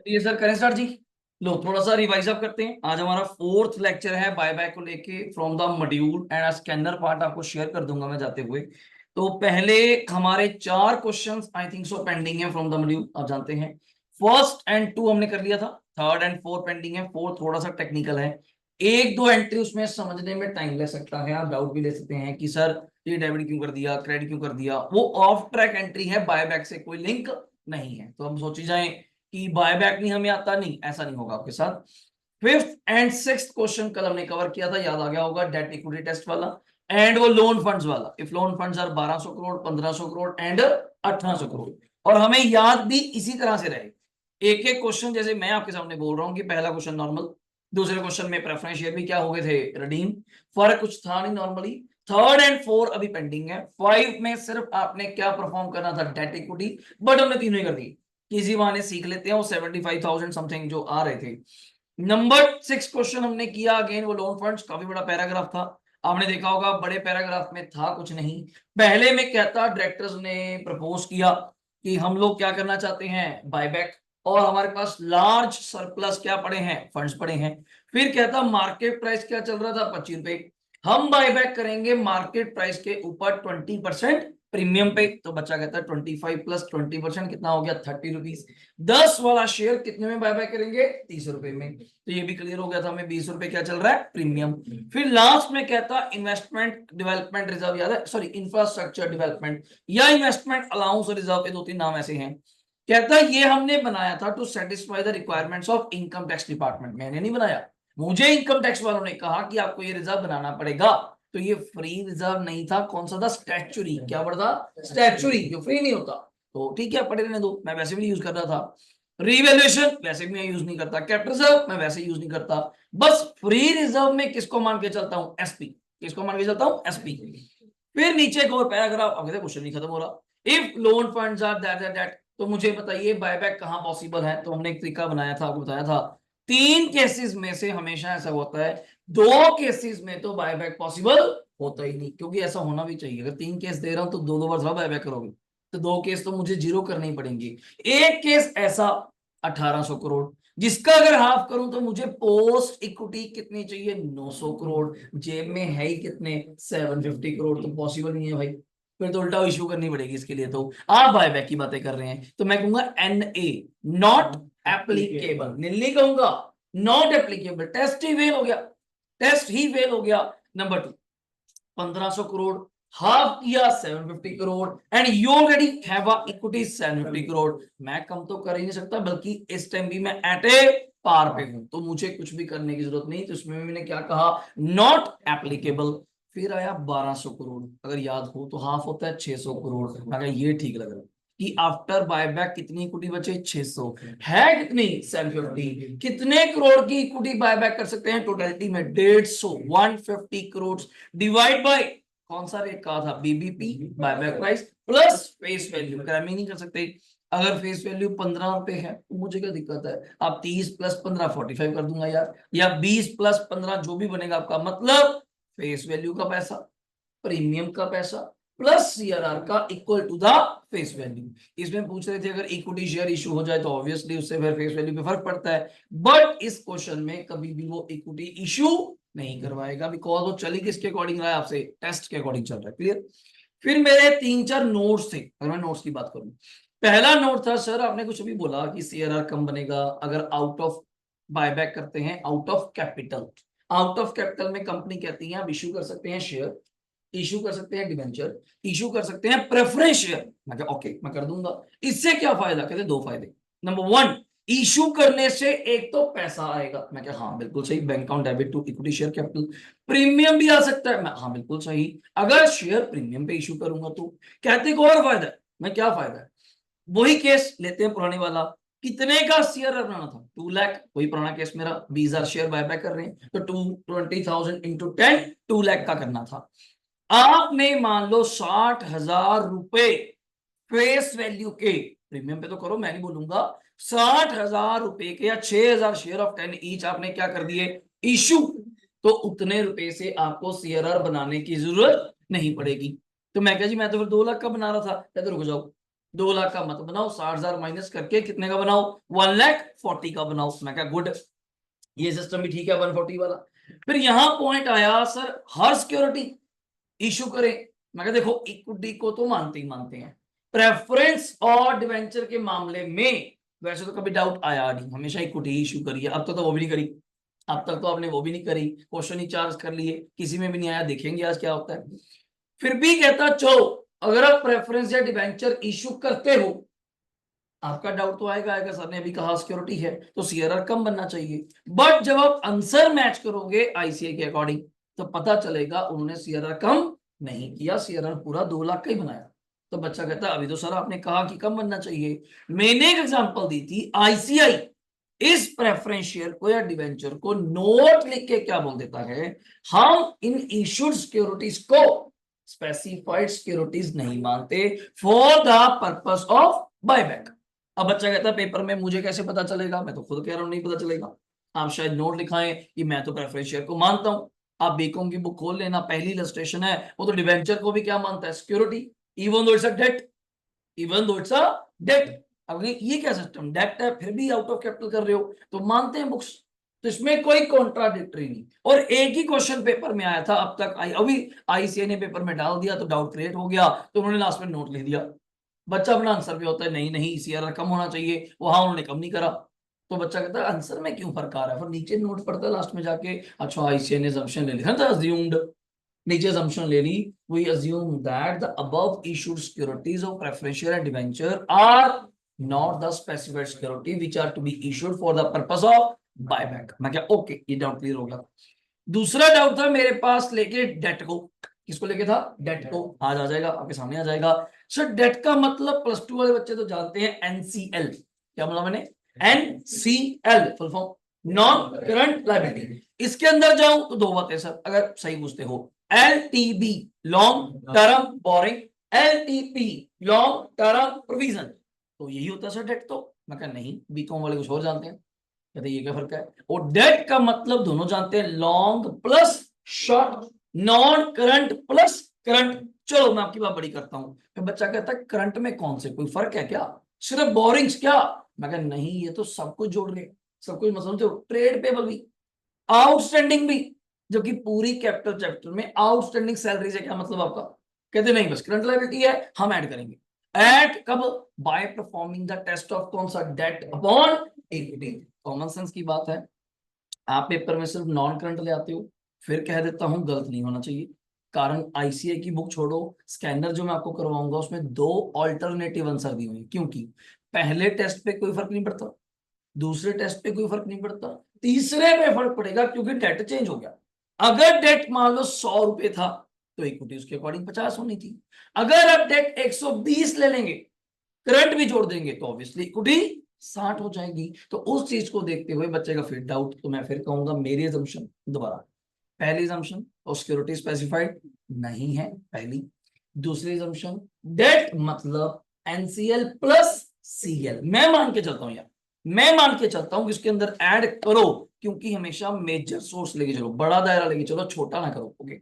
ये सर करें स्टार्ट जी। लो थोड़ा सा रिवाइज अप करते हैं। आज हमारा फोर्थ लेक्चर है बायबैक को लेके from the module and scanner part आपको शेयर कर दूंगा मैं जाते हुए। तो पहले हमारे 4 questions I think so pending है फ्रॉम द मॉड्यूल, आप जानते हैं। फर्स्ट एंड 2 हमने कर लिया था, थर्ड एंड फोर्थ पेंडिंग है। फोर्थ थोड़ा सा टेक्निकल है, एक दो एंट्री उसमें समझने में टाइम ले सकता है, आप डाउट भी ले सकते हैं कि सर ये डेबिट क्यों कर दिया, क्रेडिट क्यों कर दिया। वो ऑफ ट्रैक एंट्री है, बायबैक से कोई लिंक नहीं है। तो हम सोची जाए कि बायबैक नहीं हमें आता, नहीं ऐसा नहीं होगा आपके साथ। फिफ्थ एंड सिक्स्थ क्वेश्चन कल हमने कवर किया था, याद आ गया होगा, डेट इक्विटी टेस्ट वाला एंड वो लोन फंड्स वाला। If loan funds are 1200 crore, 1500 crore and 1800 crore. और हमें याद भी इसी तरह से रहे, एक एक क्वेश्चन जैसे मैं आपके सामने बोल रहा हूं कि पहला क्वेश्चन नॉर्मल, दूसरे क्वेश्चन में प्रेफरेंस शेयर भी क्या हो गए थे, रिडीम, फर्क कुछ था नहीं नॉर्मली। थर्ड एंड फोर अभी पेंडिंग है। फाइव में सिर्फ आपने क्या परफॉर्म करना था, डेट इक्विटी, बट हमने तीनों ही कर दी। किसी बहाने सीख लेते हैं, वो 75,000 समथिंग जो आ रहे थे। नंबर 6 क्वेश्चन हमने किया, अगेन वो लोन फंड्स, काफी बड़ा पैराग्राफ था। आपने देखा होगा बड़े पैराग्राफ में था कुछ नहीं। पहले में कहता डायरेक्टर्स ने प्रपोज किया कि हम लोग क्या करना चाहते हैं, बायबैक, और हमारे पास लार्ज सरप्लस क्या पड़े हैं, फंड्स पड़े हैं। फिर कहता मार्केट प्राइस क्या चल रहा था, 25 रुपए, हम बायबैक करेंगे मार्केट प्राइस के ऊपर 20% प्रीमियम पे। तो बच्चा कहता है 25 प्लस 20% कितना हो गया, 30 रुपीज। 10 वाला शेयर कितने में बायबैक करेंगे, 30 रुपए में। तो ये भी क्लियर हो गया था हमें, 20 रुपए क्या चल रहा है, प्रीमियम। फिर लास्ट में कहता इन्वेस्टमेंट डेवलपमेंट रिजर्व, याद है, सॉरी इंफ्रास्ट्रक्चर डेवलपमेंट या इन्वेस्टमेंट अलाउंस रिजर्व, ये 2-3 नाम ऐसे हैं। कहता ये हमने बनाया था to satisfy the requirements of income tax department. मैंने नहीं बनाया, मुझे इनकम टैक्स वालों ने कहा कि आपको ये रिजर्व बनाना पड़ेगा। तो ये फ्री रिजर्व नहीं था, कौन सा था, स्टैच्यूरी। क्या पड़ता, स्टैच्यूरी, जो फ्री नहीं होता। तो ठीक है, पढ़े रहने दो, मैं वैसे भी यूज कर रहा था। रिवैल्यूएशन वैसे भी मैं यूज नहीं करता, कैपिटल रिजर्व मैं वैसे यूज नहीं करता। बस फ्री रिजर्व में किसको मान के चलता हूं, एसपी। किसको मान के चलता हूं, एसपी। फिर नीचे एक और पैराग्राफ, अब क्वेश्चन नहीं खत्म हो रहा। If loan funds are that, तो मुझे बताइए बायबैक कहां पॉसिबल है। तो हमने एक तरीका बनाया था, आपको बताया था, 3 केसेस में से हमेशा ऐसा होता है, 2 केसेस में तो बायबैक पॉसिबल होता ही नहीं, क्योंकि ऐसा होना भी चाहिए। अगर 3 केस दे रहा हूं तो 2-2 बार थोड़ा बायबैक करोगे, तो 2 केस तो मुझे जीरो करने ही पड़ेंगे। एक केस ऐसा 1800 करोड़, जिसका अगर हाफ करूं तो मुझे पोस्ट इक्विटी कितनी चाहिए, 900 करोड़। जेब में है ही कितने, 750 करोड़। तो पॉसिबल नहीं है भाई, फिर तो उल्टा इश्यू करनी पड़ेगी इसके लिए। तो आप बायबैक की बातें कर रहे हैं, तो मैं कहूंगा NA, नॉट एप्लीकेबल। नहीं कहूंगा, नॉट एप्लीकेबल, टेस्ट ही फेल हो गया, टेस्ट ही फेल हो गया। नंबर 2, 1500 करोड़, हाफ किया 750 crore, and you already have a equity 750 crore. मैं कम तो कर ही नहीं सकता, बल्कि इस टाइम भी मैं एट ए पार पे हूं, तो मुझे कुछ भी करने की जरूरत नहीं। तो इसमें मैंने क्या कहा, नॉट एप्लीकेबल। फिर आया 1200 करोड़, अगर याद हो तो हाफ होता है 600 करोड़। अगर ये ठीक लग रहा है कि आफ्टर बायबैक कितनी इक्विटी बचे, 600 है, कितनी 750। कितने करोड़ की इक्विटी बायबैक कर सकते हैं टोटलिटी में, 150, 150 करोड़ डिवाइड बाय कौन सा रेट कहा था, BBP, buyback price, plus face value. अगर नहीं कर सकते, अगर फेस वैल्यू 15 रुपए है तो मुझे क्या दिक्कत है, आप 30 प्लस 15 45 कर दूंगा यार, या 20 प्लस 15 जो भी बनेगा आपका, मतलब फेस वैल्यू का पैसा, प्रीमियम का पैसा प्लस सीआरआर का equal to the face value. इसमें पूछ रहे थे अगर इक्विटी शेयर इशू हो जाए तो ऑब्वियसली उससे फिर फेस वैल्यू पे फर्क पड़ता है, बट इस क्वेश्चन में कभी भी वो इक्विटी इशू नहीं करवाएगा, बिकॉज वो चली किसके अकॉर्डिंग रहा है, आपसे टेस्ट के अकॉर्डिंग चल रहा है। क्लियर। फिर मेरे 3-4 नोट्स थे, अगर मैं नोट्स की बात करूं, पहला नोट था, सर आपने कुछ भी बोला कि सीआरआर कम बनेगा अगर आउट ऑफ बायबैक करते हैं, out of capital. Out of capital में कंपनी कहती है आप इशू कर सकते हैं शेयर, इशू कर सकते हैं डिवेंचर, इशू कर सकते हैं प्रेफरेंस शेयर। मैं कहा ओके मैं कर दूंगा। इससे क्या फायदा, कहते 2 फायदे। नंबर 1, इशू करने से एक तो पैसा आएगा। मैं क्या, हाँ बिल्कुल सही, bank account debit to equity share capital. Premium भी आ सकता है, मैं हाँ बिल्कुल सही, अगर शेयर प्रीमियम पे इशू करूंगा तो। कहते को और फायदा है, मैं क्या फायदा है, वही केस लेते हैं पुराने वाला, कितने का शेयर बनाना था, 2 लाख। वही पुराना केस मेरा, 20,000 शेयर बायबैक कर रहे हैं, तो 20,000 इंटू 10, 2 लाख का करना था। आपने मान लो 60,000 रुपए फेस वैल्यू के, प्रीमियम पे तो करो मैं नहीं बोलूंगा, 60,000 रुपए के या 6,000 शेयर ऑफ 10 ईच आपने क्या कर दिए, इशू। तो उतने रुपए से आपको सीआरआर बनाने की जरूरत नहीं पड़ेगी। तो मैं कहा जी मैं तो फिर 2 लाख का बना रहा था। कहते रुक जाओ, 2 लाख का मत बनाओ, 60,000 माइनस करके कितने का बनाओ, 1,40,000 का बनाओ। मैं क्या गुड, ये सिस्टम भी ठीक है 140 वाला। फिर यहां पॉइंट आया सर हर सिक्योरिटी इशू करें। मैं देखो इक्विटी को तो मानते ही मानते हैं, प्रेफरेंस और डिवेंचर के मामले में वैसे तो कभी डाउट आया नहीं, हमेशा इक्विटी इशू करी है। अब तक तो वो भी नहीं करी, अब तक तो आपने वो भी नहीं करी, क्वेश्चन ही चार्ज कर लिए, किसी में भी नहीं आया, देखेंगे आज क्या होता है। फिर भी कहता चलो अगर आप प्रेफरेंस या डिवेंचर इशू करते हो, आपका डाउट तो आएगा आएगा, सर ने अभी कहा सिक्योरिटी है तो सीआरआर कम बनना चाहिए। बट जब आप आंसर मैच करोगे आईसीआई के अकॉर्डिंग तो पता चलेगा उन्होंने सीआरआर कम नहीं किया, सीआरआर पूरा 2 लाख का ही बनाया। तो बच्चा कहता अभी तो सर आपने कहा कि कम बनना चाहिए। मैंने एक एग्जांपल दी थी, आईसीआई इस प्रेफरेंस शेयर को या डिवेंचर को नोट लिख के क्या बोल देता है, हम इन इशूड सिक्योरिटीज को स्पेसिफाइड सिक्योरिटीज नहीं मानते for the purpose of buyback. अब बच्चा कहता है पेपर में मुझे कैसे पता चलेगा, मैं तो खुद कह रहा हूं नहीं पता चलेगा। आप शायद नोट लिखाएं कि मैं तो प्रेफरेंस शेयर को मानता हूं। आप बीकॉम की बुक खोल लेना, पहली इलस्ट्रेशन है, वो तो डिवेंचर को भी क्या मानता है, security, even though it's a debt, even though it's a debt. अब ये क्या सिस्टम, डेट है फिर भी आउट ऑफ कैपिटल कर रहे हो, तो मानते हैं बुक्स, तो इसमें कोई कॉन्ट्राडिक्टरी नहीं। और एक ही क्वेश्चन पेपर में आया था अब तक, अभी आईसीआई ने पेपर में डाल दिया तो डाउट क्रिएट हो गया, तो उन्होंने लास्ट में नोट लिख दिया। बच्चा अपना आंसर भी होता है नहीं नहीं सीआरआर कम होना चाहिए, वहां उन्होंने कम नहीं करा। तो बच्चा कहता है आंसर में क्यों फर्क आ रहा है, फिर नीचे नोट पड़ता है लास्ट में जाके, अच्छा आईसीआई ने assumption ले लिया था, assumed, नीचे assumption ले ली, we assume that the above issued securities of preferential and debenture are not the specified security which are to be issued for the purpose of buyback। मैं क्या ओके, ये doubt clear हो गया। दूसरा doubt था मेरे पास लेके डेट को, किसको लेके था, डेट को, आज आ जाएगा आपके सामने आ जाएगा। सर डेट का मतलब प्लस टू वाले बच्चे तो जानते हैं एनसीएल, क्या बोला मैंने, NCL full form non current liability. इसके अंदर जाऊं तो दो बातें सर अगर सही पूछते हो, LTB long term boring, LTP long term provision, तो यही होता है सर डेट। तो मैं कहा नहीं, बीकॉम वाले कुछ और जानते हैं, कहते ये क्या फर्क है। और डेट का मतलब दोनों जानते हैं, long plus short, non current plus current. चलो मैं आपकी बात बड़ी करता हूं, फिर बच्चा कहता है करंट में कौन से कोई फर्क है क्या, सिर्फ बोरिंग्स क्या, मैं कहा नहीं ये तो सब कुछ जोड़ रहे, सब कुछ मतलब जो ट्रेड पेबल भी, आउटस्टैंडिंग भी, जो कि पूरी कैपिटल चैप्टर में आउटस्टैंडिंग सैलरी से क्या मतलब आपका, कहते नहीं बस करंट लायबिलिटी है हम ऐड करेंगे। एट कब, by performing the test of कौन सा, debt upon equity. Common sense की बात है, आप पेपर में सिर्फ नॉन करंट ले आते हो, फिर कह देता हूं गलत नहीं होना चाहिए। कारण आईसीआई की बुक छोड़ो, स्कैनर जो मैं आपको करवाऊंगा उसमें 2 ऑल्टरनेटिव आंसर दिए हुए हैं, क्योंकि पहले टेस्ट पे कोई फर्क नहीं पड़ता, दूसरे टेस्ट पे कोई फर्क नहीं पड़ता, तीसरे पे फर्क पड़ेगा क्योंकि डेट चेंज हो गया। अगर डेट मान लो 100 रुपए था तो इक्विटी उसके अकॉर्डिंग 50 होनी थी। अगर आप डेट 120 ले लेंगे, करंट भी जोड़ देंगे, तो ऑब्वियसली इक्विटी 60 हो जाएगी। तो उस चीज को देखते हुए बच्चे का फिर डाउट, तो मैं फिर कहूंगा मेरी assumption दोबारा, पहली assumption और सिक्योरिटी स्पेसिफाइड नहीं है पहली, दूसरी assumption डेट मतलब एनसीएल प्लस सीएल, मैं मान के चलता हूं यार, मैं मान के चलता हूं कि इसके अंदर ऐड करो, क्योंकि हमेशा मेजर सोर्स लेके चलो, बड़ा दायरा लेके चलो, छोटा ना करो। ओके,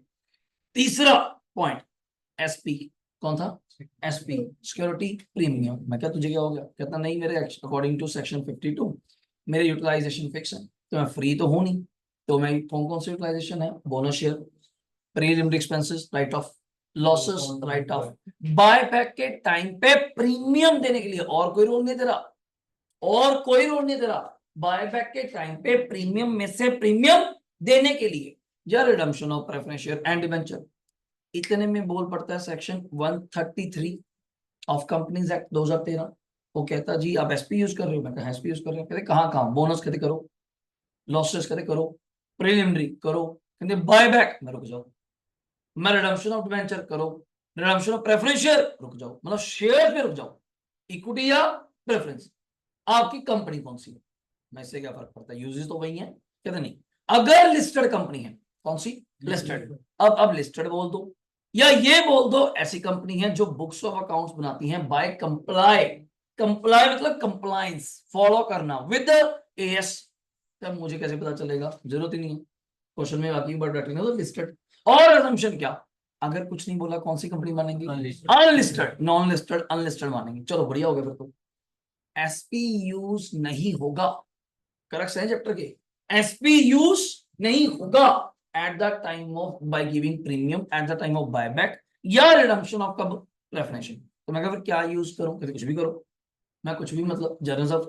तीसरा पॉइंट एसपी, कौन था, एसपी सिक्योरिटी प्रीमियम। मैं क्या तुझे क्या हो गया, कहता नहीं मेरे अकॉर्डिंग टू सेक्शन 52 मेरे यूटिलाइजेशन फिक्स है, तो मैं फ्री तो हूं नहीं, तो मैं कौन कौन से यूटिलाइजेशन है, bonus share, preliminary expenses, right of losses, right of buyback के टाइम पे प्रीमियम देने के लिए, और कोई रोल नहीं दे रहा, और कोई रोल नहीं दे रहा, बायबैक के टाइम पे प्रीमियम में से प्रीमियम देने के लिए, या redemption of preference share and debenture. इतने में बोल पड़ता है सेक्शन 133 ऑफ कंपनीज एक्ट 2013, वो कहता जी आप एसपी यूज कर रहे हो, मैं कहा एसपी यूज कर रहे हो, कहते कहाँ कहाँ, बोनस कहते करो, लॉसेस कहते करो, प्रीलिमिनरी करो, कहते बायबैक में रुक जाओ, मैं रिडम्पशन ऑफ डिबेंचर करो, रिडम्पशन ऑफ प्रेफरेंस शेयर रुक जाओ, मतलब शेयर पे रुक जाओ, इक्विटी या प्रेफरेंस, आपकी कंपनी कौन सी है, मैं इससे क्या फर्क पड़ता है, यूजेस तो वही है, कहते नहीं। अगर लिस्टेड कंपनी है, कौन सी, लिस्टेड, अब लिस्टेड बोल दो, या ये बोल दो ऐसी कंपनी है जो बुक्स ऑफ अकाउंट्स बनाती हैं बाय कंप्लाई, कंप्लाई मतलब कंप्लायंस, फॉलो करना विद एएस। तब मुझे कैसे पता चलेगा, जरूरत ही नहीं है, क्वेश्चन में बाकी बट बैठेंगे तो लिस्टेड। और assumption क्या, अगर कुछ नहीं बोला कौन सी कंपनी मानेंगे? अनलिस्टेड, नॉन लिस्टेड, अनलिस्टेड मानेंगे। चलो बढ़िया हो गया फिर तो। एसपी यूज नहीं होगा, करेक्ट है चैप्टर के, एसपी यूज नहीं होगा at the time of by giving premium, at the time of buyback या रिडम्पशन ऑफ कब, डेफिनेशन। तो मैं कहा फिर क्या यूज करूं? कहते कुछ भी करो। मैं कुछ भी मतलब journals of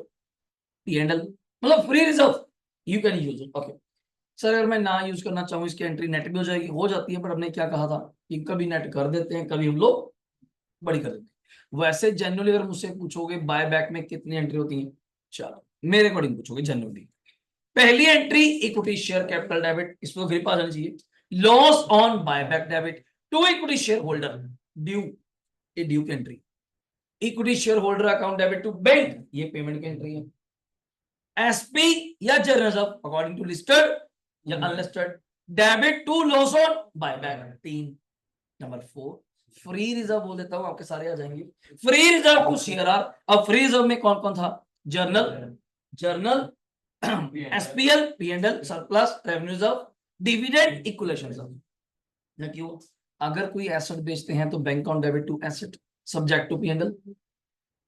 P and L, मतलब free reserve you can use it. Okay sir अगर मैं ना यूज करना चाहूँ इसकी एंट्री नेट भी हो जाएगी, हो जाती है, बट हमने क्या कहा था कि कभी नेट कर देते हैं, कभी हम लोग बड़ी कर देते हैं। वैसे जनरली अगर मुझसे पूछोगे बाय बैक में कितनी एंट्री होती है, चलो मेरे अकॉर्डिंग पूछोगे जनरली, पहली entry equity share capital debit, इसमें ग्रिप आ जानी चाहिए। Loss on buyback debit to equity share holder due, ये ड्यू की entry. Equity share holder account debit to bank, ये पेमेंट की एंट्री है। एसपी या journals of according to listed या unlisted, debit to loss on buyback, 3। Number 4 free reserve बोल देता हूं, आपके सारे आ जाएंगे। Free reserve to CRR. अब फ्री रिजर्व में कौन कौन था? Journal, journal SPL, PNL, surplus, revenue reserve, dividend, equalisation reserve. क्यों? अगर कोई एसेट बेचते हैं तो bank on debit to asset, subject to PNL,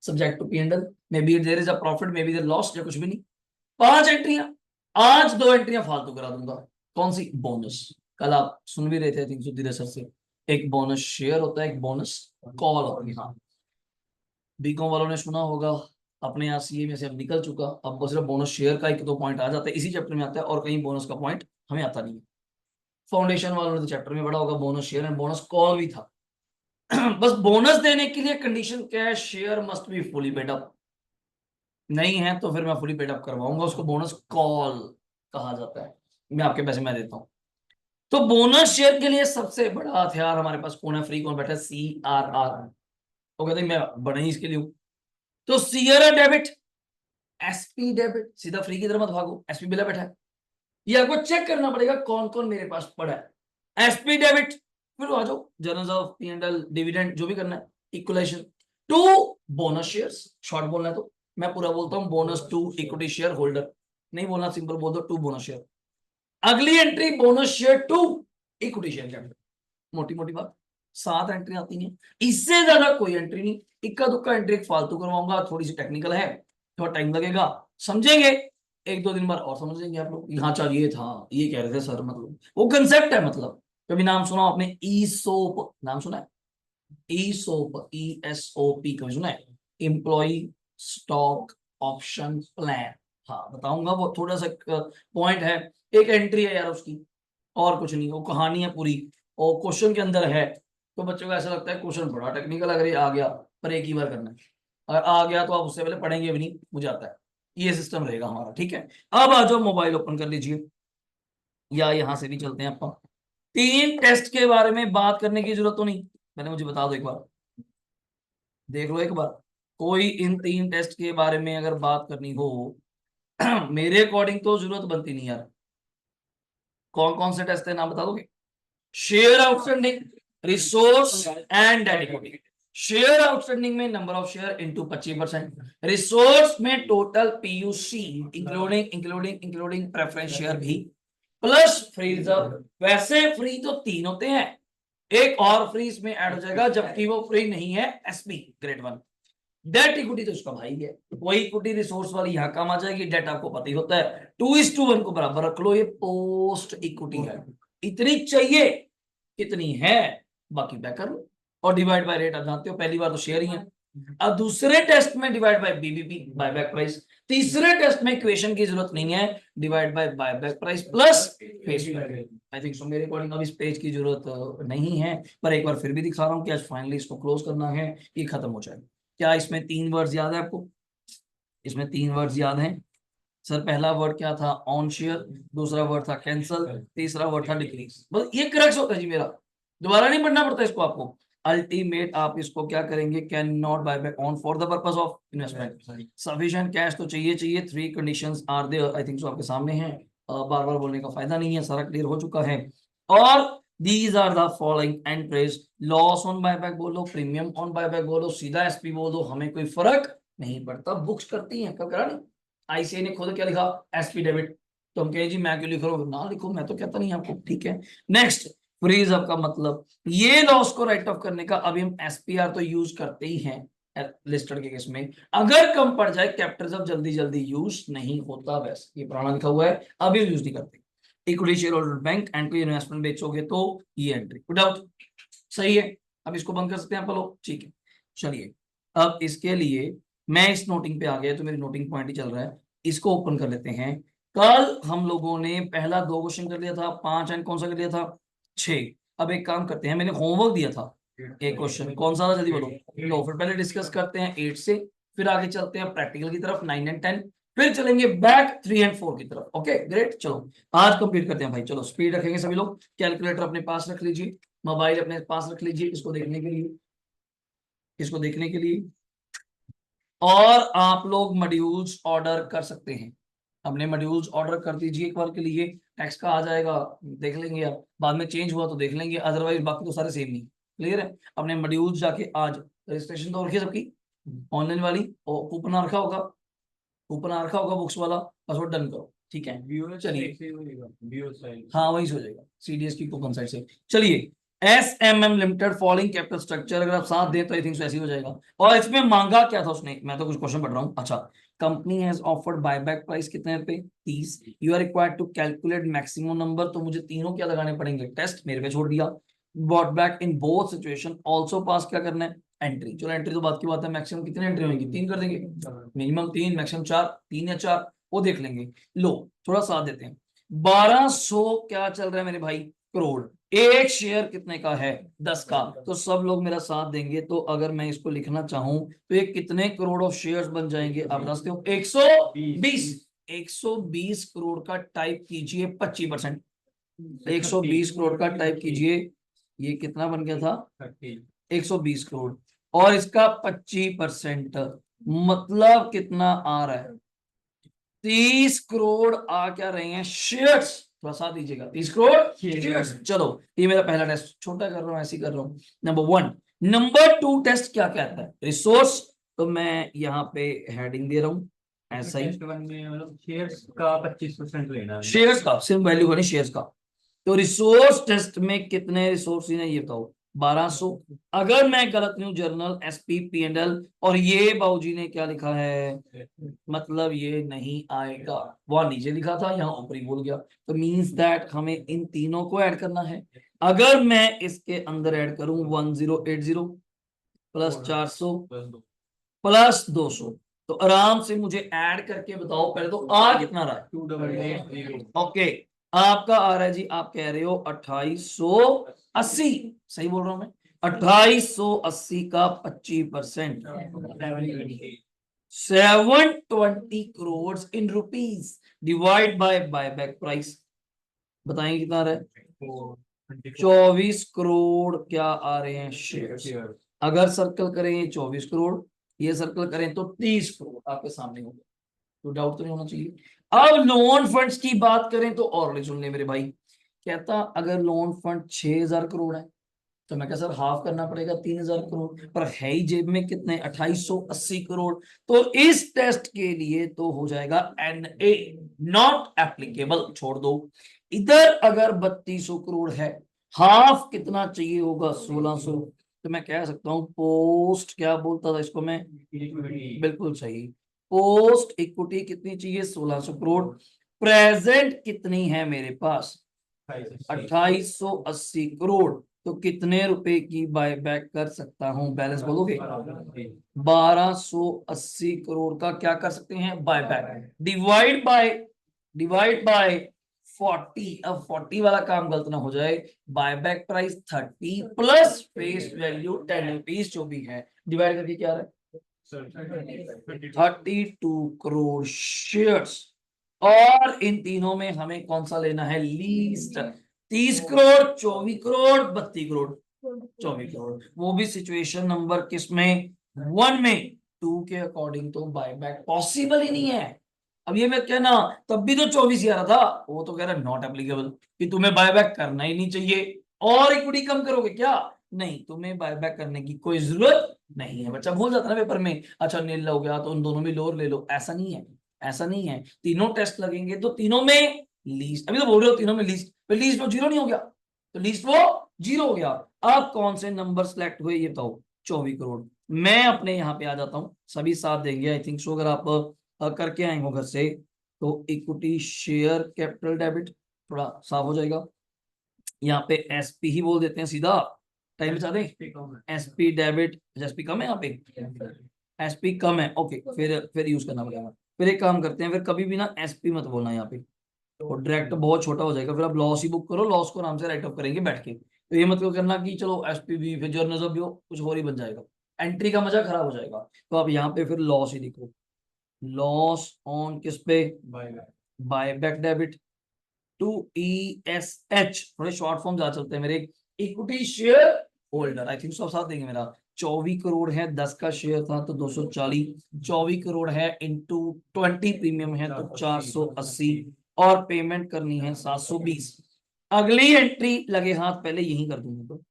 subject to PNL, may be there is a profit, may be there loss, या कुछ भी नहीं। 5 एंट्रियां। आज 2 एंट्रियां फालतू करा दूंगा। कौन सी? बोनस। कल आप सुन भी रहे थे थिंक सुधीर सर से, एक बोनस शेयर होता है, एक बोनस कॉल होती है। हाँ बीकॉम वालों ने सुना होगा, अपने यहाँ सीए में से अब निकल चुका, अब बस सिर्फ बोनस शेयर का 1-2 पॉइंट आ जाता है, इसी चैप्टर में आता है, और कहीं बोनस का पॉइंट हमें आता नहीं है। फाउंडेशन वालों ने तो चैप्टर में पढ़ा होगा, bonus share and bonus call भी था। बस बोनस देने के लिए कंडीशन क्या है? Share must be fully paid up, नहीं है तो फिर मैं फुली पेड अप करवाऊंगा, उसको बोनस कॉल कहा जाता है। मैं आपके पैसे मैं देता हूं। तो बोनस शेयर के लिए सबसे बड़ा हथियार हमारे पास कौन है? फ्री कौन बैठा है? CRR। वो कहते हैं मैं बना ही इसके लिए हूं। तो सीआरआर डेबिट, एसपी डेबिट, सीधा फ्री की तरफ मत भागो, एसपी बिला बैठा है, ये आपको चेक करना पड़ेगा कौन कौन मेरे पास पड़ा है। एसपी डेबिट, फिर आ जाओ जर्नल्स ऑफ पी&एल, डिविडेंड, जो भी करना है, equalisation to bonus shares, short बोलना है तो मैं पूरा बोलता हूं bonus to equity share holder, नहीं बोलना सिंपल बोल दो टू बोनस शेयर। अगली entry bonus share to equity share capital, मोटी मोटी बात 7 एंट्री आती हैं, इससे ज्यादा कोई एंट्री नहीं। इक्का दुक्का एंट्री फालतू करवाऊंगा, थोड़ी सी टेक्निकल है, थोड़ा टाइम लगेगा, समझेंगे 1-2 दिन बाद और समझ लेंगे आप लोग। यहाँ चाहिए था, ये कह रहे थे सर, मतलब वो कंसेप्ट है। मतलब कभी नाम सुना आपने ईसोप? नाम सुना है ईसोप? ESOP कभी सुना है? Employee stock option plan. हाँ बताऊंगा, वो थोड़ा सा पॉइंट है, एक एंट्री है यार उसकी, और कुछ नहीं, वो कहानी है पूरी, और क्वेश्चन के अंदर है। तो बच्चों को ऐसा लगता है क्वेश्चन बड़ा टेक्निकल, अगर ये आ गया, पर एक ही बार करना है, अगर आ गया तो आप उससे पहले पढ़ेंगे भी नहीं, मुझे आता है। ये सिस्टम रहेगा हमारा, ठीक है। अब आ जाओ, मोबाइल ओपन कर लीजिए, या यहां से भी चलते हैं अपन। 3 टेस्ट के बारे में बात करने की जरूरत तो नहीं, मैंने, मुझे बता दो एक बार, देख लो एक बार, कोई इन 3 टेस्ट के बारे में अगर बात करनी हो मेरे अकॉर्डिंग तो जरूरत बनती नहीं यार। कौन कौन से टेस्ट है, नाम बता दोगे? Share outstanding, resource and debt equity. Share outstanding में number of share into 25%, resource में total PUC including including including preference share भी, प्लस फ्री रिजर्व। वैसे फ्री तो 3 होते हैं, एक और फ्री इसमें ऐड हो जाएगा, जबकि वो फ्री नहीं है, एसपी ग्रेड 1। डेट इक्विटी तो इसका भाई है, वही इक्विटी रिसोर्स वाली यहां काम आ जाएगी। डेट आपको पता ही होता है, 2:1 को बराबर रख लो, ये पोस्ट इक्विटी है। इतनी चाहिए, कितनी है, बाकी बैक कर लो, और डिवाइड बाय रेट आप जानते हो, पहली बार तो शेयर ही है। अब दूसरे टेस्ट में divide by BBP, buyback price. तीसरे टेस्ट में इक्वेशन की जरूरत नहीं है, divide by buyback price plus face value. I think सो मेरे अकॉर्डिंग अब इस पेज की जरूरत नहीं है, पर एक बार फिर भी दिखा रहा हूं कि आज फाइनली इसको क्लोज करना है, ये खत्म हो जाए। क्या इसमें 3 वर्ड्स याद है आपको? इसमें 3 वर्ड्स याद हैं सर? पहला वर्ड क्या था? ऑन शेयर, दूसरा वर्ड था कैंसल, तीसरा वर्ड था डिक्रीज। बस ये क्रक्स होता है जी मेरा, दोबारा नहीं पढ़ना पड़ता इसको आपको। अल्टीमेट आप इसको क्या करेंगे? Can not buy back on for the purpose of investment, sufficient cash तो चाहिए चाहिए, 3 conditions are there, I think so आपके सामने हैं, बार बार बोलने का फायदा नहीं है, सारा क्लियर हो चुका है। और these are the following entries, loss on buyback बोलो, प्रीमियम ऑन बायबैक बोलो, सीधा एसपी बोल दो, हमें कोई फर्क नहीं पड़ता, बुक्स करती हैं, कब करा नहीं। आईसीआई ने खुद क्या लिखा? SP debit. तो हम कहें जी मैं क्यों लिख रहा हूँ? ना लिखो, मैं तो कहता नहीं आपको, ठीक है। नेक्स्ट, फ्रीज अप का मतलब ये लॉस को राइट ऑफ करने का, अभी हम एसपीआर तो यूज करते ही हैं लिस्टेड के केस में, अगर कम पड़ जाए कैपिटल रिजर्व जल्दी जल्दी यूज नहीं होता, वैसे ये पुराना लिखा हुआ है, अभी यूज नहीं करते। Equity share holder bank and कोई इन्वेस्टमेंट बेचोगे तो ये एंट्री विदाउट, सही है। अब इसको बंद कर सकते हैं आप लोग, ठीक है। चलिए अब इसके लिए मैं इस नोटिंग पे आ गया, तो मेरी नोटिंग पॉइंट ही चल रहा है, इसको ओपन कर लेते हैं। कल हम लोगों ने पहला 2 क्वेश्चन कर लिया था, 5 एंड कौन सा कर लिया था, 6। अब एक काम करते हैं, मैंने होमवर्क दिया था एक क्वेश्चन, कौन सा था जल्दी बोलो। लो फिर पहले डिस्कस करते हैं 8 से, फिर आगे चलते हैं प्रैक्टिकल की तरफ 9 एंड 10, फिर चलेंगे बैक 3 एंड 4 की तरफ। ओके ग्रेट, चलो आज कंप्लीट करते हैं भाई। चलो स्पीड रखेंगे सभी लोग, कैलकुलेटर अपने पास रख लीजिए, मोबाइल अपने पास रख लीजिए, इसको देखने के लिए, इसको देखने के लिए। और आप लोग मॉड्यूल्स ऑर्डर कर सकते हैं, अपने मॉड्यूल्स ऑर्डर कर दीजिए एक बार के लिए, टैक्स का आ जाएगा, देख लेंगे आप, बाद में चेंज हुआ तो देख लेंगे, अदरवाइज बाकी तो सारे सेम नहीं। क्लियर है, अपने मॉड्यूल्स जाके आज, रजिस्ट्रेशन तो रखी है सबकी ऑनलाइन वाली, और कूपन आ रखा होगा, कूपन आ रखा होगा बुक्स वाला, बस वो डन करो, ठीक है। चलिए हाँ वही हो जाएगा, सीडीएस की कूपन साइड से। चलिए SMM limited following capital structure, अगर आप साथ दें तो आई थिंक ऐसे ही हो जाएगा। और इसमें मांगा क्या था उसने, मैं तो कुछ क्वेश्चन पढ़ रहा हूँ। अच्छा, company has offered buyback price कितने पे, 30। You are required to calculate maximum number, तो मुझे तीनों क्या लगाने पड़ेंगे, टेस्ट मेरे पे छोड़ दिया। Bought back in both situation, also pass क्या करना है, एंट्री। चलो एंट्री तो बात की बात है, मैक्सिमम कितनी एंट्री होंगी, 3 कर देंगे, मिनिमम 3, मैक्सिमम 4, 3 या 4 वो देख लेंगे। लो थोड़ा साथ देते हैं, 1200 क्या चल रहा है मेरे भाई, करोड़। एक शेयर कितने का है, 10 का, तो सब लोग मेरा साथ देंगे। तो अगर मैं इसको लिखना चाहूं तो ये कितने करोड़ ऑफ शेयर्स बन जाएंगे, आप बता हो, 120। 120 करोड़ का टाइप कीजिए 25%, 120 करोड़ का टाइप कीजिए, ये कितना बन गया था, 120 करोड़, और इसका 25% मतलब कितना आ रहा है, 30 करोड़ आ क्या रहे हैं शेयर्स, थोड़ा सा दीजिएगा, 30 करोड़ शेयर्स। चलो ये मेरा पहला टेस्ट, छोटा कर रहा हूं, ऐसे कर रहा हूं, नंबर 1। नंबर 2 टेस्ट क्या कहता है, रिसोर्स, तो मैं यहाँ पे हेडिंग दे रहा हूं ऐसा ही, मतलब शेयर्स का 25% लेना है, शेयर्स का, सिर्फ वैल्यू का नहीं, शेयर्स का। तो रिसोर्स टेस्ट में कितने रिसोर्स है ये बताओ, 1200। अगर मैं गलत नहीं हूं, जर्नल एसपी पीएनएल, और ये बाबूजी ने क्या लिखा है, मतलब ये नहीं आएगा, वहां नीचे लिखा था यहाँ ऊपर ही बोल गया, तो मींस दैट हमें इन तीनों को ऐड करना है। अगर मैं इसके अंदर ऐड करूं 1080 प्लस 400 प्लस 200, तो आराम से मुझे ऐड करके बताओ पहले तो आ कितना रहा है, 2880। ओके। आपका आ रहा है जी, आप कह रहे हो 2880, सही बोल रहा हूं मैं, 2880 का 25%, 720 crore in rupees, divide by buyback price, बताएंगे कितना आ रहा है, 24 करोड़ क्या आ रहे हैं शेयर्स। अगर सर्कल करें ये 24 करोड़, ये सर्कल करें तो 30 करोड़ आपके सामने होगा, तो डाउट तो नहीं होना चाहिए। अब लोन फंड्स की बात करें तो और सुन ले मेरे भाई, कहता अगर लोन फंड 6000 करोड़ है, तो मैं कहा सर हाफ करना पड़ेगा 3000 करोड़, पर है ही जेब में कितने, 2880 करोड़, तो इस टेस्ट के लिए तो हो जाएगा NA नॉट एप्लीकेबल, छोड़ दो। इधर अगर 3200 करोड़ है, हाफ कितना चाहिए होगा, 1600, तो मैं कह सकता हूं पोस्ट, क्या बोलता था इसको मैं, बिल्कुल सही, पोस्ट इक्विटी कितनी चाहिए, 1600 करोड़। प्रेजेंट कितनी है मेरे पास, 2880 करोड़, तो कितने रुपए की बायबैक कर सकता हूं, बैलेंस बोलोगे, 1280 करोड़ का क्या कर सकते हैं, बायबैक, डिवाइड बाय 40। अब 40 वाला काम गलत ना हो जाए, buyback price 30 plus face value 10 rupees जो भी है, डिवाइड करके क्या आ रहा है, 32 करोड़ शेयर्स। और इन तीनों में हमें कौन सा लेना है, लीस्ट, 30 करोड़, 24 करोड़, 32 करोड़, 24 करोड़, वो भी सिचुएशन नंबर किसमें, 1 में। 2 के अकॉर्डिंग तो बायबैक पॉसिबल ही नहीं है। अब ये मैं कहना, तब भी तो 24 ही आ रहा था, वो तो कह रहा नॉट एप्लीकेबल, कि तुम्हें बायबैक करना ही नहीं चाहिए, और इक्विटी कम करोगे क्या, नहीं, तुम्हें बायबैक करने की कोई जरूरत नहीं है। बच्चा भूल जाता ना पेपर में, अच्छा नील हो गया तो उन दोनों में लोअर ले लो, ऐसा नहीं है, ऐसा नहीं है। तीनों टेस्ट लगेंगे तो तीनों में लीस्ट, अभी तो बोल रहे हो तीनों में लीस्ट, लीस्ट तो जीरो नहीं हो गया, तो लीस्ट वो 0 हो गया। अब कौन से नंबर सेलेक्ट हुए ये बताओ, 24 करोड़। मैं अपने यहाँ पे आ जाता हूँ, सभी साथ देंगे आई थिंक सो। अगर आप करके आए हो घर से तो इक्विटी शेयर कैपिटल डेबिट थोड़ा साफ हो जाएगा। यहाँ पे एसपी ही बोल देते हैं सीधा, टाइम बचा दें। एसपी डेबिट, एसपी कम है यहाँ पे, एसपी कम है, ओके फिर यूज करना पड़ेगा। फिर एक काम करते हैं, फिर कभी भी ना एसपी मत बोलना यहाँ पे, और डायरेक्ट बहुत छोटा हो जाएगा, फिर आप लॉस ही बुक करो, लॉस को आराम से राइट अप करेंगे बैठ के। तो ये मतलब करना कि चलो एसपी भी फिर जर्नलिज्म भी हो, कुछ और ही बन जाएगा, एंट्री का मजा खराब हो जाएगा। तो आप यहाँ पे फिर लॉस ही लिखो, लॉस ऑन किस पे, buy back debit to ESH, थोड़े शॉर्ट फॉर्म ज्यादा चलते हैं मेरे, equity share holder. I think सब साथ देंगे मेरा। 24 करोड़ है, 10 का शेयर था तो 240, 24 करोड़ है इंटू 20 प्रीमियम है तो 480, और पेमेंट करनी है 720। अगली एंट्री लगे हाथ पहले यही कर दूंगा, तो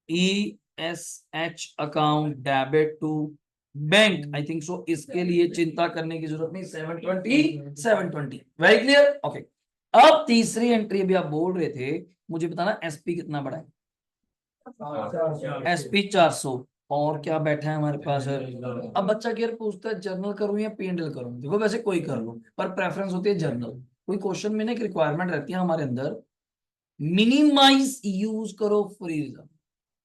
ESH account debit to bank. I think so इसके लिए चिंता करने की जरूरत नहीं, 720 वेरी क्लियर, ओके। अब तीसरी एंट्री अभी आप बोल रहे थे मुझे बताना एसपी कितना बड़ा है, एसपी 400, और क्या बैठा है हमारे पास है। अब बच्चा केयर पूछता है जर्नल करूं या पीएनएल करूं, देखो वैसे कोई कर लो पर प्रेफरेंस होती है जर्नल। कोई क्वेश्चन में ना एक रिक्वायरमेंट रहती है हमारे अंदर, मिनिमाइज यूज करो फ्री रिजर्व।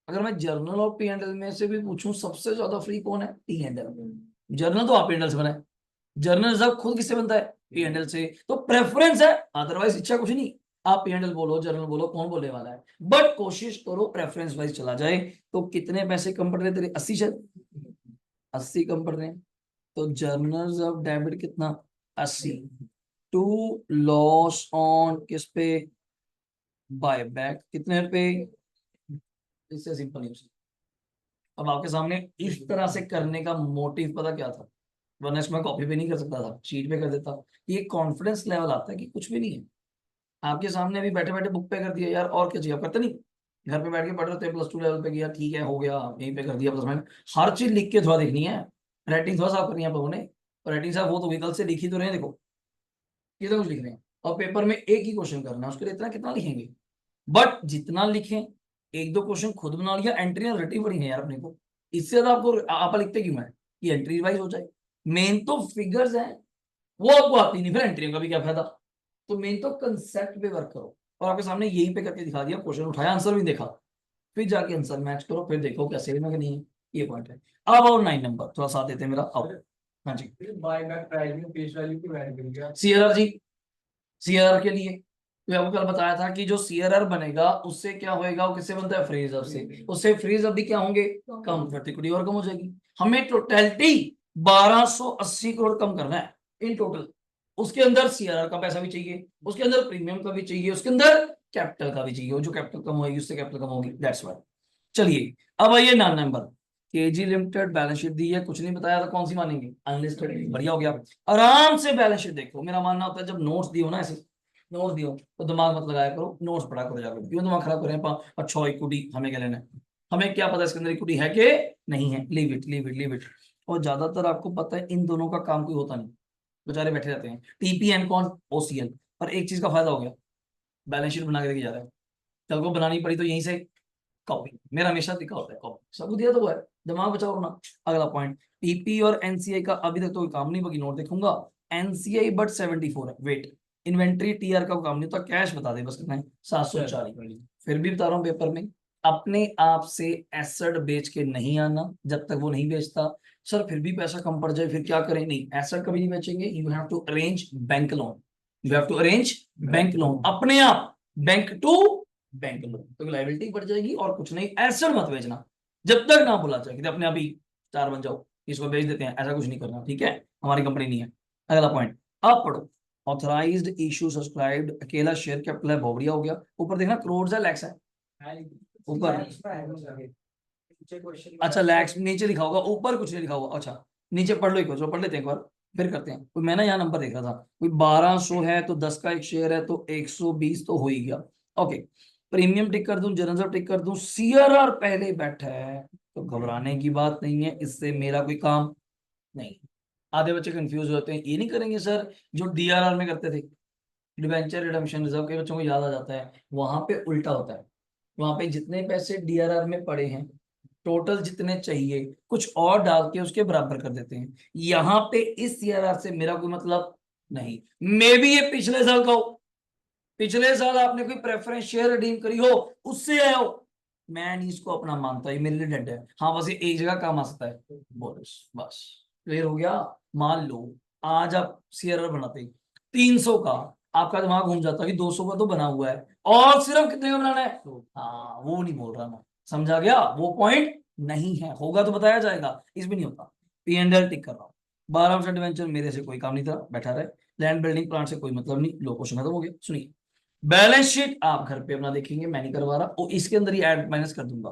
अगर मैं जर्नल और पीएनएल में से भी पूछूं सबसे ज्यादा फ्री कौन है, पीएनएल। जर्नल तो आप पीएनएल से बना है, जर्नल रिजर्व खुद किससे बनता है, पीएनएल से, तो प्रेफरेंस है, अदरवाइज इच्छा कुछ नहीं। आप पीएनएल बोलो जर्नल बोलो कौन बोलने वाला है, बट कोशिश करो प्रेफरेंस वाइज चला जाए। तो कितने पैसे कम पड़ रहे तेरे, 80 शायद, 80 कम पड़ रहे हैं। तो जर्नल रिजर्व डेबिट कितना, 80 टू लॉस ऑन किस पे, बाय बैक कितने पे। इससे सिंपल न्यूज। अब आपके सामने इस तरह से करने का मोटिव पता क्या था, वरना इसको मैं कॉपी पे नहीं कर सकता था, शीट पे कर देता। ये कॉन्फिडेंस लेवल आता है कि कुछ भी नहीं है आपके सामने, अभी बैठे बैठे बुक पे कर दिया यार, और क्या चाहिए, आप करते नहीं। घर पे बैठ के पढ़ रहे थे, प्लस 2 लेवल पे किया, ठीक है हो गया, यहीं पे कर दिया प्लस माइनस। हर चीज लिख के थोड़ा देखनी है, राइटिंग थोड़ा साफ करनी है आप लोगों ने। और राइटिंग साफ हो तो कल से लिखी तो रहे, देखो कितना कुछ लिख रहे हैं, और पेपर में एक ही क्वेश्चन करना है, उसके लिए इतना कितना लिखेंगे। बट जितना लिखें, एक दो क्वेश्चन खुद बना लिया, एंट्रियां रटी पड़ी हैं यार अपने को, इससे ज्यादा आपको आप लिखते क्यों है कि एंट्री रिवाइज हो जाए। मेन तो फिगर्स हैं, वो आपको आती नहीं, फिर एंट्रियों का भी क्या फायदा। तो मेन तो कंसेप्ट पे वर्क करो, और आपके सामने यहीं पे करके दिखा दिया, क्वेश्चन उठाया आंसर भी देखा, फिर जाके आंसर मैच करो, फिर देखो कैसे भी ना नहीं है, ये पॉइंट है। अब और 9 नंबर थोड़ा साथ देते हैं मेरा, अब हाँ जी बायबैक प्राइस में फेस वैल्यू की वैल्यू मिल गया। सीआरआर जी, सीआरआर के लिए तो आपको कल बताया था कि जो सीआरआर बनेगा उससे क्या होएगा, वो किससे बनता है, फ्री रिजर्व से, उससे फ्री रिजर्व भी क्या होंगे, कम, प्रतिक्रिया और कम हो जाएगी। हमें टोटलिटी 1280 करोड़ कम करना है इन टोटल। उसके अंदर सीआरआर का पैसा भी चाहिए, उसके अंदर प्रीमियम का भी चाहिए, उसके अंदर कैपिटल का भी चाहिए, जो कैपिटल कम होगी उससे कैपिटल कम होगी, दैट्स व्हाई। चलिए अब आइए 9 number, KG limited balance sheet दी है, कुछ नहीं बताया था, कौन सी मानेंगे, अनलिस्टेड, बढ़िया हो गया। आराम से बैलेंस शीट देखो, मेरा मानना होता है जब नोट्स दियो ना, ऐसे नोट्स दियो तो दिमाग मत लगाया करो, नोट्स पढ़ा करो जाकर, क्यों दिमाग खराब करें। अच्छा इक्विटी हमें क्या लेना है, हमें क्या पता इसके अंदर इक्विटी है कि नहीं है, leave it leave it leave it. और ज्यादातर आपको पता है इन दोनों का काम कोई होता नहीं, बेचारे बैठे रहते हैं, टीपीएन कौन, ओसीएल। पर एक चीज का फायदा हो गया, बैलेंस शीट बना के लेके जा रहा है, कल को बनानी पड़ी तो यहीं से कॉपी, मेरा हमेशा दिखा होता है कॉपी, सब दिया तो वो है, दिमाग बचाओ अपना। अगला पॉइंट, टीपी और एनसीआई का अभी तक तो कोई काम नहीं, बाकी नोट देखूंगा। एनसीआई बट 74 है वेट, इन्वेंट्री टीआर का काम नहीं होता, कैश बता दे बस कितना है, 740। फिर भी बता रहा हूँ पेपर में अपने आप से एसेट बेच के नहीं आना, जब तक वो नहीं बेचता। सर फिर भी पैसा कम पड़ जाए फिर क्या करें, नहीं एसेट कभी नहीं बेचेंगे, you have to arrange bank loan, you have to arrange bank loan अपने आप, बैंक टू बैंक लोन, तो लाइबिलिटी बढ़ जाएगी और कुछ नहीं। एसेट मत बेचना जब तक ना बोला जाए कि अपने आप ही स्टार बन जाओ, इसको बेच देते हैं, ऐसा कुछ नहीं करना, ठीक है, हमारी कंपनी नहीं है। अगला पॉइंट अब पढ़ो, ऑथराइज्ड इशू सब्सक्राइब्ड, अकेला शेयर कैपिटल है, बहुत बढ़िया हो गया। ऊपर देखना करोड़ है लैक्स है ऊपर, अच्छा लैक्स नीचे लिखा होगा, ऊपर कुछ नहीं लिखा होगा, अच्छा नीचे पढ़ लो, एक बार पढ़ लेते हैं एक बार, फिर करते हैं। कोई मैं ना यहाँ नंबर देख रहा था, कोई 1200 है तो 10 का एक शेयर है तो 120 तो हो ही गया, ओके। प्रीमियम टिक कर दूं, जनरल टिक कर दूं, सीआरआर पहले बैठा है तो घबराने की बात नहीं है, इससे मेरा कोई काम नहीं। आधे बच्चे कंफ्यूज होते हैं, ये नहीं करेंगे सर जो डीआरआर में करते थे, डिबेंचर रिडम्पशन रिजर्व के बच्चों को याद आ जाता है, वहां पे उल्टा होता है। वहां पे जितने पैसे डीआरआर में पड़े हैं, टोटल जितने चाहिए कुछ और डाल के उसके बराबर कर देते हैं। यहाँ पे इस सीआरआर से मेरा कोई मतलब नहीं। मे भी ये पिछले साल का हो, पिछले साल आपने कोई प्रेफरेंस शेयर रिडीम करी हो, उससे आया हो, मैं नहीं इसको अपना मानता, ये मेरे लिए डेड है। हाँ बस ये एक जगह काम आ सकता है, बोनस, बस क्लियर हो गया। मान लो आज आप सीआरआर बनाते 300 का, आपका दिमाग घूम जाता कि 200 का तो बना हुआ है, और सिर्फ कितने का बनाना है। हाँ वो नहीं बोल रहा मैं, समझा गया, वो पॉइंट नहीं है, होगा तो बताया जाएगा, इसमें नहीं होता। P&L टिक कर रहा हूँ। 12% डिवेंचर मेरे से कोई काम नहीं था, बैठा रहे। लैंड बिल्डिंग प्लांट से कोई मतलब नहीं, लो क्वेश्चन खत्म हो गया। सुनिए, बैलेंस शीट आप घर पे अपना देखेंगे, मैं नहीं करवा रहा, और इसके अंदर ही ऐड माइनस कर दूंगा।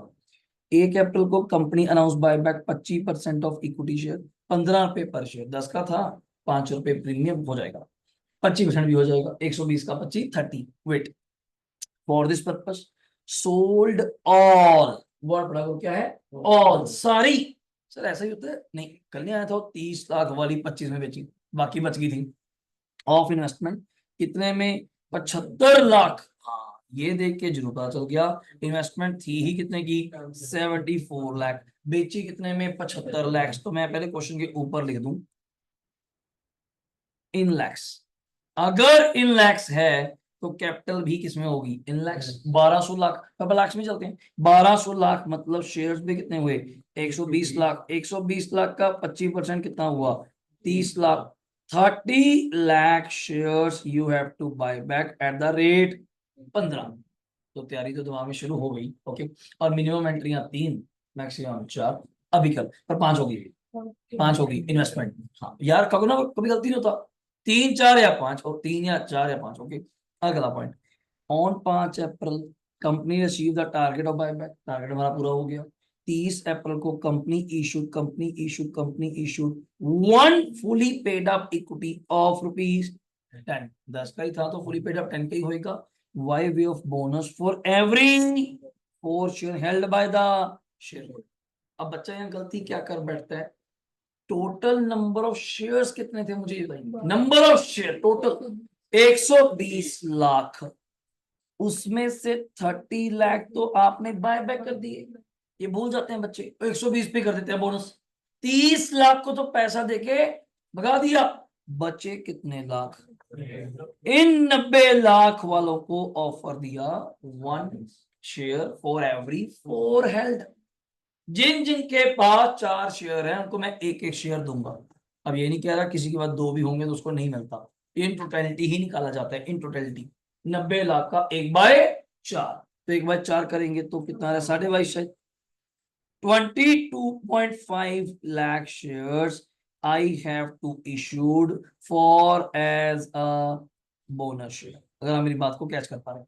1 अप्रैल को company announce buy back 25% of equity share, 15 रुपए पर शेयर, 10 का था, 5 रुपए प्रीमियम हो जाएगा, 25% भी हो जाएगा, 120 का 25, 30, wait for this purpose sold all, word पढ़ा को क्या है, ऑल, सारी। सर ऐसा ही होता है, नहीं कल नहीं आया था 30 लाख वाली 25 में बेची, बाकी बच गई थी। ऑफ इन्वेस्टमेंट कितने में, 75 लाख। हाँ ये देख के जरूर पता चल गया, इन्वेस्टमेंट थी ही कितने की, 74 लाख, बेची कितने में, 75 लाख। तो मैं पहले क्वेश्चन के ऊपर लिख दूं इन लैक्स। अगर इन लैक्स है तो कैपिटल भी किसमें होगी, इन लैक्स। 1200 लाख, अब लैक्स में चलते हैं, 1200 लाख मतलब शेयर्स भी कितने हुए, 120 लाख। 120 लाख का 25% कितना हुआ, 30 lakh. 30 lakh shares you have to buy back at the rate 15। तो तैयारी तो दिमाग में शुरू हो गई, ओके। और मिनिमम एंट्रियां 3, मैक्सिमम 4, अभी कल पर 5 होगी, 5 होगी इन्वेस्टमेंट। हाँ यार कभी ना कभी गलती नहीं होता, 3 4 या 5, और 3 या 4 या 5, ओके। अगला point, on 5 April company receive the target of buyback, target हमारा पूरा हो गया। 30 अप्रैल को company issued 1 fully paid up equity of ₹10, 10 का ही था तो फुली पेड अप 10 का ही होएगा। By way of bonus for every 4 share held by the share. अब बच्चा यहाँ गलती क्या कर बैठता है, टोटल नंबर ऑफ शेयर्स कितने थे मुझे ये बताइए, number of share total 120 lakh, उसमें से 30 लाख तो आपने बाय बैक कर दिए। ये भूल जाते हैं बच्चे, तो 120 पे कर देते हैं बोनस। 30 लाख को तो पैसा देके भगा दिया, बचे कितने लाख, इन 90 लाख वालों को ऑफर दिया 1 शेयर फॉर एवरी 4 हेल्ड। जिन जिन के पास 4 शेयर हैं उनको मैं एक एक शेयर दूंगा। अब ये नहीं कह रहा किसी के पास 2 भी होंगे तो उसको नहीं मिलता, इन टोटलिटी ही निकाला जाता है, इन टोटलिटी। 90 लाख का 1/4, तो 1/4 करेंगे तो कितना है, 22.5 शायद। 22.5 lakh shares I have to issued for as a bonus share. अगर आप मेरी बात को कैच कर पा रहे हैं,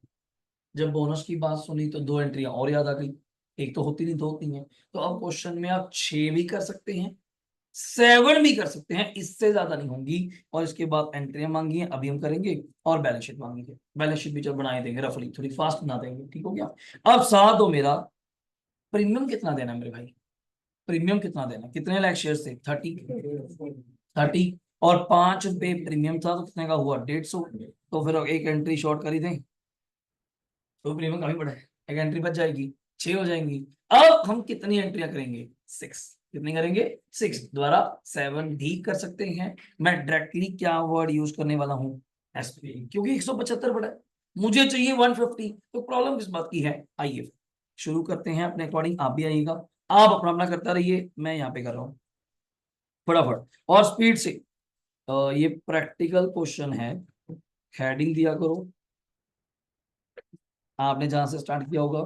जब बोनस की बात सुनी तो 2 एंट्रियां और याद आ गई, एक तो होती नहीं, 2 होती हैं। तो अब क्वेश्चन में आप 6 भी कर सकते हैं, 7 भी कर सकते हैं, इससे ज्यादा नहीं होंगी। और इसके बाद एंट्रियां मांगी हैं, अभी हम करेंगे, और बैलेंस शीट मांगेंगे। बैलेंस शीट भी जब बनाए देंगे रफली, थोड़ी फास्ट बना देंगे, ठीक हो गया। अब साथ दो मेरा, प्रीमियम कितना देना है मेरे भाई, प्रीमियम कितना देना, कितने लाख शेयर थे, 30, और 5 रुपए प्रीमियम था तो कितने का हुआ, 150। तो फिर एक एंट्री शॉर्ट कर ही दें, तो प्रीमियम काफी बड़ा है, एक एंट्री बच जाएगी, 6 हो जाएंगी। अब हम कितनी एंट्रियां करेंगे, 6। कितनी करेंगे, 6 द्वारा 7 भी कर सकते हैं। मैं डायरेक्टली क्या वर्ड यूज करने वाला हूं, एसपी, क्योंकि 175 बड़ा है, मुझे चाहिए 150। तो प्रॉब्लम किस बात की है, आइए शुरू करते हैं अपने अकॉर्डिंग, आप भी आइएगा, आप अपना अपना करता रहिए, मैं यहाँ पे कर रहा हूँ फटाफट और स्पीड से। ये प्रैक्टिकल क्वेश्चन है, हेडिंग दिया करो, आपने जहां से स्टार्ट किया होगा,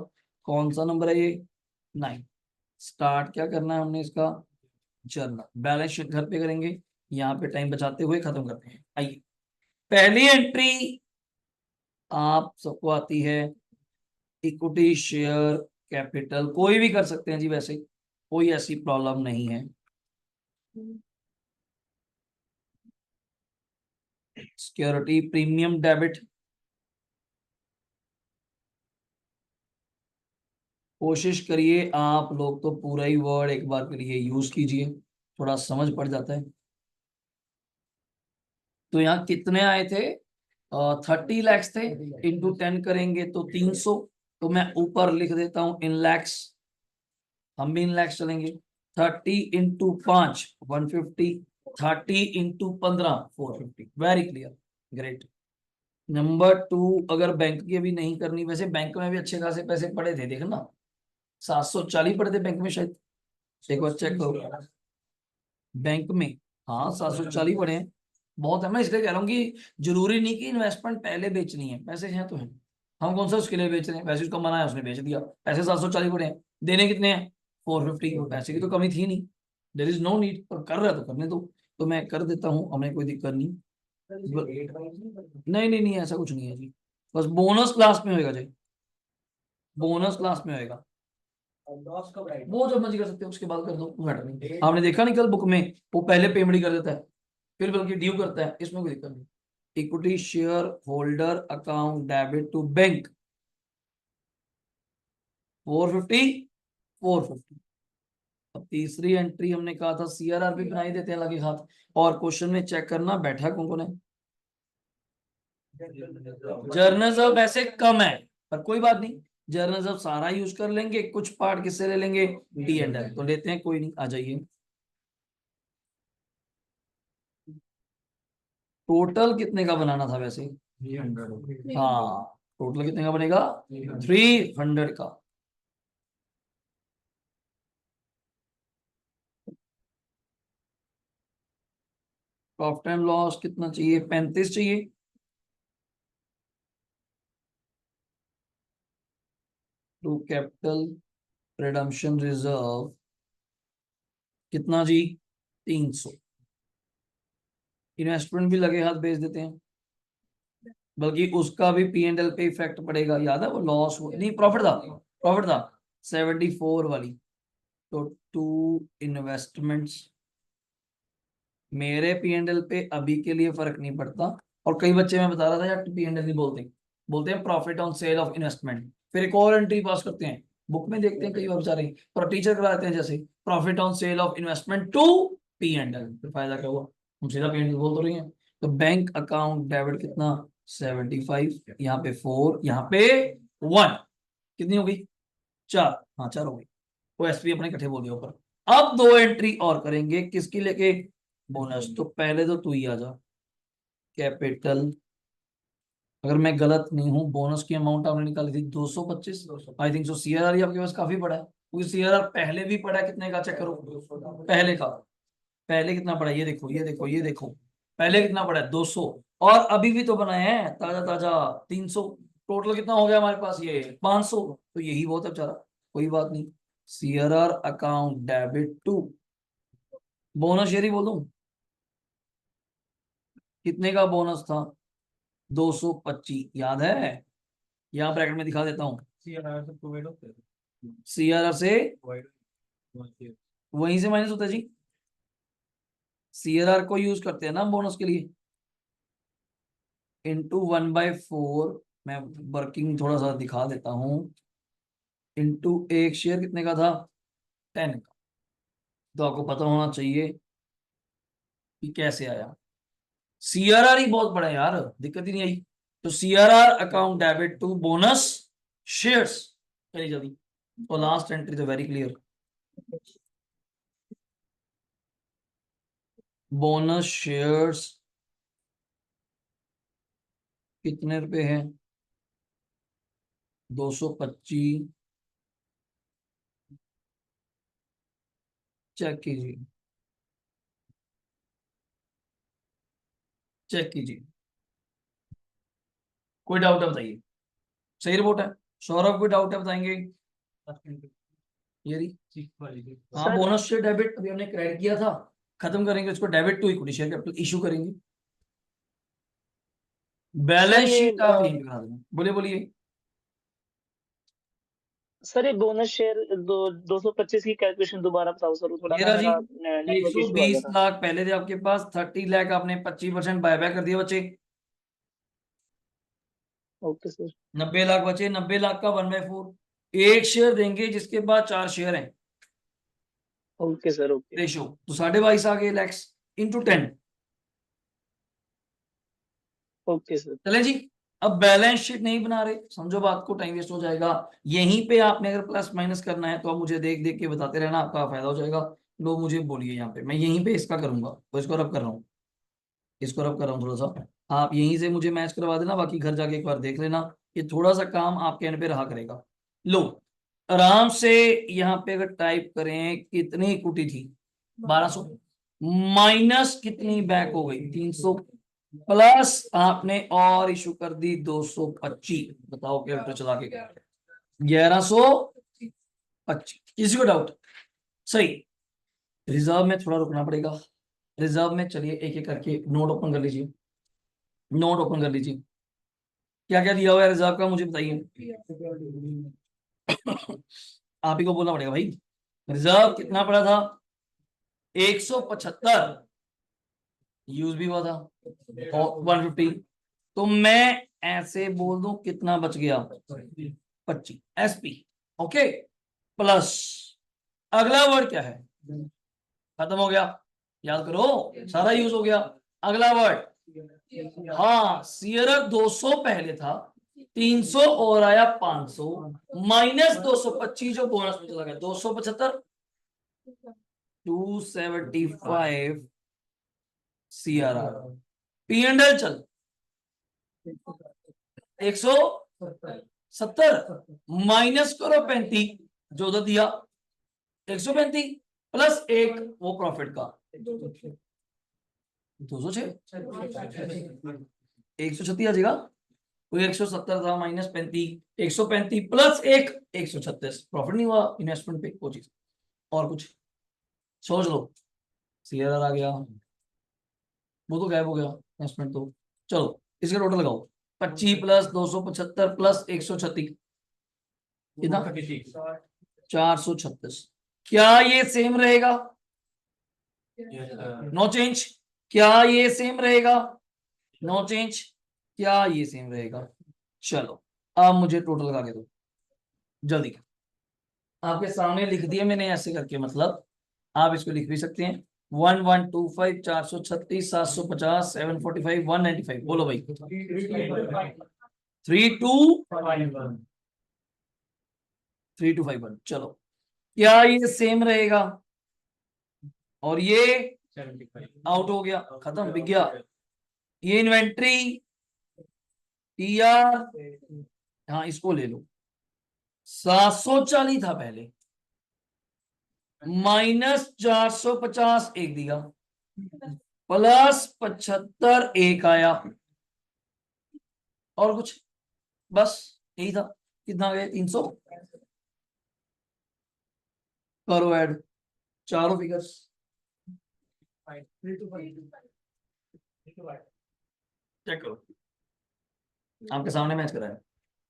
कौन सा नंबर है ये, 9। स्टार्ट क्या करना है हमने इसका, जर्नल। बैलेंस शीट घर पे करेंगे, यहाँ पे टाइम बचाते हुए खत्म करते हैं। आइए, पहली एंट्री आप सबको आती है, इक्विटी शेयर कैपिटल, कोई भी कर सकते हैं जी, वैसे कोई ऐसी प्रॉब्लम नहीं है। सिक्योरिटी प्रीमियम डेबिट, कोशिश करिए आप लोग तो पूरा ही वर्ड एक बार के लिए यूज कीजिए, थोड़ा समझ पड़ जाता है। तो यहाँ कितने आए थे, 30 लैक्स थे, इंटू 10 करेंगे तो 300। तो मैं ऊपर लिख देता हूं इन लैक्स, हम भी इन लैक्स चलेंगे। 30 into 5 150, 30 into 15 450। Very clear, great. Number 2, अगर बैंक की भी नहीं करनी, वैसे बैंक में भी अच्छे खासे पैसे पड़े थे, देखना 740 पड़े थे बैंक में शायद, एक बार चेक करो बैंक में। हाँ 740 पड़े हैं, बहुत है। मैं इसलिए कह रहा हूँ कि जरूरी नहीं कि इन्वेस्टमेंट पहले बेचनी है, पैसे हैं तो हैं। हम कौन सा उसके लिए बेच रहे हैं, पैसे उसका मना है उसने बेच दिया, पैसे 740 पड़े हैं, देने कितने हैं 450। पैसे की तो कमी थी नहीं, देर इज नो नीड, पर कर रहा है तो करने दो। तो मैं कर देता हूँ, हमें कोई दिक्कत नहीं। नहीं नहीं नहीं, ऐसा कुछ नहीं है जी, बस बोनस क्लास में होएगा जी, बोनस क्लास में होएगा। वो जब मर्जी कर सकते हो, उसके बाद कर दो, मैटर नहीं। आपने देखा नहीं कल बुक में, वो पहले पेमेंट ही कर देता है, फिर बल्कि ड्यू करता है, इसमें कोई दिक्कत नहीं। Equity share holder account debit to bank 450 450। अब तीसरी एंट्री हमने कहा था सीआरआर भी बनाई देते हैं लगे हाथ, और क्वेश्चन में चेक करना बैठा कौन कौन है। जर्नल्स अब वैसे कम है, पर कोई बात नहीं, जर्नल्स अब सारा यूज कर लेंगे, कुछ पार्ट किससे ले लेंगे, डी एंड एल तो लेते हैं, कोई नहीं, आ जाइए। टोटल कितने का बनाना था वैसे, 300। हाँ टोटल कितने का बनेगा, 300 का। प्रॉफिट एंड लॉस कितना चाहिए, 35 चाहिए। टू कैपिटल रिडम्पशन रिजर्व कितना जी, 300। इन्वेस्टमेंट भी लगे हाथ बेच देते हैं, बल्कि उसका भी पी एंड एल पे इफेक्ट पड़ेगा, याद है वो लॉस नहीं, प्रॉफिट था 74 वाली। तो टू इन्वेस्टमेंट्स, मेरे पी एंड एल पे अभी के लिए फर्क नहीं पड़ता। और कई बच्चे, मैं बता रहा था यार, पी एंड एल नहीं बोलते, बोलते हैं profit on sale of investment, फिर एक और एंट्री पास करते हैं, बुक में देखते हैं कई बार बेचारे, पर टीचर कराते हैं जैसे profit on sale of investment to P and L, फिर फायदा क्या हुआ, हम सीधा पी एंड एल बोल तो रही हैं। तो बैंक अकाउंट डेबिट कितना 75, यहाँ पे 4, यहाँ पे 1, कितनी हो गई 4, हाँ 4 हो गई। वो एसपी अपने इकट्ठे बोल दिया ऊपर। अब दो एंट्री और करेंगे, किसकी लेके, बोनस। तो पहले तो तू ही आ जा, कैपिटल, अगर मैं गलत नहीं हूं बोनस की अमाउंट आपने निकाली थी 225, आई थिंक सो। सीआरआर ही आपके पास काफी बड़ा है, क्योंकि सीआरआर पहले भी पड़ा है, कितने का चेक करो पहले का, पहले कितना पड़ा है, ये देखो ये देखो ये देखो, पहले कितना पड़ा है 200, और अभी भी तो बनाए हैं ताजा ताजा 300। टोटल कितना हो गया हमारे पास, ये 500, तो यही बहुत है बेचारा, कोई बात नहीं। CRR account debit to bonus share ही बोल दूं, कितने का बोनस था 225, याद है, यहाँ ब्रैकेट में दिखा देता हूँ। CRR से प्रोवाइड होते हैं। सीआरआर से Provide होते हैं। वहीं से माइनस होता है जी, सीआरआर को यूज करते हैं ना बोनस के लिए, इंटू 1/4, मैं वर्किंग थोड़ा सा दिखा देता हूँ, इंटू एक शेयर कितने का था 10 का। तो आपको पता होना चाहिए कि कैसे आया, सीआरआर ही बहुत बड़ा है यार, दिक्कत ही नहीं आई। तो CRR account debit to bonus shares, चलिए जल्दी। और लास्ट एंट्री तो वेरी क्लियर, बोनस शेयर्स कितने रुपए हैं 225, चेक कीजिए, चेक कीजिए, कोई डाउट है बताइए, सही रिपोर्ट है। सौरभ कोई डाउट है बताएंगे, ये रही। हाँ सर बोनस शेयर डेबिट अभी हमने क्रेडिट किया था, खत्म करेंगे उसको, debit to equity share capital issue करेंगे, सर बैलेंस ये शीट आप यहीं पे करा देना, बोलिए बोलिए। सर ये बोनस शेयर 225 की कैलकुलेशन दोबारा बताओ सर, वो थोड़ा ये ना रहा जी, मेरा नेटवर्क इशू आ गया 120 था। लाख पहले थे आपके पास, 30 लाख आपने 25% बायबैक कर दिया बच्चे, ओके सर। 90 लाख बचे, 90 लाख का 1/4, एक शेयर देंगे जिसके पास 4 शेयर हैं, ओके सर ओके। रेशो तो 22.5 आ गए लैक्स, इंटू 10, ओके सर। चले जी, अब बैलेंस शीट नहीं बना रहे, समझो बात को, टाइम वेस्ट हो जाएगा। यहीं पे आपने अगर प्लस माइनस करना है तो आप मुझे देख देख के बताते रहना, आपका फायदा हो जाएगा। लोग मुझे बोलिए, यहाँ पे मैं यहीं पे इसका करूंगा, तो इसको रब कर रहा हूँ, इसको रब कर रहा हूँ थोड़ा सा। आप यहीं से मुझे मैच करवा देना, बाकी घर जाके एक बार देख लेना। ये थोड़ा सा काम आपके एंड पे रहा करेगा। लो आराम से यहाँ पे अगर टाइप करें, कितनी इक्विटी थी 1200, माइनस कितनी बैक हो गई 300, प्लस आपने और इशू कर दी 225। बताओ कैलकुलेटर चला के 1125। किसी को डाउट? सही। रिजर्व में थोड़ा रुकना पड़ेगा। रिजर्व में चलिए एक एक करके नोट ओपन कर लीजिए, नोट ओपन कर लीजिए। क्या क्या दिया हुआ है रिजर्व का मुझे बताइए। आप ही को बोलना पड़ेगा भाई। रिजर्व कितना पड़ा था? 175 यूज भी हुआ था, और 150। तो मैं ऐसे बोल दूं कितना बच गया? 25 एसपी। ओके, प्लस अगला वर्ड क्या है? खत्म हो गया, याद करो, सारा यूज हो गया। अगला वर्ड, हाँ सीआरएफ 200 पहले था, 300 और आया 500, माइनस 225 जो बोनस में चला गया 275, 275 सीआरआर। पी एंड एल चल 170, माइनस करो 35 जो उधर दिया 135, प्लस एक वो प्रॉफिट का 206, 136 आ जाएगा। कोई 170 था माइनस 35, 135 प्लस एक 136, प्रॉफिट नहीं हुआ इन्वेस्टमेंट पे वो चीज। और कुछ सोच लो। सीआरआर आ गया, वो तो गायब हो गया इन्वेस्टमेंट तो। चलो इसके टोटल लगाओ, 25 प्लस 275 प्लस 136 कितना? 436। क्या ये सेम रहेगा? No change. क्या ये सेम रहेगा? No change. क्या ये सेम रहेगा? चलो अब मुझे टोटल लगा के दो जल्दी। आपके सामने लिख दिया मैंने ऐसे करके, मतलब आप इसको लिख भी सकते हैं। 1125, 436, 750, 745, 195। बोलो भाई। 3251। चलो क्या ये सेम रहेगा? और ये आउट हो गया, खत्म, बिक गया। ये इन्वेंट्री टीआर, हाँ इसको ले लो। 740 था पहले, माइनस 450 एक दिया, प्लस 75 एक आया, और कुछ? बस यही था। कितना गया? 300। करो ऐड चारों फिगर्स। चेक करो, आपके सामने मैच करा है।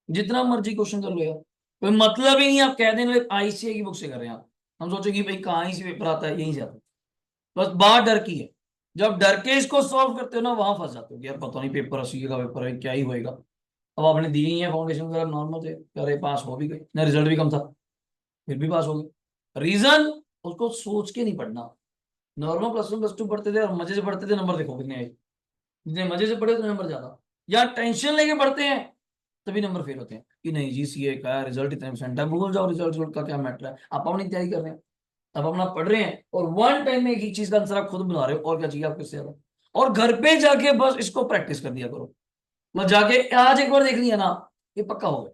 जितना मर्जी क्वेश्चन कर लो यार, कोई मतलब ही नहीं। आप कह दें आईसीए की बुक से कर रहे हैं आप, हम सोचेंगे भाई कहाँ से पेपर आता है, यहीं से आता है। बस बात डर की है। जब डर के इसको सॉल्व करते हो ना, वहां फंस जाते हो कि यार पता नहीं पेपर अस्सी का पेपर है, क्या ही होएगा। अब आपने दी ही है, फाउंडेशन वगैरह नॉर्मल थे, अरे पास हो भी गए ना, रिजल्ट भी कम था फिर भी पास हो गए। रीजन उसको सोच के नहीं पढ़ना। Normal plus one plus two पढ़ते थे और मजे से पढ़ते थे, नंबर देखो कितने आए। जितने मजे से पढ़े तो नंबर ज्यादा, या टेंशन लेके पढ़ते हैं तभी नंबर फेल होते हैं कि नहीं जी सीए का रिजल्ट इतने परसेंट है, भूल जाओ रिजल्ट का क्या मैटर है। आप अपनी तैयारी कर रहे हैं, आप अपना पढ़ रहे हैं, और वन टाइम में एक ही चीज का आंसर आप खुद बना रहे हो, और क्या चाहिए आपको इससे ज्यादा। और घर पे जाके बस इसको प्रैक्टिस कर दिया करो। बस जाके आज एक बार देख लिया ना, ये पक्का हो गया।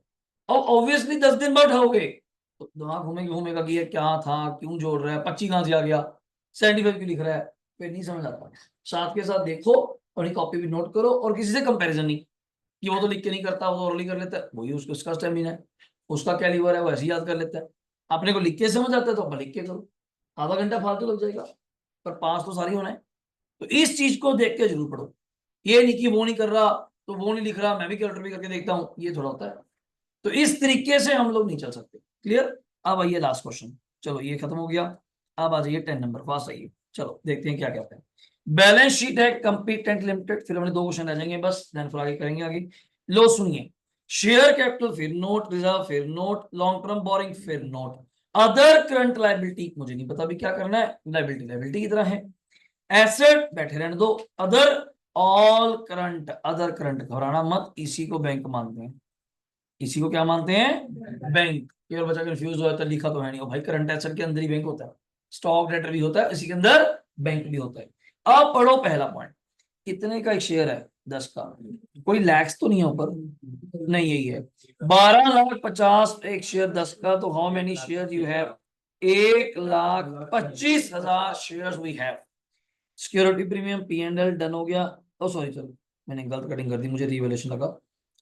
और ऑब्वियसली 10 दिन बाद उठाओगे तो दिमाग घूमेगा घूमेगा कि ये क्या था, क्यों जोड़ रहा है, 25 कहां से आ गया, 75 क्यों लिख रहा है, फिर नहीं समझ आता। साथ के साथ देखो, और कॉपी भी नोट करो, और किसी से कंपैरिजन नहीं कि वो तो लिख के नहीं करता, वो तो orally कर लेता है, वही उसको उसका स्टेमिना है, उसका क्या लीवर है, वो ऐसे याद कर लेता है। अपने को लिख के समझ आता है तो अपन लिख के करो, आधा घंटा फालतू लग जाएगा, पर पास तो सारी होना है। तो इस चीज को देख के जरूर पढ़ो। ये नहीं कि वो नहीं कर रहा तो वो नहीं लिख रहा, मैं भी कैलकुलेटर भी करके देखता हूँ, ये थोड़ा होता है। तो इस तरीके से हम लोग नहीं चल सकते। क्लियर? अब आइए लास्ट क्वेश्चन। चलो ये खत्म हो गया। अब आ जाइए 10 नंबर, फास्ट आइए। चलो देखते हैं क्या कहते हैं। बैलेंस शीट है कंपीटेंट लिमिटेड, फिर हमने 2 क्वेश्चन रह जाएंगे बस, देन फिर आगे करेंगे आगे। लो सुनिए, शेयर कैपिटल फिर नोट, रिजर्व फिर नोट, लॉन्ग टर्म बोरिंग फिर नोट, अदर करंट लायबिलिटी, मुझे नहीं पता भी क्या करना है, लायबिलिटी लायबिलिटी की तरह है, एसेट बैठे रहने दो, other all current other current, घबराना मत, इसी को बैंक मानते हैं, इसी को क्या मानते हैं, बैंक। केवल बच्चा कंफ्यूज हो जाता है, लिखा तो है नहीं, और भाई करंट एसेट के अंदर ही बैंक होता है, स्टॉक डेटर भी होता है, इसी के अंदर बैंक भी होता है। अब पढ़ो पहला पॉइंट, कितने का एक शेयर है, 10 का, कोई लैक्स तो नहीं है ऊपर, नहीं यही है, 12,50,000 एक शेयर 10 का, तो how many share you have, 1,25,000 share we have. Security premium P and L done हो गया, ओ सॉरी चलो मैंने गलत कटिंग कर दी, मुझे रिवैल्यूएशन लगा,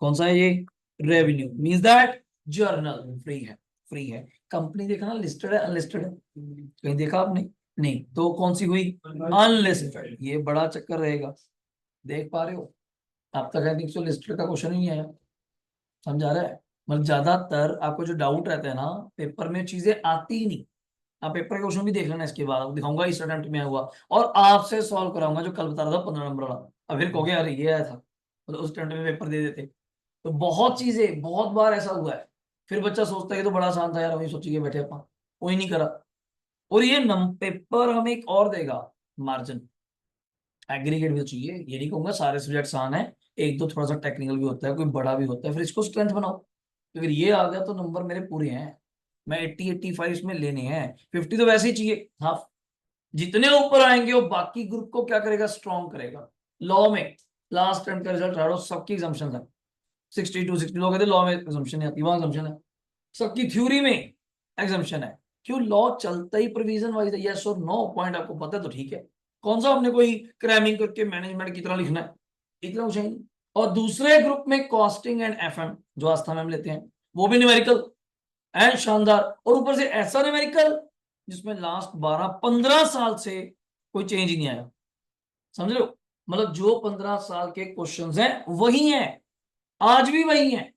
कौन सा है ये, revenue, means that journal free है, फ्री है। कंपनी देखा ना, लिस्टेड है अनलिस्टेड है, कहीं देखा आपने, नहीं, तो कौन सी हुई, अनलिस्टेड, ये बड़ा चक्कर रहेगा, देख पा रहे हो, अब तक आई थिंक सो लिस्टेड का क्वेश्चन ही नहीं आया, समझ आ रहा है, मतलब ज्यादातर आपको जो डाउट रहता है ना, पेपर में चीजें आती ही नहीं, आप पेपर का क्वेश्चन भी देख लेना, इसके बाद आपको दिखाऊंगा इस अटेम्प्ट में हुआ, और आपसे सॉल्व कराऊंगा जो कल बता रहा था 15 नंबर वाला, अब फिर कहोगे अरे ये आया था, मतलब उस अटेम्प्ट में पेपर दे देते, तो बहुत चीजें, बहुत बार ऐसा हुआ है, फिर बच्चा सोचता है कि तो बड़ा आसान था यार, वही सोचिए बैठे अपन, कोई नहीं करा, और ये पेपर हमें एक और देगा, मार्जिन एग्रीगेट भी चाहिए, ये नहीं कहूंगा सारे सब्जेक्ट आसान है, एक दो थोड़ा सा टेक्निकल भी होता है, कोई बड़ा भी होता है, फिर इसको स्ट्रेंथ बनाओ, तो फिर ये आ गया तो नंबर मेरे पूरे हैं, मैं 80-85 इसमें लेने हैं, 50 तो वैसे ही चाहिए हाफ, जितने ऊपर आएंगे वो बाकी ग्रुप को क्या करेगा, स्ट्रॉन्ग करेगा। लॉ में लास्ट टाइम का रिजल्ट रहा, सबकी एग्जम्पशन है, 62-60 लोग कहते लॉ में एग्जम्पशन नहीं आती, वहां एग्जम्पन है, सबकी थ्योरी में एग्जम्पशन है, क्यों, लॉ चलता ही प्रोविजन वाइज है, यस और नो, पॉइंट आपको पता है तो ठीक है, कौन सा हमने कोई क्रैमिंग करके मैनेजमेंट की तरह लिखना है, इतना कुछ है नहीं। और दूसरे ग्रुप में कॉस्टिंग एंड एफएम जो आस्था मैम लेते हैं, वो भी न्यूमेरिकल एंड शानदार, और ऊपर से ऐसा न्यूमेरिकल जिसमें लास्ट 12-15 साल से कोई चेंज ही नहीं आया, समझ लो, मतलब जो 15 साल के क्वेश्चंस हैं वही हैं, आज भी वही हैं,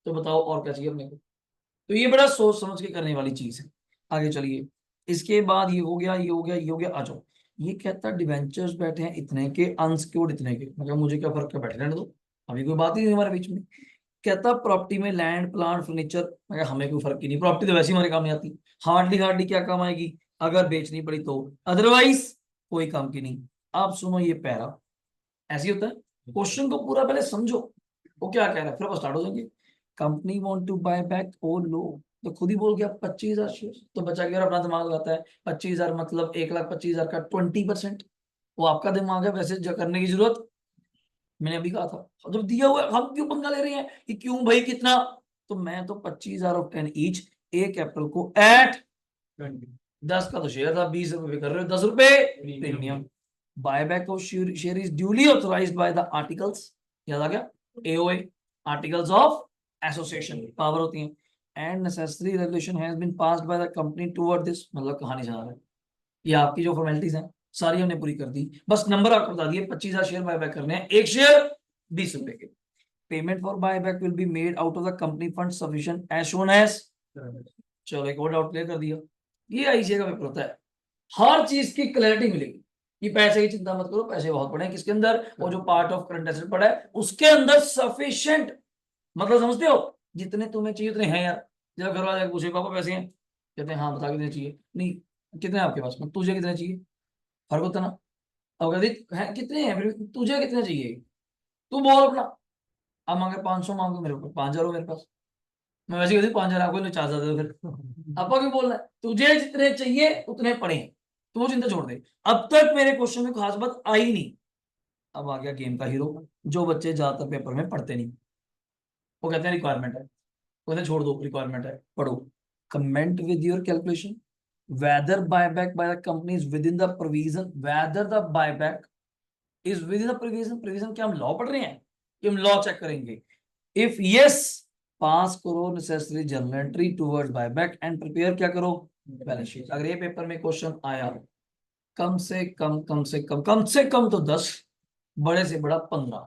तो बताओ और क्या चाहिए अपने को, तो ये बड़ा सोच समझ के करने वाली चीज है। आगे चलिए, इसके बाद ये हो गया, ये हो गया, ये हो गया, आ जाओ, ये कहता है डिवेंचर्स बैठे हैं इतने के, अनसिक्योर्ड इतने के, मतलब मुझे क्या फर्क, क्या बैठे रहने दो, अभी कोई बात ही नहीं हमारे बीच में। कहता प्रॉपर्टी में लैंड प्लांट फर्नीचर, मगर हमें कोई फर्क ही नहीं, प्रॉपर्टी तो वैसे ही हमारे काम नहीं आती, हार्डली हार्डली क्या काम आएगी अगर बेचनी पड़ी तो, अदरवाइज कोई काम की नहीं। आप सुनो ये पैरा, ऐसे ही होता है, क्वेश्चन को पूरा पहले समझो वो क्या कह रहा है, फिर वो स्टार्ट हो जाएंगे। Company want to buy back old low, तो खुद ही बोल गया 25,000 शेयर, तो बचा के अपना दिमाग लगाता है, 25,000 मतलब 1,25,000 का 20%, वो आपका दिमाग है, वैसे जो करने की जरूरत, मैंने अभी कहा था जब दिया हुआ है, हम क्यों पंगा ले रहे हैं कि क्यों भाई कितना, तो मैं तो 25,000 ऑफ 10 ईच 1 अप्रैल को एट 10 का तो शेयर था, 20 रुपए कर रहे हो, 10 रुपए premium, buyback of share is duly authorised by the articles, याद आ गया, AOA, articles of association power होती है, and necessary regulation has been passed by the company toward this, मतलब कहानी जा रहा है, ये आपकी जो फॉर्मेलिटीज हैं सारी हमने पूरी कर दी, बस नंबर आपको बता दिए, 25,000 शेयर बायबैक करने हैं, एक शेयर 20 रुपए के, payment for buyback will be made out of the company fund sufficient as soon as, चलो एक और डाउट क्लियर कर दिया, ये आईसीए का पेपर होता है, हर चीज की क्लैरिटी मिलेगी, कि पैसे की चिंता मत करो, पैसे बहुत पड़े हैं किसके अंदर, वो जो पार्ट ऑफ करंट एसेट पड़ा है उसके अंदर सफिशिएंट, मतलब समझते हो, जितने तुम्हें चाहिए उतने हैं यार, जब घर वाले पूछे पापा पैसे हैं, कहते हैं हाँ बता कितने चाहिए, नहीं कितने आपके पास में, तुझे कितने चाहिए, फर्क होता ना, अब कहते हैं कितने हैं, फिर तुझे कितने चाहिए, तू बोल अपना, अब मांगे 500 मांगो मेरे को 5,000 हो मेरे पास, मैं वैसे कहती 5,000 आपको नहीं 4,000 दे दो, फिर आपको क्यों बोलना है, तुझे जितने चाहिए उतने पड़े हैं, तो वो चिंता छोड़ दे, अब तक मेरे क्वेश्चन में खास बात आई नहीं, अब आ गया गेम का हीरो, जो बच्चे ज्यादातर पेपर में पढ़ते नहीं, वो कहते हैं रिक्वायरमेंट है, वो कहते हैं छोड़ दो रिक्वायरमेंट है, पढ़ो, comment with your calculation whether buyback by the company is within the provision, whether the buyback is within the provision क्या हम लॉ पढ़ रहे हैं कि हम लॉ चेक करेंगे, if yes पास करो necessary journal entry towards buyback and prepare क्या करो बैलेंस शीट। अगर ये पेपर में क्वेश्चन आया कम से कम तो 10, बड़े से बड़ा 15,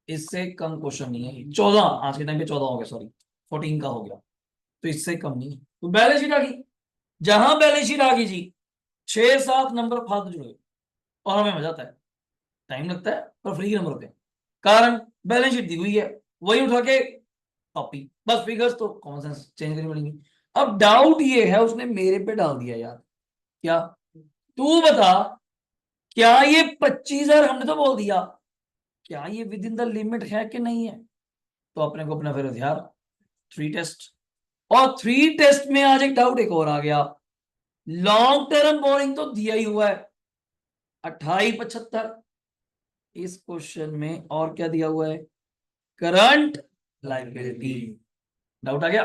इससे कम क्वेश्चन नहीं है, 14 आज के टाइम पे 14 हो गया, सॉरी 14 का हो गया, तो इससे कम नहीं है, तो बैलेंस शीट आ गई, जहां बैलेंस शीट आ गई जी 6-7 नंबर फालतू जुड़े, और हमें मजा आता है, टाइम लगता है पर फ्री नंबर होते हैं, कारण बैलेंस शीट दी हुई है, वही उठा के कॉपी, बस फिगर्स तो कॉमन सेंस चेंज करनी पड़ेंगी। अब डाउट ये है उसने मेरे पे डाल दिया यार, क्या तू बता, क्या ये 25,000 हमने तो बोल दिया क्या ये विद इन द लिमिट है कि नहीं है। तो अपने को अपना फिर ध्यान 3 टेस्ट, और 3 टेस्ट में आज एक डाउट एक और आ गया। लॉन्ग टर्म बोरिंग तो दिया ही हुआ है 2875, इस क्वेश्चन में और क्या दिया हुआ है, करंट लायबिलिटी। डाउट आ गया।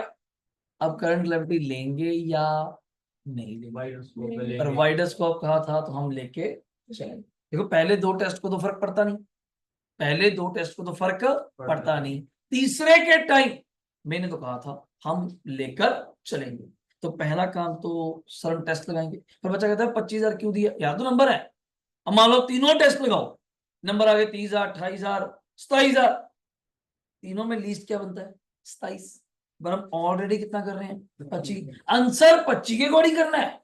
अब करंट लायबिलिटी लेंगे या नहीं लेंगे, प्रोवाइडर स्कोप कहा था तो हम लेके चलेंगे। देखो पहले 2 टेस्ट को तो फर्क पड़ता नहीं, पहले 2 टेस्ट को तो फर्क पड़ता नहीं, तीसरे के टाइम मैंने तो कहा था हम लेकर चलेंगे। तो पहला काम तो सर टेस्ट लगाएंगे। पर बच्चा कहता है 25,000 क्यों दिया, यार तो नंबर है। अब मान लो तीनों टेस्ट लगाओ, नंबर आ गए 30,000, 28,000, 27,000, तीनों में लीस्ट क्या बनता है 27, पर हम ऑलरेडी कितना कर रहे हैं 25, आंसर 25 के अकॉर्डिंग करना है,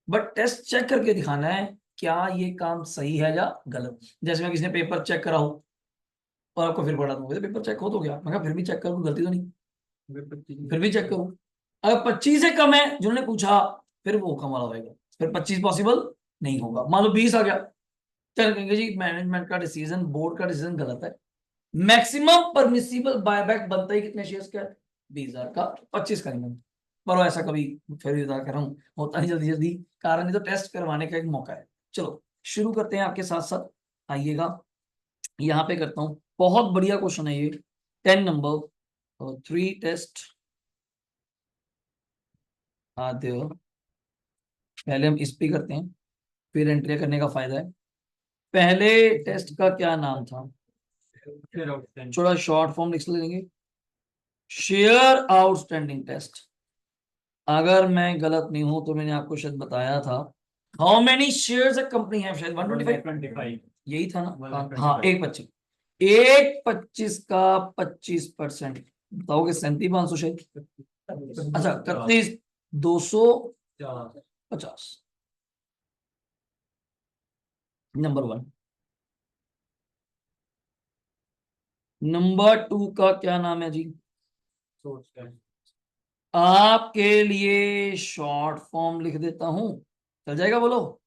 बट टेस्ट चेक करके दिखाना है क्या ये काम सही है या गलत। जैसे मैं किसी ने पेपर चेक करा हो और आपको फिर पढ़ा दूंगा पेपर चेक हो तो गया, मैं कहा फिर भी चेक करूँ, गलती तो नहीं, फिर भी चेक करूँ। अगर 25 से कम है जिन्होंने पूछा फिर वो कम वाला होगा, फिर 25 पॉसिबल नहीं होगा। मान लो 20 आ गया, चल कहेंगे जी मैनेजमेंट का डिसीजन, बोर्ड का डिसीजन गलत है। मैक्सिमम परमिसिबल बायबैक बनता ही कितने शेयर्स का है 20,000 का, 25 का नहीं बनता। पर वो ऐसा कभी फिर भी कर रहा हूँ होता नहीं जल्दी जल्दी, कारण तो टेस्ट करवाने का एक मौका है। चलो शुरू करते हैं आपके साथ साथ, आइएगा यहाँ पे करता हूँ। बहुत बढ़िया क्वेश्चन है ये 10 नंबर 3 टेस्ट आते हो। पहले हम इस पे करते हैं, फिर एंट्री करने का फायदा है। पहले टेस्ट का क्या नाम था, थोड़ा शॉर्ट फॉर्म लिख लेंगे, शेयर आउटस्टैंडिंग टेस्ट। अगर मैं गलत नहीं हूं तो मैंने आपको शायद बताया था how many shares a company है, शायद 125 यही था ना। हाँ 125, 125 का 25% बताओगे 37,500 शायद, अच्छा 31,250। नंबर 1। नंबर 2 का क्या नाम है जी, आपके लिए शॉर्ट फॉर्म लिख देता हूं, चल जाएगा बोलो।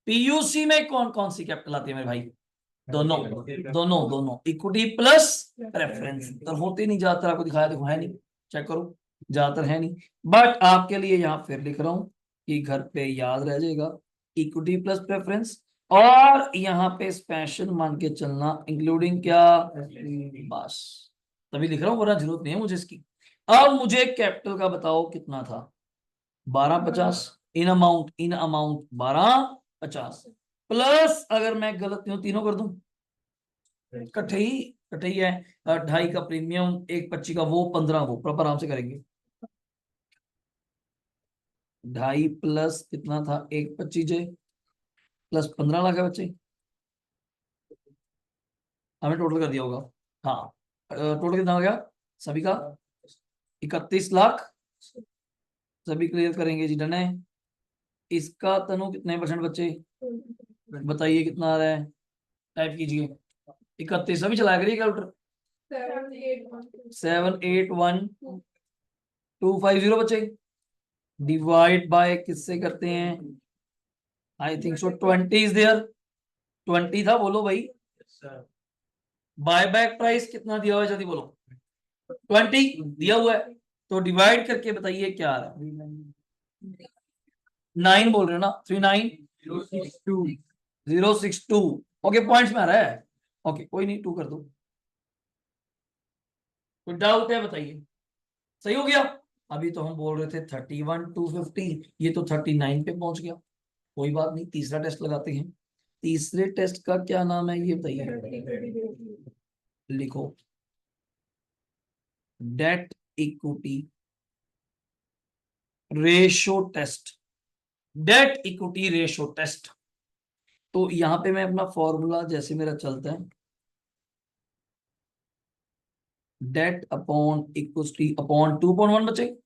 पीयूसी में कौन कौन सी कैपिटल आती है मेरे भाई, दोनों दोनों दोनों, इक्विटी प्लस प्रेफरेंस। तो होते नहीं, ज्यादातर आपको दिखाया देखो है नहीं, चेक करो ज्यादातर है नहीं, बट आपके लिए यहाँ फिर लिख रहा हूं कि घर पे याद रह जाएगा, इक्विटी प्लस प्रेफरेंस। और यहाँ पे स्पेशल मान के चलना इंक्लूडिंग क्या, बस तभी लिख रहा हूँ, वरना जरूरत नहीं है मुझे इसकी। अब मुझे कैपिटल का बताओ कितना था, 1250 इन अमाउंट 1250 प्लस, अगर मैं गलत नहीं हूं तीनों कर दूं, कठई है, 2.5 का प्रीमियम, 1.25 का वो, 15 वो, प्रॉपर आराम से करेंगे। 2.5 प्लस कितना था 1.25 प्लस 15 लाख है बच्चे, हमें टोटल कर दिया होगा। हाँ टोटल कितना हो गया सभी का, 31 लाख। सभी क्लियर करेंगे जी, डन है। इसका तनु कितने परसेंट बच्चे बताइए कितना आ रहा है, टाइप कीजिए। 31 सभी चलाया करिए कैलकुलेटर, 781,250 बच्चे, डिवाइड बाय किससे करते हैं, I think so 20 is there, 20 था बोलो भाई। बाय बैक प्राइस कितना दिया हुआ है जल्दी बोलो, 20 दिया हुआ है, तो डिवाइड करके बताइए क्या आ रहा है। 9 बोल रहे हो ना, 39062, ओके पॉइंट्स में आ रहा है, ओके कोई नहीं 2 कर दो। कोई डाउट है बताइए, सही हो गया। अभी तो हम बोल रहे थे 31,250, ये तो 39 पे पहुंच गया, कोई बात नहीं। तीसरा टेस्ट लगाते हैं, तीसरे टेस्ट का क्या नाम है ये बताइए, लिखो debt equity ratio test, debt equity ratio test. तो यहां पे मैं अपना फॉर्मूला जैसे मेरा चलता है, डेट अपॉन इक्विटी अपॉन 2.1 बचे,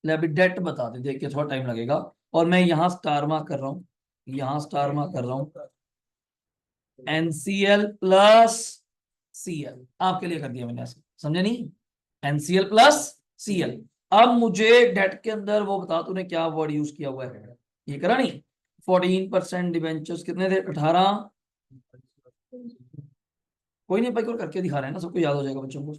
ले अभी डेट बता दे, देखिए थोड़ा टाइम लगेगा। और मैं यहाँ स्टार मार्क कर रहा हूँ, यहाँ स्टार मार्क कर रहा हूँ, एनसीएल प्लस सीएल आपके लिए कर दिया मैंने ऐसे, समझे नहीं, एनसीएल प्लस सीएल। अब मुझे डेट के अंदर वो बता तूने क्या वर्ड यूज किया हुआ है, ये करा नहीं, 14% डिबेंचर्स कितने थे 18, कोई नहीं, भाई और करके दिखा रहे हैं ना, सबको याद हो जाएगा बच्चों को।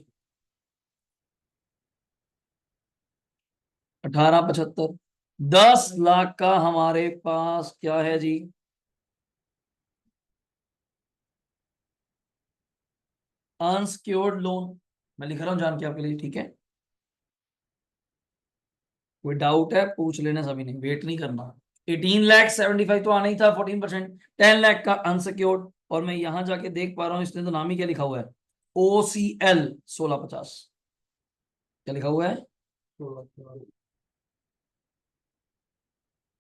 1875, 10 लाख का हमारे पास क्या है जी, अनसिक्योर्ड लोन। मैं लिख रहा हूं जान के आपके लिए, ठीक है। कोई डाउट है पूछ लेना सभी ने, वेट नहीं करना। 18,75,000 तो आना ही था, 14%। 10 लाख का अनसिक्योर्ड, और मैं यहां जाके देख पा रहा हूं इसने तो नाम ही क्या लिखा हुआ है, OCL 1650। क्या लिखा हुआ है,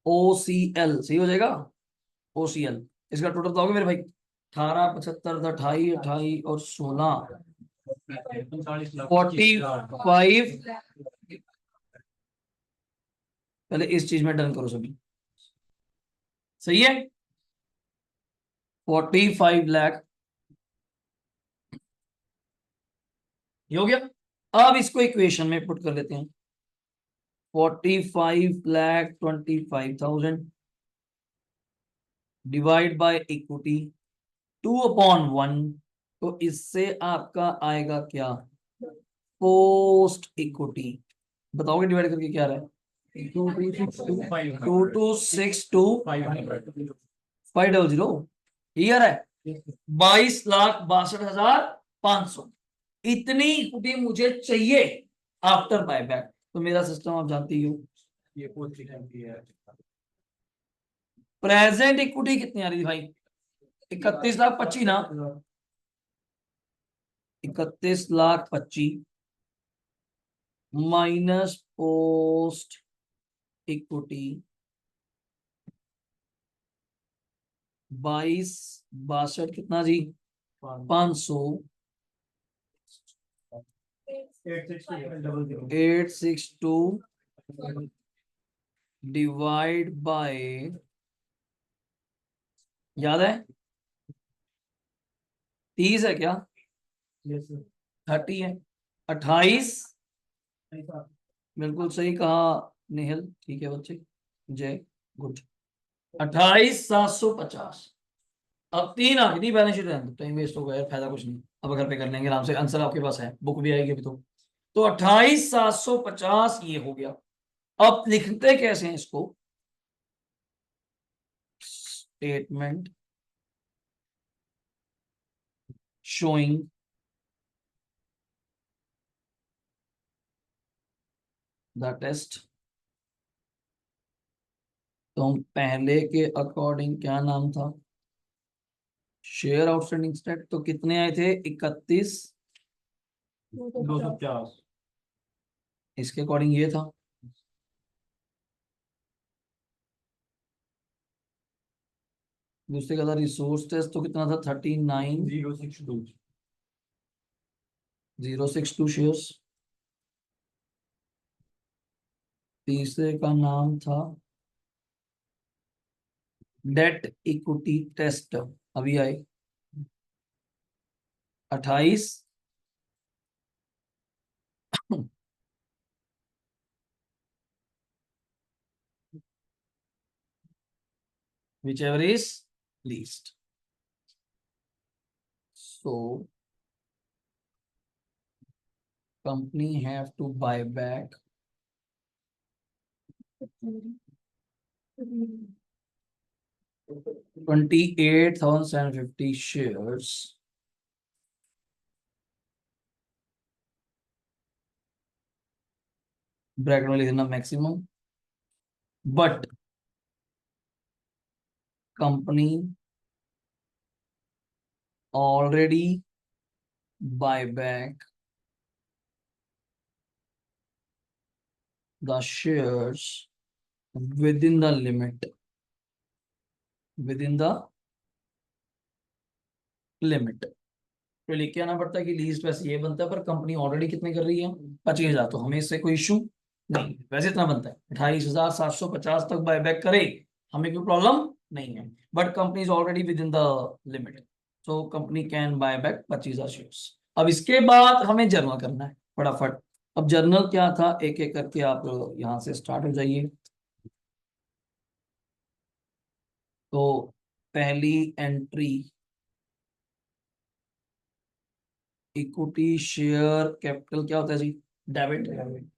OCL, सही हो जाएगा। OCL, इसका टोटल बताओगे मेरे भाई। 18, 75, 28, 28 और 16, 45। पहले इस चीज में डन करो सभी, सही है। 45 लाख, ये हो गया। अब इसको इक्वेशन में पुट कर लेते हैं। 45,25,000 डिवाइड बाय इक्विटी 2/1, तो इससे आपका आएगा क्या, पोस्ट इक्विटी। बताओगे डिवाइड करके क्या रहा है, 2262,500 क्लियर है। 22,62,500, इतनी इक्विटी मुझे चाहिए आफ्टर बायबैक। तो मेरा सिस्टम आप जानते ही हो। ये पोस्ट है। प्रेजेंट इक्विटी कितनी आ रही थी भाई, 31,25,000 ना, 31,25,000 माइनस पोस्ट इक्विटी 22,62 कितना जी, 500, 862 डिवाइड बाय, याद है 30 है क्या, 30 है, 28, बिल्कुल सही कहा निहिल, ठीक है बच्चे, जय, गुड। 28,750। अब 3 आ गई थी बैलेंस शीट, रहने दो, टाइम वेस्ट हो गया यार, फायदा कुछ नहीं। अब घर पे कर लेंगे आराम से, आंसर आपके पास है, बुक भी आएगी अभी तो 28,750 ये हो गया। अब लिखते कैसे हैं इसको, स्टेटमेंट शोइंग द टेस्ट। तो हम पहले के अकॉर्डिंग क्या नाम था, शेयर आउटस्टैंडिंग स्टेट, तो कितने आए थे, 31, 250। इसके अकॉर्डिंग ये था। दूसरे का था रिसोर्स टेस्ट, तो कितना था, 39,062 शेयर्स। तीसरे का नाम था डेट इक्विटी टेस्ट, अभी आए 28, whichever is least. So company have to buy back 28,750 shares bracket में लिख देना maximum, but company already buy back the shares within the limit, within the limit। तो लिख आना पड़ता है कि लीस्ट वैसे ये बनता है, पर कंपनी ऑलरेडी कितने कर रही है, 25,000, तो हमें इससे कोई इशू नहीं, वैसे इतना बनता है 28,750 तक बायबैक करे, हमें कोई प्रॉब्लम नहीं है, but company is already with in the limit, so company can buy back 25,000 shares. अब इसके बाद हमें जर्नल करना है फटाफट। अब जर्नल क्या था, एक एक करके आप यहां से स्टार्ट हो जाइए। तो पहली एंट्री इक्विटी शेयर कैपिटल क्या होता है जी? डेबिट।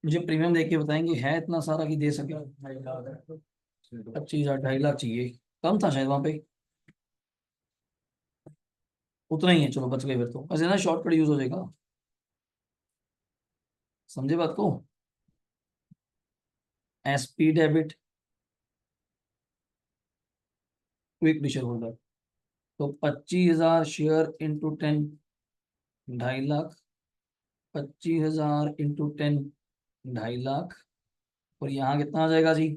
मुझे प्रीमियम देख के बताएंगे है इतना सारा कि दे सके? 25,000 2.5 लाख चाहिए, कम था शायद वहां पे, उतना ही है, चलो बच गए फिर तो। वैसे ना शॉर्टकट यूज हो जाएगा, समझे बात को? SP debit, quick share holder, तो 25,000 share into 10, 2.5 lakh, 25,000 into 10, 2.5 lakh, और यहाँ कितना आ जाएगा जी?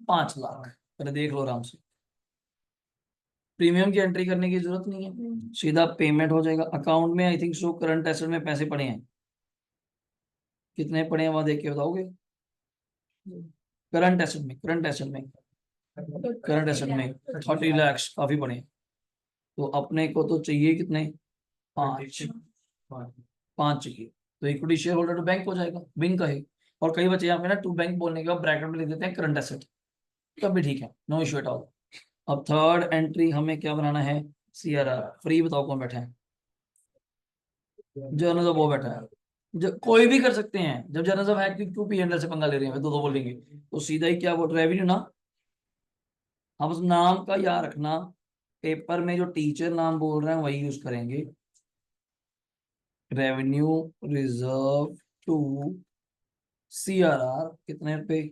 5 लाख। पहले देख लो आराम से, प्रीमियम की एंट्री करने की जरूरत नहीं है, सीधा पेमेंट हो जाएगा अकाउंट में। आई थिंक सो करंट एसेट में पैसे पड़े हैं, कितने पड़े हैं वहां देख के बताओगे? करंट एसेट में, करंट एसेट में, करंट एसेट में 30 लाख काफी पड़े हैं। तो अपने को तो चाहिए कितने? 5, 5 चाहिए। तो equity share holder to bank हो जाएगा, बिंग का है। और कई बच्चे यहाँ पे ना टू बैंक बोलने के बाद ब्रैकेट में लिख देते हैं करंट एसेट, तब भी ठीक है, नो इशू एट ऑल। अब थर्ड एंट्री हमें क्या बनाना है? सीआरआर। फ्री बताओ कौन बैठा है? जर्नल वो बैठा है, जो कोई भी कर सकते हैं। जब जर्नल है क्यों पी एंडल से पंगा ले रहे हैं, दो दो बोलेंगे तो सीधा ही क्या बोल रेवेन्यू ना। हम उस नाम का याद रखना, पेपर में जो टीचर नाम बोल रहे हैं वही यूज करेंगे। रेवेन्यू रिजर्व टू सीआरआर कितने पे?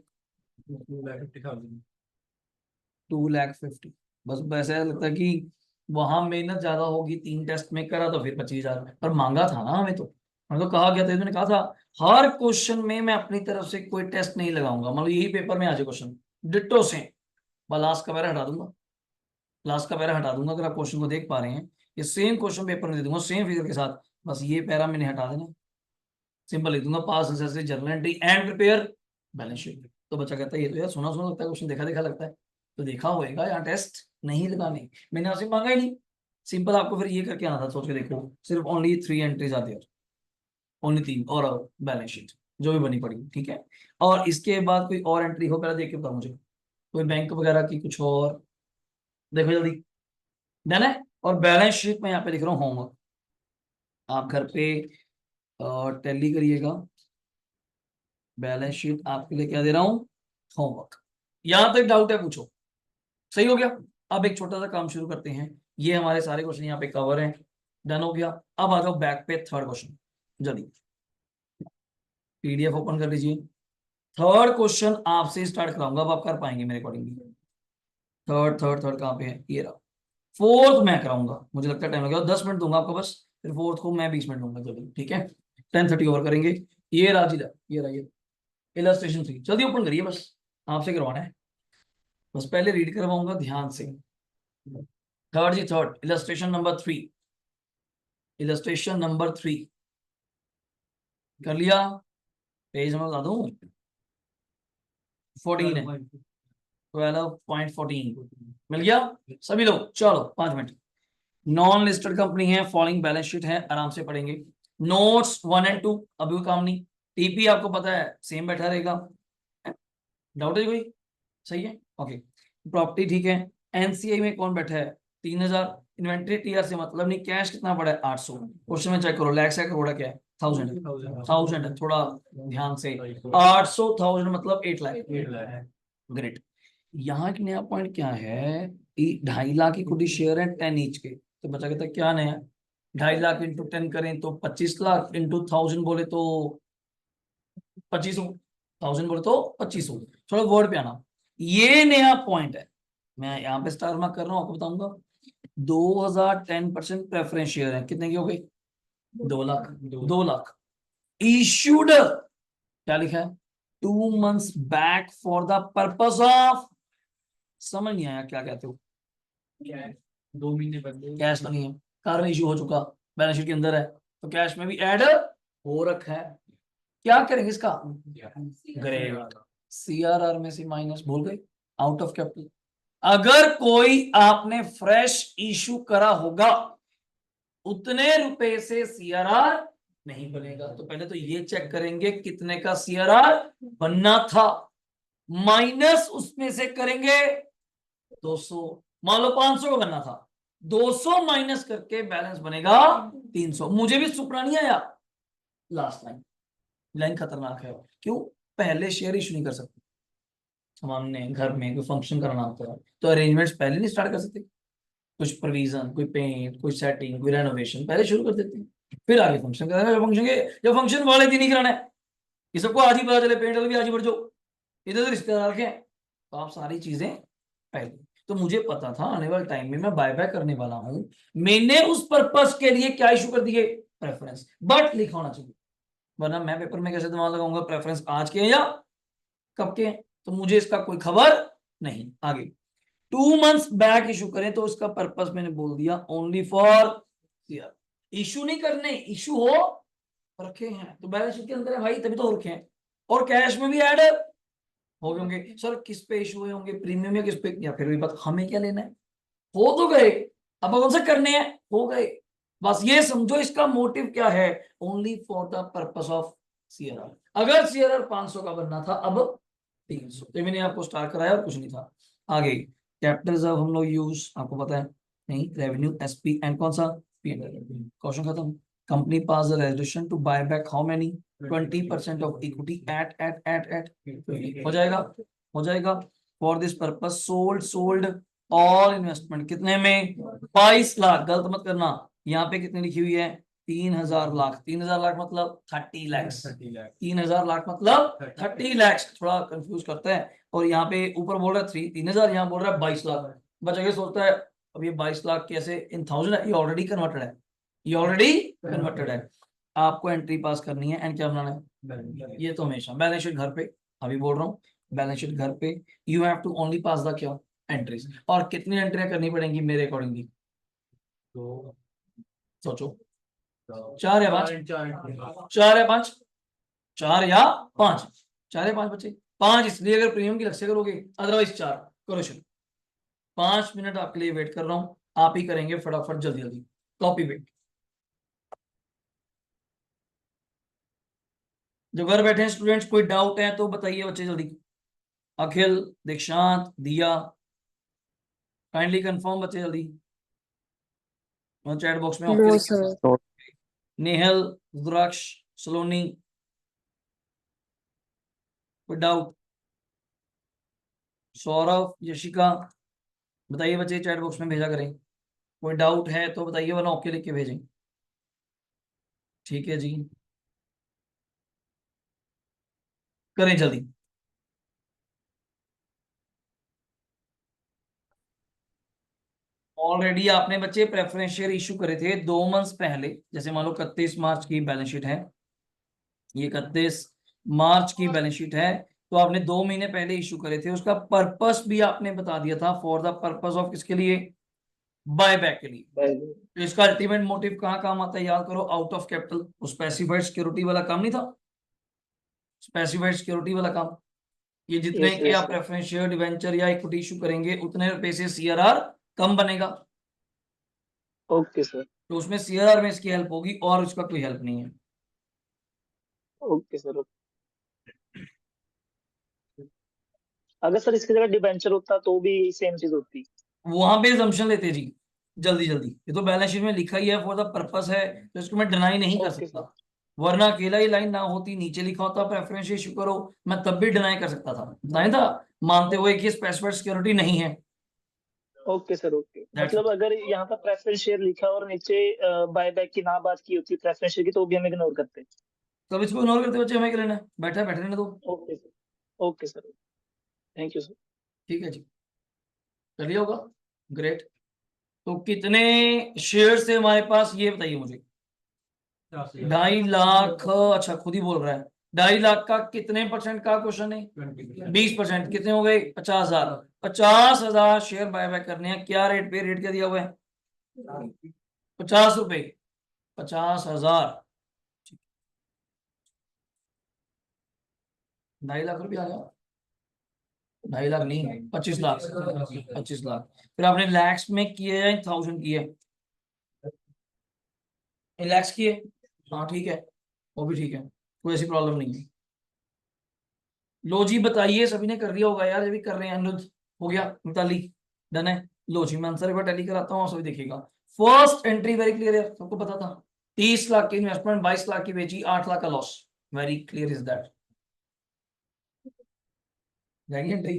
2,50,000। बस वैसे लगता है कि वहां मेहनत ज्यादा होगी, 3 टेस्ट में करा तो फिर 25,000 में, पर मांगा था ना हमें तो। हमें तो कहा गया था, इन्होंने कहा था हर क्वेश्चन में मैं अपनी तरफ से कोई टेस्ट नहीं लगाऊंगा, मतलब यही पेपर में आ जाए क्वेश्चन डिट्टो से। मैं लास्ट का पैरा हटा दूंगा, लास्ट का पैरा हटा दूंगा, अगर आप क्वेश्चन को देख पा रहे हैं, ये सेम क्वेश्चन पेपर में दे दूंगा सेम फिगर के साथ, बस ये पैरा मैंने हटा देना, सिंपल लिख दूंगा पास necessary journal entry and prepare balance sheet. तो बच्चा कहता है ये तो यार सुना सुना लगता है, क्वेश्चन देखा देखा लगता है। तो देखा होएगा, यहाँ टेस्ट नहीं लगाने, मैंने आपसे मांगा ही नहीं। सिंपल आपको फिर ये करके आना था, सोच के देखो, सिर्फ ओनली 3 एंट्रीज आती है, ओनली 3, और बैलेंस शीट जो भी बनी पड़ी, ठीक है। और इसके बाद कोई और एंट्री हो पहले देख के बताओ मुझे, कोई बैंक वगैरह की कुछ और, देखो जल्दी, डन है। और बैलेंस शीट में यहाँ पे लिख रहा हूँ होमवर्क, आप घर पे टैली करिएगा। बैलेंस शीट आपके लिए क्या दे रहा हूं? होमवर्क। यहां तक डाउट है पूछो? सही हो गया। अब एक छोटा सा काम शुरू करते हैं, ये हमारे सारे क्वेश्चन यहाँ पे कवर हैं, डन हो गया। अब आ जाओ बैक पे, थर्ड क्वेश्चन, जल्दी पीडीएफ ओपन कर लीजिए। थर्ड क्वेश्चन आपसे स्टार्ट कराऊंगा, अब आप कर पाएंगे मेरे अकॉर्डिंगली। थर्ड थर्ड थर्ड कहाँ पे है? ये रहा। फोर्थ मैं कराऊंगा, मुझे लगता है टाइम लगेगा, 10 मिनट दूंगा आपको बस, फिर फोर्थ को मैं 20 मिनट दूंगा, जल्दी ठीक है। 10:30 ओवर करेंगे। ये रहा जी, ये रहा, ये इलस्ट्रेशन 3, जल्दी ओपन करिए, बस आपसे करवाना है, बस पहले रीड करवाऊंगा ध्यान से। थर्ड जी, third illustration number 3, illustration number 3 कर लिया? पेज नंबर बता दूं? 14 है, 12.14 मिल गया सभी लोग? चलो 5 मिनट। नॉन लिस्टेड कंपनी है, फॉलोइंग बैलेंस शीट है, आराम से पढ़ेंगे। नोट्स 1 एंड 2 अभी कोई काम नहीं, टीपी आपको पता है सेम बैठा रहेगा, डाउट है कोई? सही है, ओके। प्रॉपर्टी ठीक है। एनसीआई में कौन बैठा है? 3,000। इन्वेंट्री टीआर से मतलब नहीं, कैश कितना पड़ा है? 800। क्वेश्चन में चेक करो, लैक्स है करोड़ क्या है? 1000 है, थोड़ा ध्यान से। 800,000 मतलब 8 लाख। ग्रेट। यहाँ की नया पॉइंट क्या है? 2.5 लाख इक्विटी शेयर है 10 ईच के, तो बचा कहता है क्या नया? 2.5 लाख इंटू 10 करें तो 25 लाख, इंटू 1000 बोले तो 2500, 1000 बोले तो 2500। थोड़ा वर्ड पे आना, ये नया पॉइंट है। मैं यहाँ पे स्टार मार्क कर रहा हूँ, आपको बताऊंगा। 2010% प्रेफरेंस शेयर है, कितने की हो गई? 2 लाख। 2 लाख इश्यूड, क्या लिखा है? 2 months back for the purpose of, समझ नहीं आया क्या कहते हो? 2 महीने पहले कैश तो नहीं है, कारण इश्यू हो चुका, बैलेंस शीट के अंदर है, तो कैश में भी ऐड हो रखा है। क्या करेंगे इसका? ग्रेट, सीआरआर में से माइनस, भूल गए, आउट ऑफ कैपिटल। अगर कोई आपने फ्रेश इशू करा होगा, उतने रुपए से सीआरआर नहीं बनेगा, तो पहले तो ये चेक करेंगे कितने का सीआरआर बनना था, माइनस उसमें से करेंगे 200। मान लो 500 का बनना था, 200 माइनस करके बैलेंस बनेगा 300। मुझे भी सुपना नहीं आया लास्ट लाइन, लाइन खतरनाक है। क्यों? पहले शेयर इशू नहीं कर सकते हम, हमने घर में कोई फंक्शन कराना होता है तो अरेंजमेंट्स पहले नहीं स्टार्ट कर सकते, कुछ प्रोविजन, कोई पेंट, कोई सेटिंग, कोई रेनोवेशन पहले शुरू कर देते हैं, फिर आगे फंक्शन कराना है। जब फंक्शन वाले दिन ही कराना है, ये सबको आज ही पता चले पेंट वाले भी आज ही बढ़ जाओ, इधर से रिश्तेदार के हैं, तो आप सारी चीजें पहले। तो मुझे पता था आने वाले टाइम में मैं बाय बैक करने वाला हूं, मैंने उस पर्पस के लिए क्या इशू कर दिए, प्रेफरेंस, बट लिखा होना चाहिए, वरना मैं पेपर में कैसे दिमाग लगाऊंगा प्रेफरेंस आज के हैं या कब के हैं, तो मुझे इसका कोई खबर नहीं। आगे 2 मंथ्स बैक इशू करें तो उसका पर्पस मैंने बोल दिया ओनली फॉर इशू नहीं करने, इशू हो रखे हैं तो बैलेंस शीट के अंदर है भाई, तभी तो हो रखे हैं, और कैश में भी ऐड हो गए होंगे। सर किस पे इशू हुए होंगे, प्रीमियम या किस पे, या फिर भी बात हमें क्या लेना है, हो तो गए, अब कौन से करने हैं, हो गए। बस ये समझो इसका मोटिव क्या है, only for the purpose of CRR. अगर सीआरआर 500 का बनना था, अब 300, तो मैंने आपको स्टार्ट कराया और कुछ नहीं था। आगे कैपिटल रिजर्व हम लोग यूज, आपको पता है नहीं, रेवेन्यू, एसपी एंड कौन सा, पीएनएल। क्वेश्चन खत्म। Company pass the resolution to buy back how many, 20% of equity at हो जाएगा, हो जाएगा। For this purpose sold all investment, कितने में, 22 लाख, गलत मत करना, यहाँ पे कितनी लिखी हुई है, 3000 लाख, 3000 लाख मतलब 30 लाख, 3000 लाख मतलब 30 लाख, थोड़ा कंफ्यूज करता है। और यहाँ पे ऊपर बोल रहा है 3000, यहाँ बोल रहा है 22 लाख, बच्चा ये सोचता है अब ये 22 लाख कैसे इन 1000 है, ये ऑलरेडी कन्वर्टेड है, ये ऑलरेडी कन्वर्टेड है। आपको एंट्री पास करनी है एंड क्या बनाना है, ये तो हमेशा बैलेंस शीट घर पे, अभी बोल रहा हूँ बैलेंस शीट घर पे, you have to only pass the क्या, एंट्रीज। और कितनी एंट्रियां करनी पड़ेंगी मेरे अकॉर्डिंगली, सोचो, 4 या 5, 4 या 5, 4 या 5, 4 या 5 बच्चे, 5 इसलिए अगर प्रीमियम की लग से करोगे, अदरवाइज 4 करो शुरू। 5 मिनट आपके लिए वेट कर रहा हूं, आप ही करेंगे फटाफट जल्दी जल्दी, कॉपी वेट। जो घर बैठे हैं स्टूडेंट्स, कोई डाउट है तो बताइए बच्चे जल्दी। अखिल, दीक्षांत, दिया, काइंडली कंफर्म बच्चे जल्दी, चैट बॉक्स में okay. No sir. Nehal, Rudraksh, Saloni, कोई डाउट, सौरभ, यशिका, बताइए बच्चे चैट बॉक्स में भेजा करें, कोई डाउट है तो बताइए वरना ओके लिख के भेजें। ठीक है जी, करें जल्दी। ऑलरेडी आपने बच्चे प्रेफरेंस शेयर इशू करे थे 2 मंथ्स पहले, जैसे मान लो 31 मार्च की बैलेंस शीट है, ये 31 मार्च की बैलेंस शीट है, तो आपने 2 महीने पहले इशू करे थे, उसका पर्पस भी आपने बता दिया था, फॉर द पर्पस ऑफ किसके लिए, बाय बैक के लिए। तो इसका अल्टीमेट मोटिव कहाँ काम आता है, याद करो, out of capital, specified security वाला काम नहीं था, स्पेसिफाइड सिक्योरिटी वाला काम, ये जितने के आप प्रेफरेंस शेयर, डिवेंचर या इक्विटी इशू करेंगे उतने रुपए से सीआरआर कम बनेगा। Okay sir. तो उसमें सीआरआर में इसकी हेल्प होगी और उसका कोई हेल्प नहीं है। Okay sir. अगर सर इसकी जगह डिबेंचर होता तो भी सेम चीज होती। वहां पे assumption लेते जी, जल्दी जल्दी, ये तो बैलेंस शीट में लिखा ही है फॉर द पर्पस है, तो इसको मैं डिनाई नहीं कर ओके सकता, सर। वरना अकेला ही लाइन ना होती, नीचे लिखा होता प्रेफरेंस इशू करो, मैं तब भी डिनाई कर सकता था, बताया था, मानते हुए कि स्पेसिफाइड सिक्योरिटी नहीं है। Okay sir. ओके, That's मतलब अगर यहाँ पर प्रेफरेंस शेयर लिखा और नीचे बाय बैक की ना बात की होती प्रेफरेंस शेयर की, तो भी हम इग्नोर करते। तब इसको इग्नोर करते बच्चे, हमें क्या लेना है, बैठा बैठे रहने दो। Okay sir. Okay sir, thank you sir. ठीक है जी, चलिए होगा, ग्रेट। तो कितने शेयर से हमारे पास, ये बताइए मुझे, 2.5 लाख, अच्छा खुद ही बोल रहा है, 2.5 लाख का कितने परसेंट का क्वेश्चन है, 20%, कितने हो गए, 50,000, 50,000 शेयर बाय बैक करने हैं, क्या रेट पे, रेट क्या दिया हुआ है, 50 रुपए, 50,000, 2.5 लाख रुपया आ गया, 2.5 लाख नहीं, 25 लाख, 25 लाख, फिर आपने लैक्स में किए या 1000 किए, लैक्स किए, हाँ ठीक है, वो भी ठीक है, कोई ऐसी प्रॉब्लम नहीं है। लो जी बताइए, सभी ने कर लिया होगा यार, ये भी कर रहे हैं, अनुरुद्ध हो गया, मिताली डन है, लो जी मैं आंसर एक बार टैली कराता हूँ, सभी देखिएगा। फर्स्ट एंट्री वेरी क्लियर है, सबको पता था 30 लाख की इन्वेस्टमेंट 22 लाख की बेची, 8 लाख का loss, very clear is that. जाएगी एंट्री,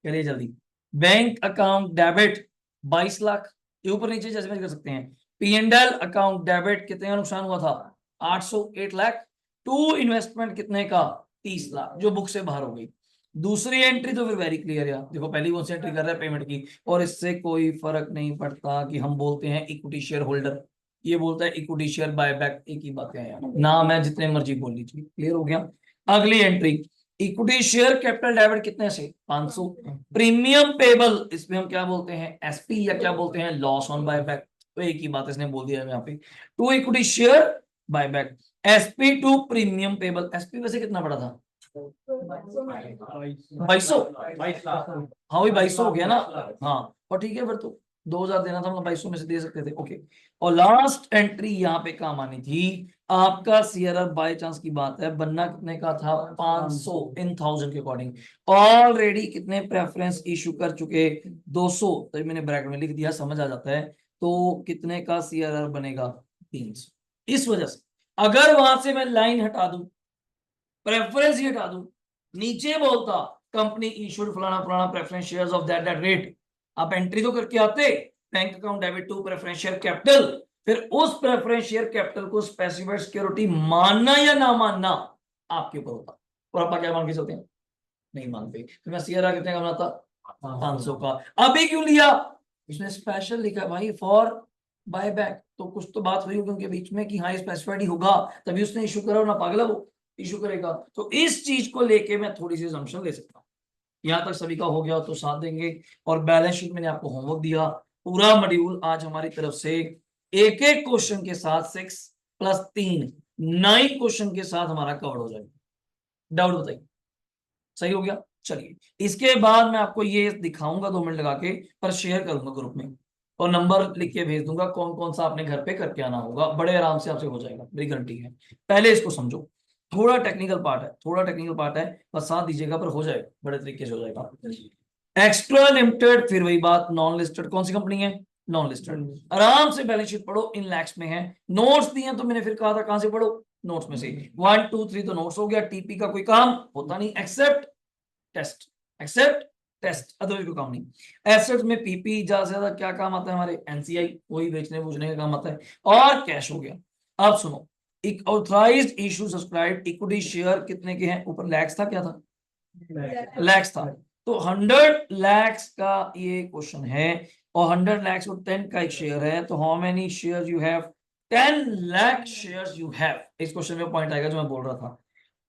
करिए जल्दी। बैंक अकाउंट डेबिट 22 लाख, ये ऊपर नीचे जैसे कर सकते हैं। P&L अकाउंट डेबिट कितने का नुकसान हुआ था, 808 लाख। टू इन्वेस्टमेंट कितने का, 30 लाख, जो बुक से बाहर हो गई। दूसरी एंट्री तो फिर वेरी क्लियर है, देखो पहली कौन सी एंट्री कर रहा है, पेमेंट की, और इससे कोई फर्क नहीं पड़ता कि हम बोलते हैं इक्विटी शेयर होल्डर, ये बोलता है इक्विटी शेयर बायबैक, एक ही बात है यार, नाम है जितने मर्जी बोल लीजिए, क्लियर हो गया। अगली entry, equity share capital debit कितने से, 500। प्रीमियम पेबल, इसमें हम क्या बोलते हैं, एसपी या क्या बोलते हैं, लॉस ऑन बायबैक, तो एक ही बात इसने बोल दिया है यहाँ पे। To equity share buyback, SP to premium payable, SP वैसे कितना बड़ा था, 2200, 22 लाख। हाँ वही 2200 हो गया ना, हाँ और ठीक है फिर तो 2000 देना था, मतलब 2200 में से दे सकते थे, ओके। और लास्ट एंट्री यहाँ पे काम आनी थी, आपका सीआरआर बाय चांस की बात है, बनना कितने का था, 500 इन 1000 के अकॉर्डिंग। ऑलरेडी कितने प्रेफरेंस इशू कर चुके, 200, तो मैंने ब्रैकेट में लिख दिया, समझ आ जाता है। तो कितने का सीआरआर बनेगा, 300। इस वजह से अगर वहां से मैं लाइन हटा दूं, प्रेफरेंस ही हटा दूं, नीचे बोलता कंपनी इशूड फलाना फलाना preference shares of that that rate, आप एंट्री तो करके आते, bank account debit to preference share capital, फिर उस प्रेफरेंस शेयर कैपिटल को स्पेसिफाइड सिक्योरिटी मानना या ना मानना आपके ऊपर होता। और आप क्या मान के चलते हैं, नहीं मानते, तो मैं सीआरआर कितने का बनाता, 500 का। अभी क्यों लिया, उसने स्पेशल लिखा भाई फॉर बायबैक, तो कुछ तो बात हुई होगी उनके बीच में कि हाँ स्पेसिफाइड ही होगा, तभी उसने इशू करा, ना पागल है वो इशू करेगा। तो इस चीज को लेके मैं थोड़ी सी assumption ले सकता हूँ। यहां तक सभी का हो गया तो साथ देंगे। और बैलेंस शीट मैंने आपको होमवर्क दिया, पूरा मॉड्यूल आज हमारी तरफ से एक एक क्वेश्चन के साथ 6+3 9 क्वेश्चन के साथ हमारा कवर हो जाएगा। डाउट बताइए, सही हो गया। चलिए इसके बाद मैं आपको ये दिखाऊंगा 2 मिनट लगा के, पर शेयर करूंगा ग्रुप में, और नंबर लिख के भेज दूंगा कौन कौन सा आपने घर पे करके आना होगा, बड़े आराम से आपसे हो जाएगा, मेरी गारंटी है। पहले इसको समझो, थोड़ा टेक्निकल पार्ट है, थोड़ा टेक्निकल पार्ट है, बस साथ दीजिएगा, पर हो जाएगा, बड़े तरीके से हो जाएगा। एक्स्ट्रा लिमिटेड, फिर वही बात, नॉन लिस्टेड, कौन सी कंपनी है, नॉन लिस्टेड। आराम से बैलेंस शीट पढ़ो, इन लैक्स में है, नोट्स दिए तो मैंने फिर कहा था कहां से पढ़ो, नोट्स में से। 1 2 3 तो नोट्स हो गया, टीपी का कोई काम होता नहीं, except test, except test, otherwise कोई काम नहीं। एसेट्स में पीपी ज्यादा से ज्यादा क्या काम आता है हमारे, एनसीआई, वही बेचने बूझने का काम आता है, और कैश हो गया। अब सुनो, एक authorised issue subscribe equity share कितने के हैं, ऊपर लैक्स था, क्या था, लैक्स था, तो 100 लैक्स का ये क्वेश्चन है, और 100 लैक्स और 10 का एक शेयर है, तो how many share you have, 10 lakh shares you have. इस क्वेश्चन में पॉइंट आएगा जो मैं बोल रहा था,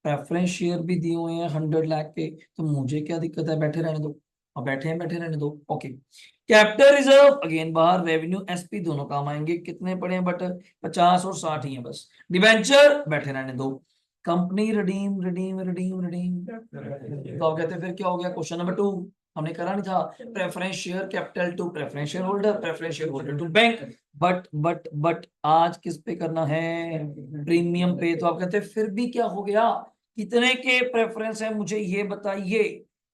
प्रेफरेंस शेयर भी दिए हुए हैं 100 लाख के, तो मुझे क्या दिक्कत है, बैठे रहने दो, और बैठे हैं बैठे रहने दो, ओके। कैपिटल रिजर्व अगेन बाहर, रेवेन्यू एसपी दोनों काम आएंगे, कितने पड़े हैं, बट 50 और 60 ही है बस। डिबेंचर बैठे रहने दो। Company redeem redeem redeem redeem, तो आप कहते हैं फिर क्या हो गया, क्वेश्चन नंबर 2 हमने करा नहीं था, preference share capital to preference share holder, preference share holder to bank, but आज किस पे करना है, प्रीमियम पे। तो आप कहते हैं फिर भी क्या हो गया, कितने के प्रेफरेंस है मुझे ये बताइए,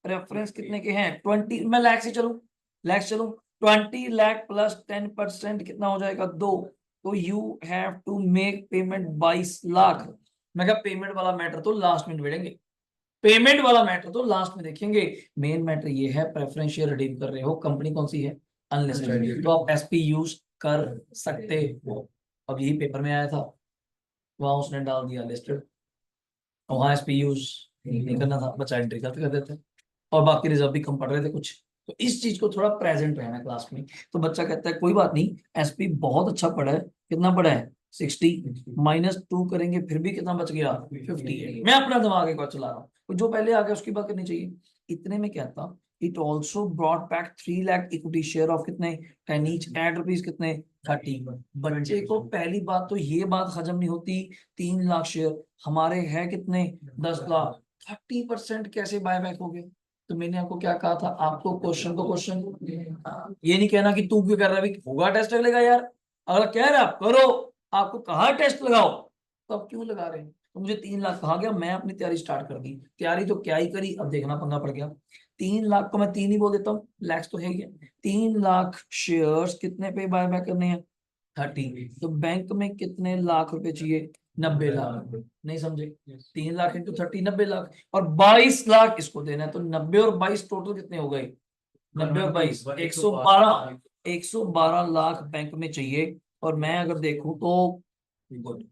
प्रेफरेंस कितने के हैं, 20, मैं लैक्स से चलूं, लैक्स चलूं, 20 लाख प्लस 10% कितना हो जाएगा, 2, तो you have to make payment 22 lakh. मैं कहा पेमेंट वाला मैटर तो लास्ट में निबेड़ेंगे, पेमेंट वाला मैटर तो लास्ट में देखेंगे, मेन मैटर ये है प्रेफरेंस शेयर रिडीम कर रहे हो, कंपनी कौन सी है, अनलिस्टेड, तो आप एसपी यूज कर सकते हो। अब यही पेपर में आया था, वहां उसने डाल दिया लिस्टेड, वहां एसपी यूज नहीं करना था, बच्चा एंट्री कर देते, और बाकी रिजर्व भी कम पड़ रहे थे कुछ। तो इस चीज को थोड़ा प्रेजेंट रहना क्लास में, तो बच्चा कहता है कोई बात नहीं, एसपी बहुत अच्छा पढ़ा है, कितना पढ़ा है, 60, -2 करेंगे फिर भी कितना बच गया, 58। मैं अपना दिमाग एक बार चला रहा हूँ, जो पहले आ गया उसकी बात करनी चाहिए। इतने में क्या था, it also brought back 3 lakh equity share of कितने, 10 ईच एट रुपीज कितने, 30। बच्चे को पहली बात तो ये बात हजम नहीं होती, 3 लाख शेयर हमारे है कितने, 10 लाख, 30% कैसे बायबैक हो गए। तो मैंने आपको क्या कहा था, आपको क्वेश्चन को क्वेश्चन, ये नहीं कहना कि तू क्यों कर रहा है, होगा टेस्ट लगेगा यार, अगर कह रहे आप करो, आपको कहा टेस्ट लगाओ, तो आप क्यों लगा रहे हैं। तो मुझे 3 लाख कहा गया, मैं अपनी तैयारी स्टार्ट कर दी, तैयारी तो क्या ही करी, अब देखना पंगा पड़ गया। 3 लाख को मैं 3 ही बोल देता हूँ, लैक्स तो है ही है। 3 लाख शेयर्स कितने पे बाय बैक करने हैं? 30। तो बैंक में कितने लाख रुपए चाहिए? 90 लाख। नहीं समझे? 3 लाख इंटू 30 90 लाख, और 22 लाख इसको देना है। तो 90 और 22 टोटल कितने हो गए? 90 और 22 112। 112 लाख बैंक में चाहिए। और मैं अगर देखूं तो गुड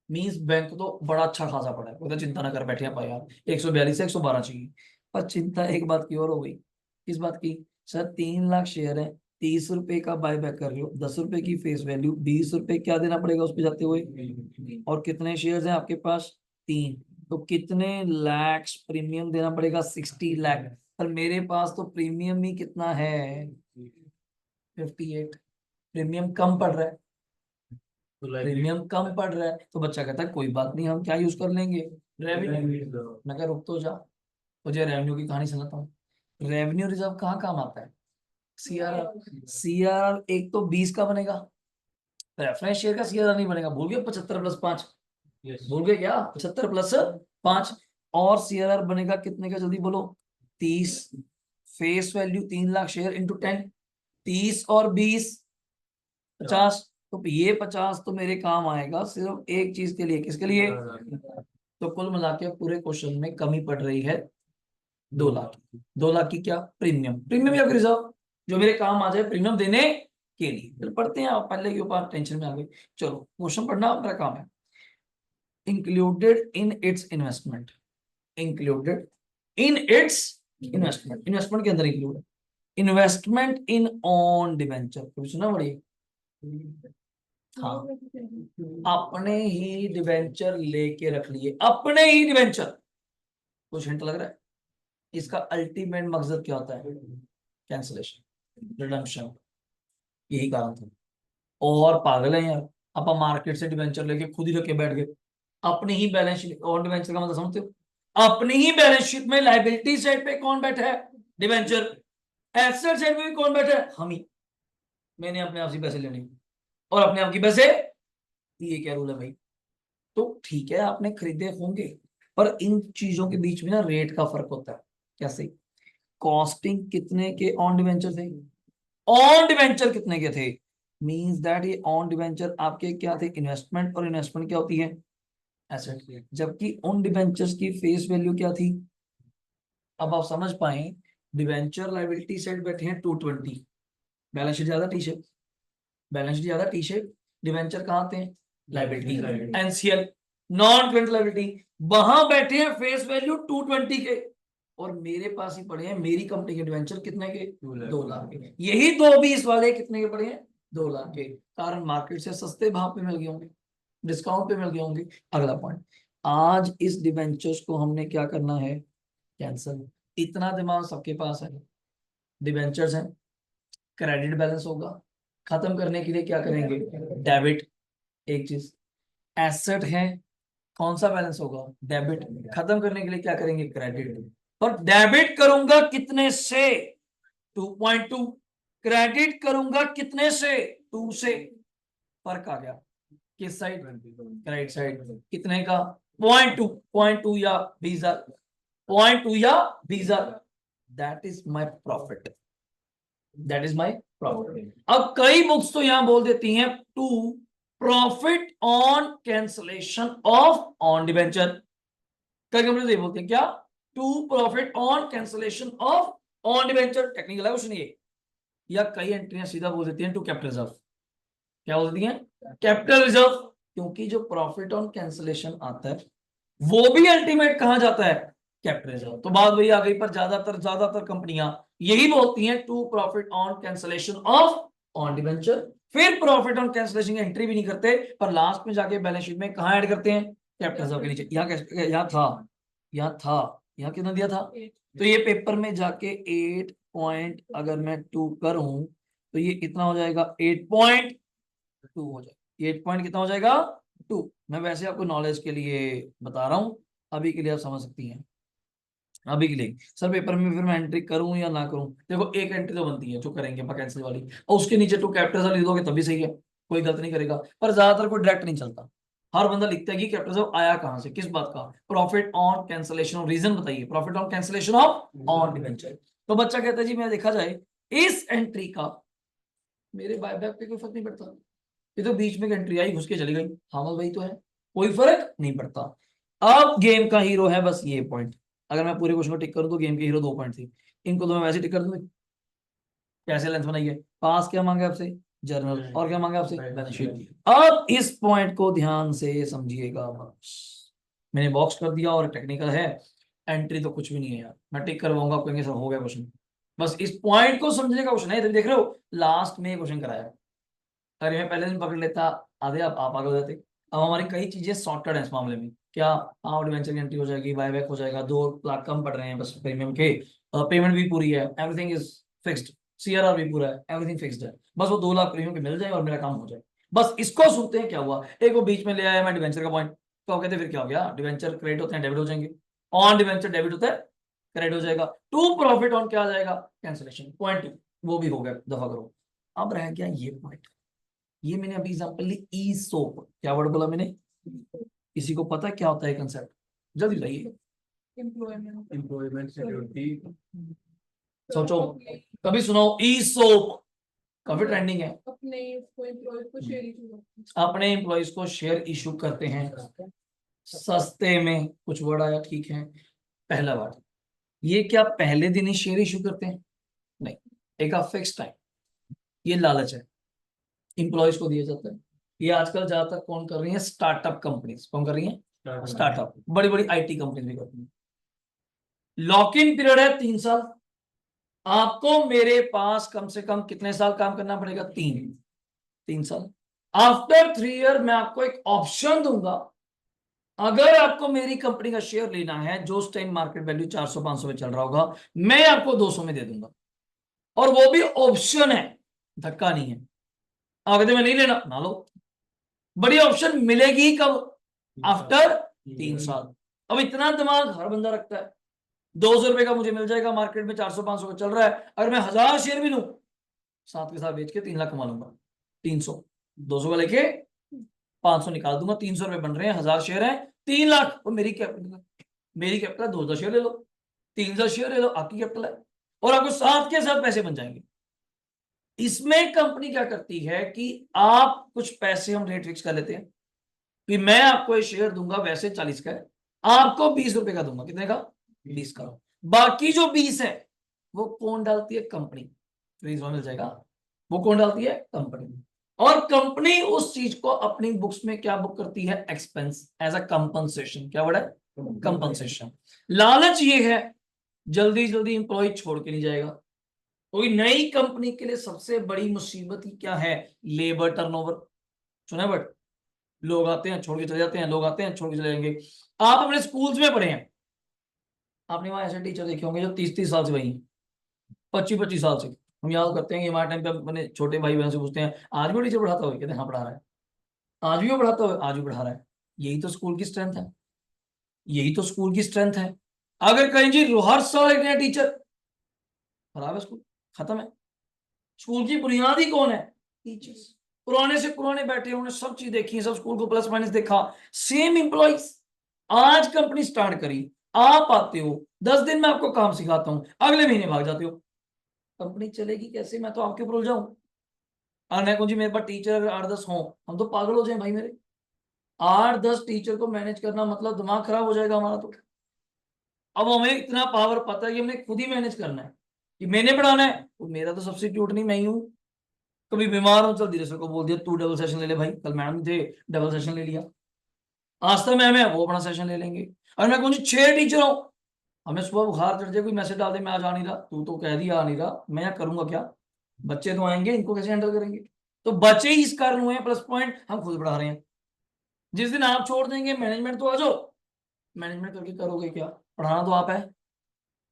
मींस बैंक तो बड़ा अच्छा खासा पड़ा है, कोई तो चिंता ना कर बैठे पाए यार। 142 से 112 चाहिए। पर चिंता एक बात की और हो गई। किस बात की? सर 3 लाख शेयर है, 30 रुपए का बाय बैक कर रहे हो, 10 रुपए की फेस वैल्यू, 20 रुपए क्या देना पड़ेगा उस पे जाते हुए? और कितने शेयर्स हैं आपके पास? 3। तो कितने लैक्स प्रीमियम देना पड़ेगा? 60 लाख। पर मेरे पास तो प्रीमियम ही कितना है? 58। प्रीमियम कम पड़ रहा है। प्रीमियम कम पड़ रहा है तो बच्चा कहता है कोई बात नहीं, हम क्या यूज कर लेंगे? रेवेन्यू। मैं कह रुक तो जा, मुझे रेवेन्यू की कहानी सुनाता हूँ। रेवेन्यू रिजर्व कहाँ काम आता है? सीआरआर। सीआरआर एक तो 20 का बनेगा, रेफरेंस शेयर का सीआरआर नहीं बनेगा। भूल गए 75+5? भूल गए क्या? 75+5। और सीआरआर बनेगा कितने का? जल्दी बोलो। 30। Face value 3 lakh share into 10। 30 और 20 50। तो ये 50 तो मेरे काम आएगा सिर्फ एक चीज के लिए। किसके लिए? तो कुल मिला के पूरे क्वेश्चन में कमी पड़ रही है 2 लाख। 2 लाख की क्या? प्रीमियम। प्रीमियम या रिजर्व जो मेरे काम आ जाए प्रीमियम देने के लिए। फिर पढ़ते हैं, आप पहले के ऊपर टेंशन में आ गए। चलो क्वेश्चन पढ़ना मेरा काम है। Included in its investment. Included in its investment. Investment के अंदर इंक्लूड है इन्वेस्टमेंट इन ऑन डिवेंचर। कभी सुना? बड़ी हाँ, अपने ही डिवेंचर लेके रख लिए, अपने ही डिवेंचर। कुछ हिंट लग रहा है? इसका अल्टीमेट मकसद क्या होता है? Cancellation, redemption. यही कारण था। और पागल है यार, आप मार्केट से डिवेंचर लेके खुद ही रखे बैठ गए। अपनी ही बैलेंस शीट, और डिवेंचर का मतलब समझते हो? अपनी ही बैलेंस शीट में लायबिलिटी साइड पे कौन बैठा है? डिवेंचर। एसेट साइड में भी कौन बैठा है? हम ही। मैंने अपने आप से पैसे लेने और अपने आप की पैसे, ये क्या रूल है भाई? तो ठीक है आपने खरीदे होंगे, पर इन चीजों के बीच में ना रेट का फर्क होता है। कैसे? कॉस्टिंग कितने के ऑन डिवेंचर थे? ऑन डिवेंचर कितने के थे? मींस दैट ये ऑन डिवेंचर आपके क्या थे? इन्वेस्टमेंट। और इन्वेस्टमेंट क्या होती है? एसेट। जबकि उन डिवेंचर्स की फेस वैल्यू क्या थी? अब आप समझ पाए, डिवेंचर लायबिलिटी साइड बैठे हैं 220, बैलेंस शीट ज्यादा टी शेप, बैलेंस शीट ज्यादा टी शेप। डिवेंचर कहाँ आते हैं? Liability. NCL, non current liability, वहां बैठे हैं फेस वैल्यू 220 के। और मेरे पास ही पड़े हैं मेरी कंपनी के डिवेंचर कितने के? 2 लाख के। यही 220 वाले कितने के पड़े हैं? 2 लाख के। कारण मार्केट से सस्ते भाव पे मिल गए होंगे, डिस्काउंट पे मिल गए होंगे। अगला पॉइंट, आज इस डिवेंचर्स को हमने क्या करना है? कैंसिल। इतना दिमाग सबके पास है। डिवेंचर्स हैं, क्रेडिट बैलेंस होगा, खत्म करने के लिए क्या करेंगे? डेबिट। एक चीज, एसेट है, कौन सा बैलेंस होगा? डेबिट। खत्म करने के लिए क्या करेंगे? क्रेडिट। और डेबिट करूंगा कितने से? 2.2। क्रेडिट करूंगा कितने से? 2 से। फर्क आ गया। किस साइड? Credit side. कितने का? 0.2। 0.2 या 20,000, 0.2 या 20,000। That is my profit. That is my profit. अब कई बुक्स तो यहां बोल देती हैं to profit on cancellation of on debenture. कई कंपनी ये बोलते हैं क्या? To profit on cancellation of on debenture. Technical है कुछ नहीं है। या कई एंट्रियां सीधा बोल देती हैं टू कैपिटल रिजर्व। क्या बोलती हैं? Capital reserve. क्योंकि जो प्रॉफिट ऑन कैंसलेशन आता है वो भी अल्टीमेट कहां जाता है? Capital reserve. तो बात वही आ गई, पर ज्यादातर कंपनियां यही बोलती हैं to profit on cancellation of on debenture. फिर प्रॉफिट ऑन कैंसलेशन की एंट्री भी नहीं करते, पर लास्ट में जाके बैलेंस शीट में कहां ऐड करते हैं? कैपिटल रिजर्व के नीचे। यहाँ कितना दिया था? तो ये पेपर में जाके 8 पॉइंट अगर मैं 2 करूं तो ये कितना हो जाएगा? 8.2 हो जाएगा। 8 पॉइंट कितना हो जाएगा? 2। मैं वैसे आपको नॉलेज के लिए बता रहा हूं, अभी के लिए आप समझ सकती हैं। अभी के लिए सर पेपर में फिर मैं एंट्री करूं या ना करूं? देखो एक एंट्री तो बनती है जो करेंगे वैकेंसी वाली, और उसके नीचे टू कैपिटल लिख दोगे तभी सही है, कोई गलत नहीं करेगा। पर ज्यादातर कोई डायरेक्ट नहीं चलता। हर बंदा लिखता है कि कैपिटल आया कहां से, किस बात का? Profit on cancellation of, reason बताइए। Profit on cancellation of on debenture. तो बच्चा कहता है जी मैं देखा जाए इस एंट्री का मेरे बायबैक पे कोई फर्क नहीं पड़ता, ये तो बीच में एंट्री आई घुस के चली गई, हाँ वही तो है, कोई फर्क नहीं पड़ता। अब गेम का हीरो है बस ये पॉइंट, अगर मैं पूरे क्वेश्चन को टिक करूं तो गेम के हीरो 2 पॉइंट थी, इनको तो मैं वैसे टिक कर दूंगा। कैसे लेंथ बनाइए, पास क्या मांगे आपसे, जर्नल, और क्या मांगे आपसे, बैलेंस शीट। अब इस पॉइंट को ध्यान से समझिएगा, बस मैंने बॉक्स कर दिया और टेक्निकल है, एंट्री तो कुछ भी नहीं है यार, मैं टिक करवाऊंगा, आप कहेंगे सर हो गया क्वेश्चन, बस इस पॉइंट को समझने का क्वेश्चन है। इधर देख रहे हो लास्ट में क्वेश्चन कराया, अगर मैं पहले दिन पकड़ लेता आधे आप आगे हो जाते। अब हमारी कई चीजें शॉर्टकट है इस मामले में, क्या हाँ डिवेंचर की एंट्री हो जाएगी, बायबैक हो जाएगा, 2 लाख कम पड़ रहे हैं बस प्रीमियम के, पेमेंट भी पूरी है, एवरीथिंग इज फिक्स्ड, सीआरआर भी पूरा है, एवरीथिंग फिक्स्ड है, बस वो 2 लाख प्रीमियम के मिल जाए और मेरा काम हो जाए। बस इसको सुनते हैं क्या हुआ, एक वो बीच में ले आया मैं डिवेंचर का पॉइंट, तो कहते फिर क्या हो गया, डिवेंचर क्रेडिट होते हैं डेबिट हो जाएंगे, ऑन डिवेंचर डेबिट होता है क्रेडिट हो जाएगा, टू प्रॉफिट ऑन क्या आ जाएगा, कैंसिलेशन, पॉइंट 2 वो भी हो गया, दफा करो। अब रह गया ये पॉइंट, ये मैंने अभी एग्जांपल ली, ई सोप, क्या वर्ड बोला मैंने, किसी को पता है क्या होता है कंसेप्ट, जल्दी बताइए, एम्प्लॉयमेंट सिक्योरिटी। सोचो, कभी सुनाओ ई सोप, काफी ट्रेंडिंग है, अपने एम्प्लॉयज को शेयर इशू करते हैं सस्ते में, कुछ वर्ड आया ठीक है, पहला वर्ड, ये क्या पहले दिन ही शेयर इशू करते हैं, नहीं, एक फिक्स टाइम, ये लालच है, इंप्लॉयज को दिया जाता है, ये आजकल ज्यादातर कौन कर रही है, स्टार्टअप कंपनीज, कौन कर रही है, स्टार्टअप, बड़ी बड़ी आईटी कंपनीज भी करती है। लॉक इन पीरियड है 3 साल, आपको मेरे पास कम से कम कितने साल काम करना पड़ेगा, 3 साल। आफ्टर 3 ईयर मैं आपको एक ऑप्शन दूंगा, अगर आपको मेरी कंपनी का शेयर लेना है जो उस टाइम मार्केट वैल्यू 400-500 में चल रहा होगा, मैं आपको 200 में दे दूंगा, और वो भी ऑप्शन है, धक्का नहीं है, अगर मैं नहीं लेना ना लो, बड़ी ऑप्शन मिलेगी कब, आफ्टर 3 साल। अब इतना दिमाग हर बंदा रखता है, 200 रुपए का मुझे मिल जाएगा, मार्केट में 400-500 का चल रहा है, अगर मैं 1000 शेयर भी लूं साथ के साथ बेच के 3 लाख कमा लूंगा, 300, 200 का लेके 500 निकाल दूंगा, 300 रुपए बन रहे हैं, 1000 शेयर है 3 लाख, और मेरी कैपिटल 2000 शेयर ले लो, 3000 शेयर ले लो, आपकी कैपिटल है, और आपको साथ के साथ पैसे बन जाएंगे। इसमें कंपनी क्या करती है कि आप कुछ पैसे, हम रेट फिक्स कर लेते हैं कि मैं आपको ये शेयर दूंगा, वैसे 40 का है, आपको 20 रुपए का दूंगा, कितने का, 20 का, बाकी जो 20 है वो कौन डालती है, कंपनी, 20 मिल जाएगा, वो कौन डालती है, कंपनी, और कंपनी उस चीज को अपनी बुक्स में क्या बुक करती है, एक्सपेंस, एज अ कंपनसेशन, क्या वर्ड है, कंपनसेशन। लालच ये है जल्दी जल्दी इंप्लॉय छोड़ के नहीं जाएगा, कोई नई कंपनी के लिए सबसे बड़ी मुसीबत ही क्या है, लेबर टर्नओवर, सुना है, बट लोग आते हैं छोड़ के चले जाते हैं, लोग आते हैं छोड़ के चले जाएंगे। आप अपने स्कूल्स में पढ़े हैं, आपने वहां ऐसे टीचर देखे होंगे जो 30-30 साल से वही हैं, 25-25 साल से, हम याद करते हैं कि हमारे टाइम पे अपने छोटे भाई बहन से पूछते हैं आज भी टीचर पढ़ाता हो, कहते हैं हाँ पढ़ा रहा है, आज भी वो पढ़ाता हो, आज भी पढ़ा रहा है, यही तो स्कूल की स्ट्रेंथ है, यही तो स्कूल की स्ट्रेंथ है। अगर कहीं जी हर साल एक नया टीचर, खराब है स्कूल, खत्म है, स्कूल की बुनियाद ही कौन है, टीचर्स, पुराने से पुराने बैठे उन्होंने सब चीज देखी है, सब स्कूल को प्लस माइनस देखा, सेम एम्प्लॉइज, आज कंपनी स्टार्ट करी, आप आते हो 10 दिन में आपको काम सिखाता हूं, अगले महीने भाग जाते हो, कंपनी चलेगी कैसे, मैं तो आपके ऊपर जाऊं, और मैं कहूँ जी मेरे पास टीचर 8-10 हो, हम तो पागल हो जाए भाई मेरे, 8-10 टीचर को मैनेज करना मतलब दिमाग खराब हो जाएगा हमारा तो। अब हमें इतना पावर पता है कि हमने खुद ही मैनेज करना है, कि मैंने पढ़ाना है, तो मेरा तो सब्स्टिट्यूट नहीं, मैं ही हूँ, कभी बीमार हो चल धीरे सर को बोल दिया तू डबल सेशन ले ले भाई, कल मैडम थे डबल सेशन ले लिया, आज तक मैम है वो अपना सेशन ले लेंगे, और मैं कौन 6 टीचर हूँ, हमें सुबह बुखार चढ़ जाए, कोई मैसेज डाल दे मैं आज आ नहीं रहा, तू तो कह दिया आ नहीं रहा, मैं करूंगा क्या, बच्चे तो आएंगे, इनको कैसे हैंडल करेंगे, तो बच्चे ही इस कारण हुए हैं, प्लस पॉइंट हम खुद पढ़ा रहे हैं। जिस दिन आप छोड़ देंगे मैनेजमेंट तो आ जाओ, मैनेजमेंट करके करोगे क्या, पढ़ाना तो आप है,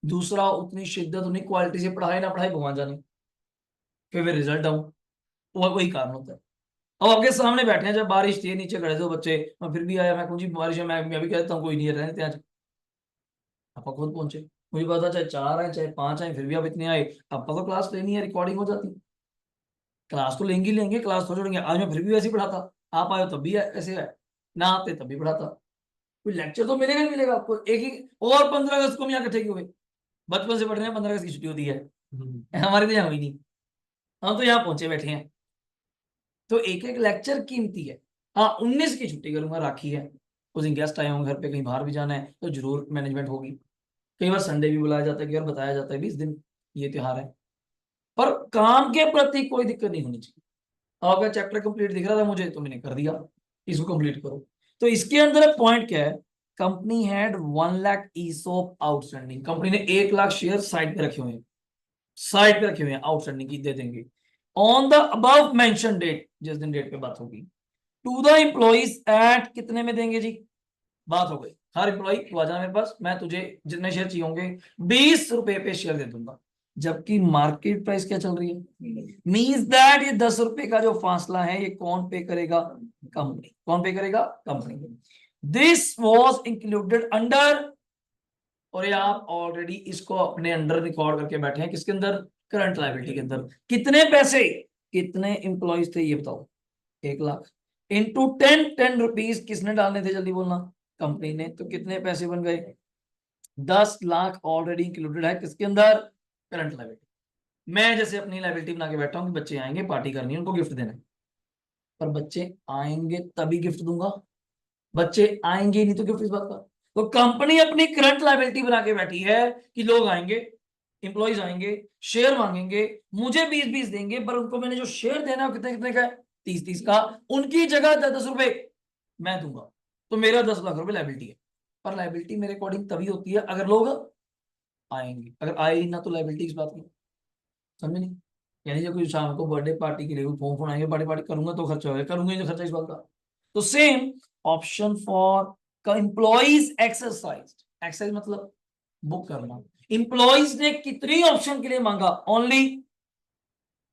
दूसरा उतनी शिद्दत उतनी क्वालिटी से पढ़ाए ना पढ़ाए भगवान जाने, फिर रिजल्ट डाउन, वो वही कारण होता है। अब आपके सामने बैठे हैं, जब बारिश थी नीचे खड़े थे बच्चे, मैं फिर भी आया, मैं कुछ बारिश है, मैं भी कहता हूँ कोई नहीं है, रहने देते आज, आप खुद पहुंचे, मुझे पता चाहे 4 आए चाहे 5 आए, फिर भी आप इतने आए, आपका तो क्लास लेनी है, रिकॉर्डिंग हो जाती, क्लास तो लेंगे लेंगे, क्लास तो जोड़ेंगे, आज मैं फिर भी वैसे ही पढ़ाता, आप आए तब भी ऐसे है, ना आते तब भी पढ़ाता, कोई लेक्चर तो मिलेगा ही मिलेगा आपको, एक ही, और 15 अगस्त को हम यहाँ इकट्ठे क्यों हुए, बचपन से पढ़ रहे हैं, 15 अगस्त की छुट्टी होती है, हमारे तो यहाँ हुई नहीं, हम तो यहाँ पहुंचे बैठे हैं। तो एक एक लेक्चर कीमती है। हाँ, 19 की छुट्टी करूंगा, राखी है, उस दिन गेस्ट आए होंगे घर पे, कहीं बाहर भी जाना है तो जरूर मैनेजमेंट होगी। कई बार संडे भी बुलाया जाता है, कई बार बताया जाता है भी इस दिन ये त्योहार है, पर काम के प्रति कोई दिक्कत नहीं होनी चाहिए। आपका चैप्टर कंप्लीट दिख रहा था मुझे तो मैंने कर दिया, इसको कंप्लीट करो। तो इसके अंदर पॉइंट क्या है, company had 1 lakh ESOP outstanding, company ने 1 लाख शेयर साइड पे रखे हुए हैं, साइड पे रखे हुए हैं, आउटस्टैंडिंग की दे देंगे on the above mention date, जिस दिन डेट पे बात होगी, टू द एम्प्लॉइज एट कितने में देंगे जी, बात हो गई, हर एम्प्लॉई तू आ जाना मेरे पास, मैं तुझे जितने शेयर चाहिए होंगे 20 रुपए पे शेयर दे दूंगा, जबकि मार्केट प्राइस क्या चल रही है, मींस दैट ये 10 रुपए का जो फासला है ये कौन पे करेगा, कंपनी, कौन पे करेगा, company. This was included under, और ये आप ऑलरेडी इसको अपने अंडर रिकॉर्ड करके बैठे हैं, किसके अंदर, करंट लायबिलिटी के अंदर। कितने पैसे, कितने एम्प्लॉइज थे ये बताओ, 1 लाख इंटू 10 रुपीज किसने डालने थे, जल्दी बोलना, कंपनी ने, तो कितने पैसे बन गए, 10 लाख ऑलरेडी इंक्लूडेड है किसके अंदर, करंट लायबिलिटी। मैं जैसे अपनी लायबिलिटी बना के बैठा हूं कि बच्चे आएंगे, पार्टी करनी है, उनको गिफ्ट देना है, पर बच्चे आएंगे तभी गिफ्ट दूंगा, बच्चे आएंगे नहीं तो गिफ्ट इस बात का। तो कंपनी अपनी करंट लायबिलिटी बना के बैठी है कि लोग आएंगे, एम्प्लॉइज आएंगे, शेयर मांगेंगे, मुझे 20-20 देंगे, पर उनको मैंने जो शेयर देना है कितने कितने का है, 30-30 का, उनकी जगह 10 रुपए मैं दूंगा, तो मेरा 10 लाख रुपए लायबिलिटी है। पर लायबिलिटी मेरे अकॉर्डिंग तभी होती है अगर लोग आएंगे, अगर आए ही ना तो लायबिलिटी किस बात की, समझे नहीं। यानी जब कोई शाम को बर्थडे पार्टी के लिए फोन फोन आएंगे, बर्थडे पार्टी करूंगा तो खर्चा होगा, करूंगा नहीं तो खर्चा इस बात का। तो same option for employees exercise, exercise मतलब बुक करना, एम्प्लॉइज ने कितनी ऑप्शन के लिए मांगा, ओनली,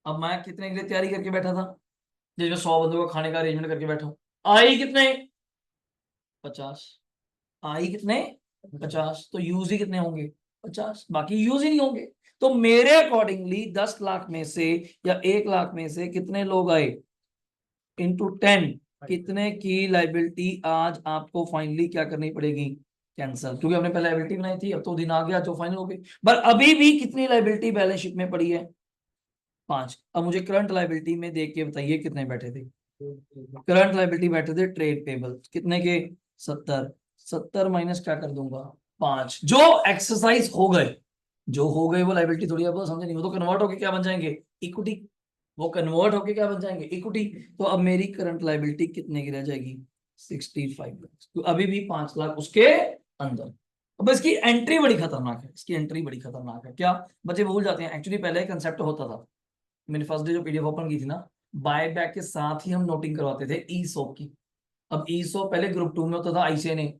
अब मैं कितने के लिए तैयारी करके बैठा था, जिसमें 100 बंदों का खाने का अरेंजमेंट करके बैठा हूं, आई कितने, 50, आई कितने, 50, तो यूज ही कितने होंगे, 50, बाकी यूज ही नहीं होंगे। तो मेरे अकॉर्डिंगली 10 लाख में से या 1 लाख में से कितने लोग आए, इंटू 10, कितने की लाइबिलिटी आज आपको फाइनली क्या करनी पड़ेगी, कैंसल, क्योंकि हमने पहले लाइबिलिटी बनाई थी, अब तो दिन आ गया जो फाइनल हो गई। पर अभी भी कितनी लाइबिलिटी बैलेंस शीट में पड़ी है, 5। अब मुझे करंट लाइबिलिटी में देख के बताइए कितने बैठे थे, करंट लाइबिलिटी बैठे थे ट्रेड पेबल कितने के, 70, 70 माइनस क्या कर दूंगा, 5, जो एक्सरसाइज हो गए, जो हो गए वो लाइबिलिटी थोड़ी, अब समझे नहीं, वो तो कन्वर्ट होके क्या बन जाएंगे, इक्विटी, वो कन्वर्ट होके क्या बन जाएंगे, इक्विटी। तो अब मेरी करंट लाइबिलिटी कितने की रह जाएगी, 65 लाख, तो अभी भी 5 लाख उसके अंदर। अब इसकी एंट्री बड़ी खतरनाक है, इसकी एंट्री बड़ी खतरनाक है, क्या बच्चे भूल जाते हैं, एक्चुअली पहले कंसेप्ट होता था, मैंने फर्स्ट डे जो पीडीएफ ओपन की थी ना, बाय बैक के साथ ही हम नोटिंग करवाते थे ई सॉप की। अब ई सॉप पहले ग्रुप 2 में होता था, आईसीए ने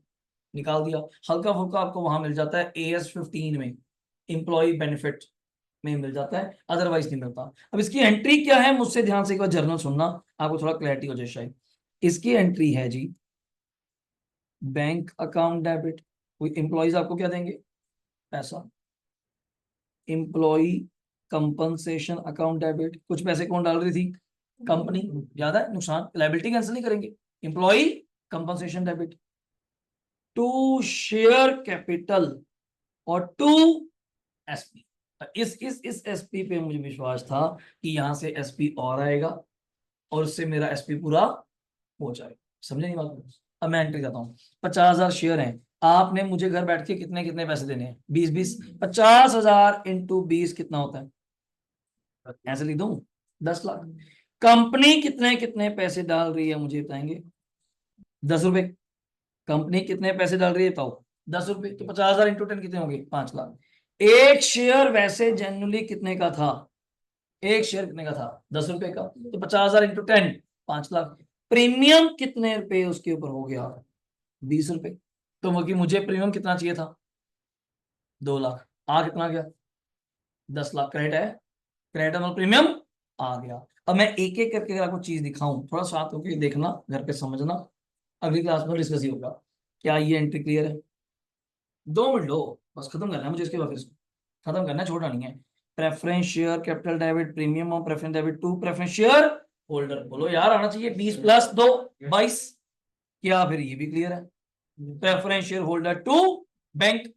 निकाल दिया, हल्का फुल्का आपको वहां मिल जाता है AS 15 में, एम्प्लॉय बेनिफिट में मिल जाता है, अदरवाइज नहीं मिलता। अब इसकी एंट्री क्या है, मुझसे ध्यान से एक बार जर्नल सुनना, आपको थोड़ा क्लैरिटी हो जाए शायद। इसकी एंट्री है जी, बैंक अकाउंट डेबिट, कोई एम्प्लॉयज आपको क्या देंगे, पैसा, एम्प्लॉय कंपनसेशन अकाउंट डेबिट, कुछ पैसे कौन डाल रही थी, कंपनी, याद है, नुकसान, लायबिलिटी कैंसिल नहीं करेंगे, employ compensation debit, to share capital और टू एसपी। इस एसपी पे मुझे विश्वास था कि यहां से एसपी और आएगा और उससे मेरा एसपी पूरा हो जाएगा, समझे नहीं बात। अब मैं एंट्री करता हूँ, 50,000 शेयर हैं, आपने मुझे घर बैठ के कितने कितने पैसे देने हैं, 20-20, 50,000 इंटू 20 कितना होता है, ऐसे लिख दूं, 10 लाख। कंपनी कितने कितने पैसे डाल रही है मुझे बताएंगे, 10 रुपए, कंपनी कितने पैसे डाल रही है बताओ, 10 रुपए, तो 50,000 इंटू 10 कितने होंगे, 5 लाख। एक शेयर वैसे जनरली कितने का था, एक शेयर कितने का था, 10 रुपए का, तो 50,000 इंटू 10, 5 लाख। प्रीमियम कितने रुपए उसके ऊपर हो गया, 20 रुपए, तो मुझे प्रीमियम कितना चाहिए था, 2 लाख, आ कितना गया, 10 लाख। क्रेडिट है, क्रेडिट मतलब प्रीमियम आ गया। अब मैं एक एक करके अगर आपको चीज दिखाऊं, थोड़ा साथ होकर देखना, घर पे समझना, अगली क्लास में डिस्कस ही होगा। क्या ये एंट्री क्लियर है, 2 मिनट लो, बस खत्म करना है मुझे, इसके बाद इसको खत्म करना है, छोड़ना नहीं है। Preference share capital debit, premium और preference debit to preference share holder, बोलो यार आना चाहिए, 20 + 2 22, क्या फिर ये भी क्लियर है। Preference share holder to bank,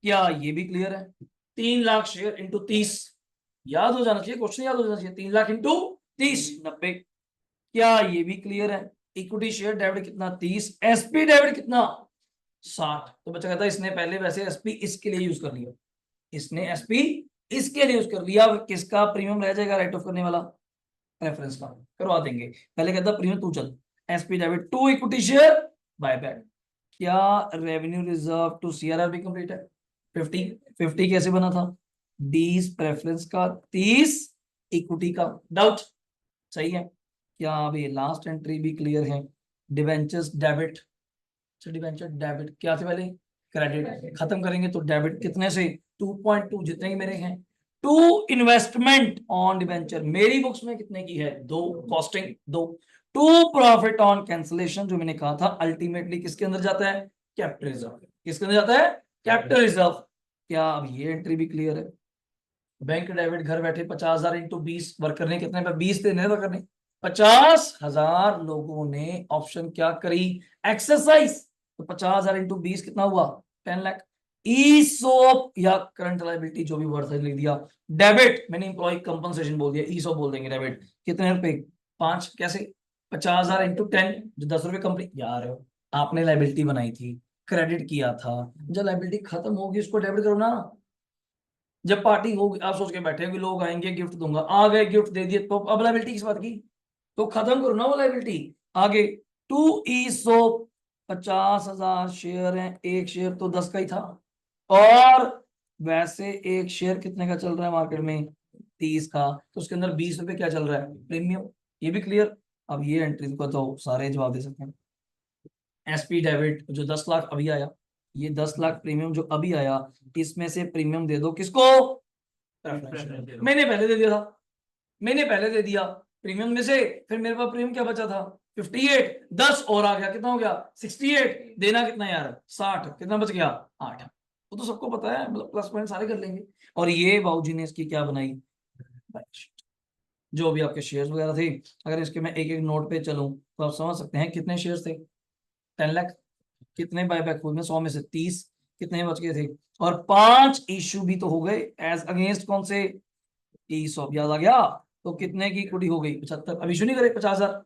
क्या ये भी क्लियर है। 3 लाख शेयर इंटू 30, याद हो जाना चाहिए, क्वेश्चन याद हो जाना चाहिए। 3 लाख इंटू 30, 90। क्या ये भी क्लियर है? इक्विटी शेयर डेबिट कितना? 30, एसपी डेबिट कितना? 60। तो बच्चा कहता है इसने पहले वैसे एसपी इसके लिए यूज कर लिया, इसने एसपी इसके लिए यूज कर लिया, किसका प्रीमियम रह जाएगा राइट ऑफ करने वाला? रेफरेंस का करवा देंगे। पहले कहता प्रीमियम तू चल, ESOP debit to equity share buyback. क्या रेवेन्यू रिजर्व टू सीआरआर भी कंप्लीट है? 50 50 कैसे बना था? 20 प्रेफरेंस का, 30 इक्विटी का। डाउट? सही है। क्या अभी लास्ट एंट्री भी क्लियर है? डिवेंचर्स डेबिट, डिवेंचर डेबिट क्या थे पहले? क्रेडिट। खत्म करेंगे तो डेबिट कितने से? 2.2, जितने की मेरे हैं। टू इन्वेस्टमेंट ऑन डिवेंचर मेरी बुक्स में कितने की है? 2 costing 2। To profit on cancellation, जो मैंने कहा था अल्टीमेटली किसके अंदर जाता है? Capital reserve. किसके अंदर जाता है? Capital reserve. क्या अब ये एंट्री भी क्लियर है? बैंक डेबिट घर बैठे 50,000 इंटू 20 वर्क करने कितने पे? 20 दिन है वर्क करने। 50,000 लोगों ने ऑप्शन क्या करी? एक्सरसाइज। तो 50,000 इंटू 20 कितना हुआ? 10 लाख। ईसोप या करंट लायबिलिटी, जो भी वर्ड लिख दिया। डेबिट मैंने एम्प्लॉय कंपनसेशन बोल दिया, ईसोप बोल देंगे। डेबिट कितने रुपए? 5। कैसे? 50,000 इंटू 10, जो 10 रुपए कंपनी। यार आपने लायबिलिटी बनाई थी, क्रेडिट किया था, जब लायबिलिटी खत्म होगी उसको डेबिट करो ना। जब पार्टी होगी आप सोच के बैठे कि लोग आएंगे गिफ्ट दूंगा, आ गए गिफ्ट दे दिए, तो अब लायबिलिटी किस बात की? तो खत्म करो ना वो लायबिलिटी। आगे टू ई सो 50,000 शेयर हैं, एक शेयर तो 10 का ही था, और वैसे एक शेयर कितने का चल रहा है मार्केट में? 30 का। तो उसके अंदर 20 रुपए क्या चल रहा है? प्रीमियम। ये भी क्लियर। अब ये एंट्री को तो सारे जवाब दे सकते हैं। एसपी डेबिट जो 10 लाख अभी आया, ये 10 लाख प्रीमियम जो अभी आया, इसमें से प्रीमियम दे दो किसको? मैंने पहले दे दिया था, मैंने पहले दे दिया प्रीमियम में से। फिर मेरे पास प्रीमियम क्या बचा था? 58, 10 और आ गया, कितना हो गया? 68। देना कितना यार? 60। कितना बच गया? 8। वो तो सबको पता है, मतलब प्लस पॉइंट सारे कर लेंगे। और ये बाबूजी ने इसकी क्या बनाई? जो भी आपके शेयर्स वगैरह थे, अगर इसके मैं एक एक नोट पे चलूं तो आप समझ सकते हैं कितने शेयर्स थे। 10 लाख। कितने बायबैक हुए? 100 में से 30, कितने बच गए थे? और 5 इशू भी तो हो गए एज अगेंस्ट कौन से? ESOP। याद आ गया? तो कितने की इक्विटी हो गई? 75। अब इशू नहीं करे 50,000,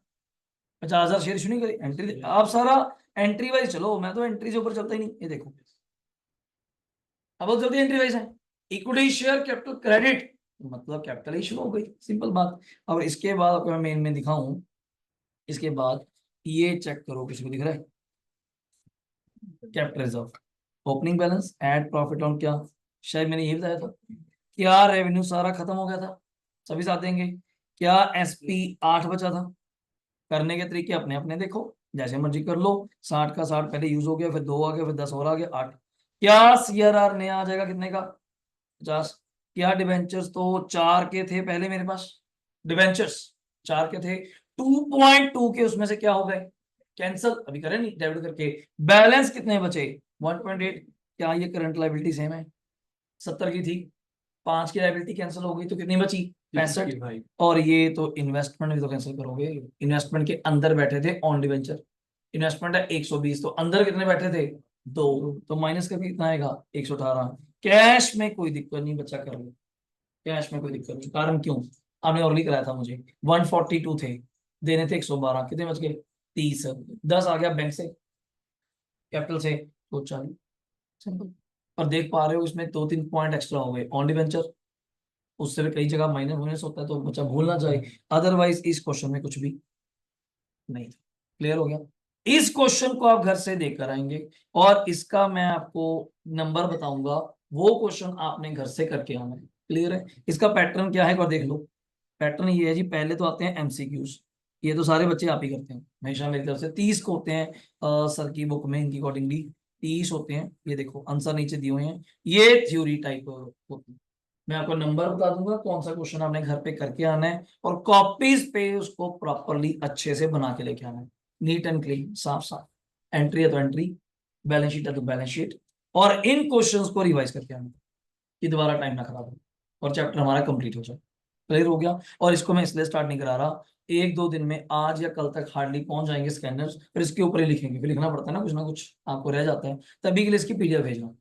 50,000 शेयर इशू नहीं करे। एंट्री आप सारा एंट्री वाइज चलो, मैं तो एंट्री से ऊपर चलता ही नहीं। ये देखो अब बहुत जल्दी एंट्री वाइज है। इक्विटी शेयर कैपिटल क्रेडिट, मतलब कैपिटल इशू हो गई, सिंपल बात। और इसके बाद आपको मैं मेन में दिखाऊं, इसके बाद ये चेक करो, किसी को दिख रहा है? Capital reserve, opening balance, add profit on क्या, शायद मैंने ये बताया था। क्या रेवेन्यू सारा खत्म हो गया था? सभी साथ देंगे। क्या एसपी 8 बचा था? करने के तरीके अपने अपने देखो, जैसे मर्जी कर लो। 60 का 60 पहले यूज हो गया, फिर 2 आ गया, फिर 10 और आ गया, 8। क्या सीआरआर नया आ जाएगा कितने का? 50। क्या डिवेंचर्स तो 4 के थे पहले मेरे पास, डिवेंचर्स 4 के थे, 2.2 के उसमें से क्या हो गए? कैंसल। अभी करें नहीं, डेबिट करके। बैलेंस कितने बचे? 1.8। क्या ये करंट लायबिलिटी सेम है? 70 की थी, 5 की लायबिलिटी कैंसिल हो गई, तो कितनी बची? 65। और ये तो इन्वेस्टमेंट भी तो कैंसिल करोगे। इन्वेस्टमेंट के अंदर बैठे थे ऑन डिवेंचर, इन्वेस्टमेंट है 120, तो अंदर कितने बैठे थे? 2, तो माइनस करके कितना आएगा? 118। कैश में कोई दिक्कत नहीं, बच्चा कर लो, कैश में कोई दिक्कत नहीं। कारण क्यों? आपने ऑलरेडी कराया था मुझे, 142 थे, देने थे 112, कितने बच गए? 30। 10 आ गया बैंक से, कैपिटल से, तो 40। सिंपल। और देख पा रहे हो इसमें 2-3 पॉइंट एक्स्ट्रा हो गए ऑन डिवेंचर, उससे भी कई जगह माइनस होने से होता है, तो बच्चा भूल ना जाए। अदरवाइज इस क्वेश्चन में कुछ भी नहीं था। क्लियर हो गया? इस क्वेश्चन को आप घर से देकर आएंगे, और इसका मैं आपको नंबर बताऊंगा, वो क्वेश्चन आपने घर से करके आना है। क्लियर है? इसका पैटर्न क्या है एक बार देख लो। पैटर्न ये है जी, पहले तो आते हैं एमसीक्यूज, ये तो सारे बच्चे आप ही करते हैं हमेशा मेरी तरफ से। 30 को होते हैं सर की बुक में, इनकी अकॉर्डिंगली 30 होते हैं। ये देखो आंसर नीचे दिए हुए हैं, ये थ्योरी टाइप होती है। मैं आपको नंबर बता दूंगा, कौन सा क्वेश्चन आपने घर पे करके आना है, और कॉपीज पे उसको प्रॉपरली अच्छे से बना के लेके आना है, नीट एंड क्लीन, साफ साफ। एंट्री है तो एंट्री, बैलेंस शीट है तो बैलेंस शीट, और इन क्वेश्चंस को रिवाइज करके आना कि दोबारा टाइम ना खराब हो और चैप्टर हमारा कंप्लीट हो जाए। क्लियर हो गया? और इसको मैं इसलिए स्टार्ट नहीं करा रहा, 1-2 दिन में, आज या कल तक हार्डली पहुंच जाएंगे स्कैनर्स, फिर इसके ऊपर ही लिखेंगे, फिर लिखना पड़ता है ना कुछ आपको रह जाता है, तभी के लिए इसकी पीडीएफ भेजना।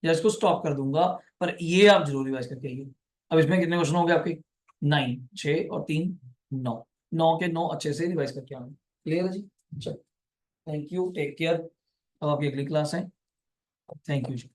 या इसको स्टॉप कर दूंगा, पर ये आप जरूर रिवाइज करके आइए। अब इसमें कितने क्वेश्चन हो गए आपके? 9, 6 और 3 9, 9 के 9 अच्छे से रिवाइज करके आना। क्लियर है जी? चलो, थैंक यू, टेक केयर। अब आपकी अगली क्लास है। Thank you ji.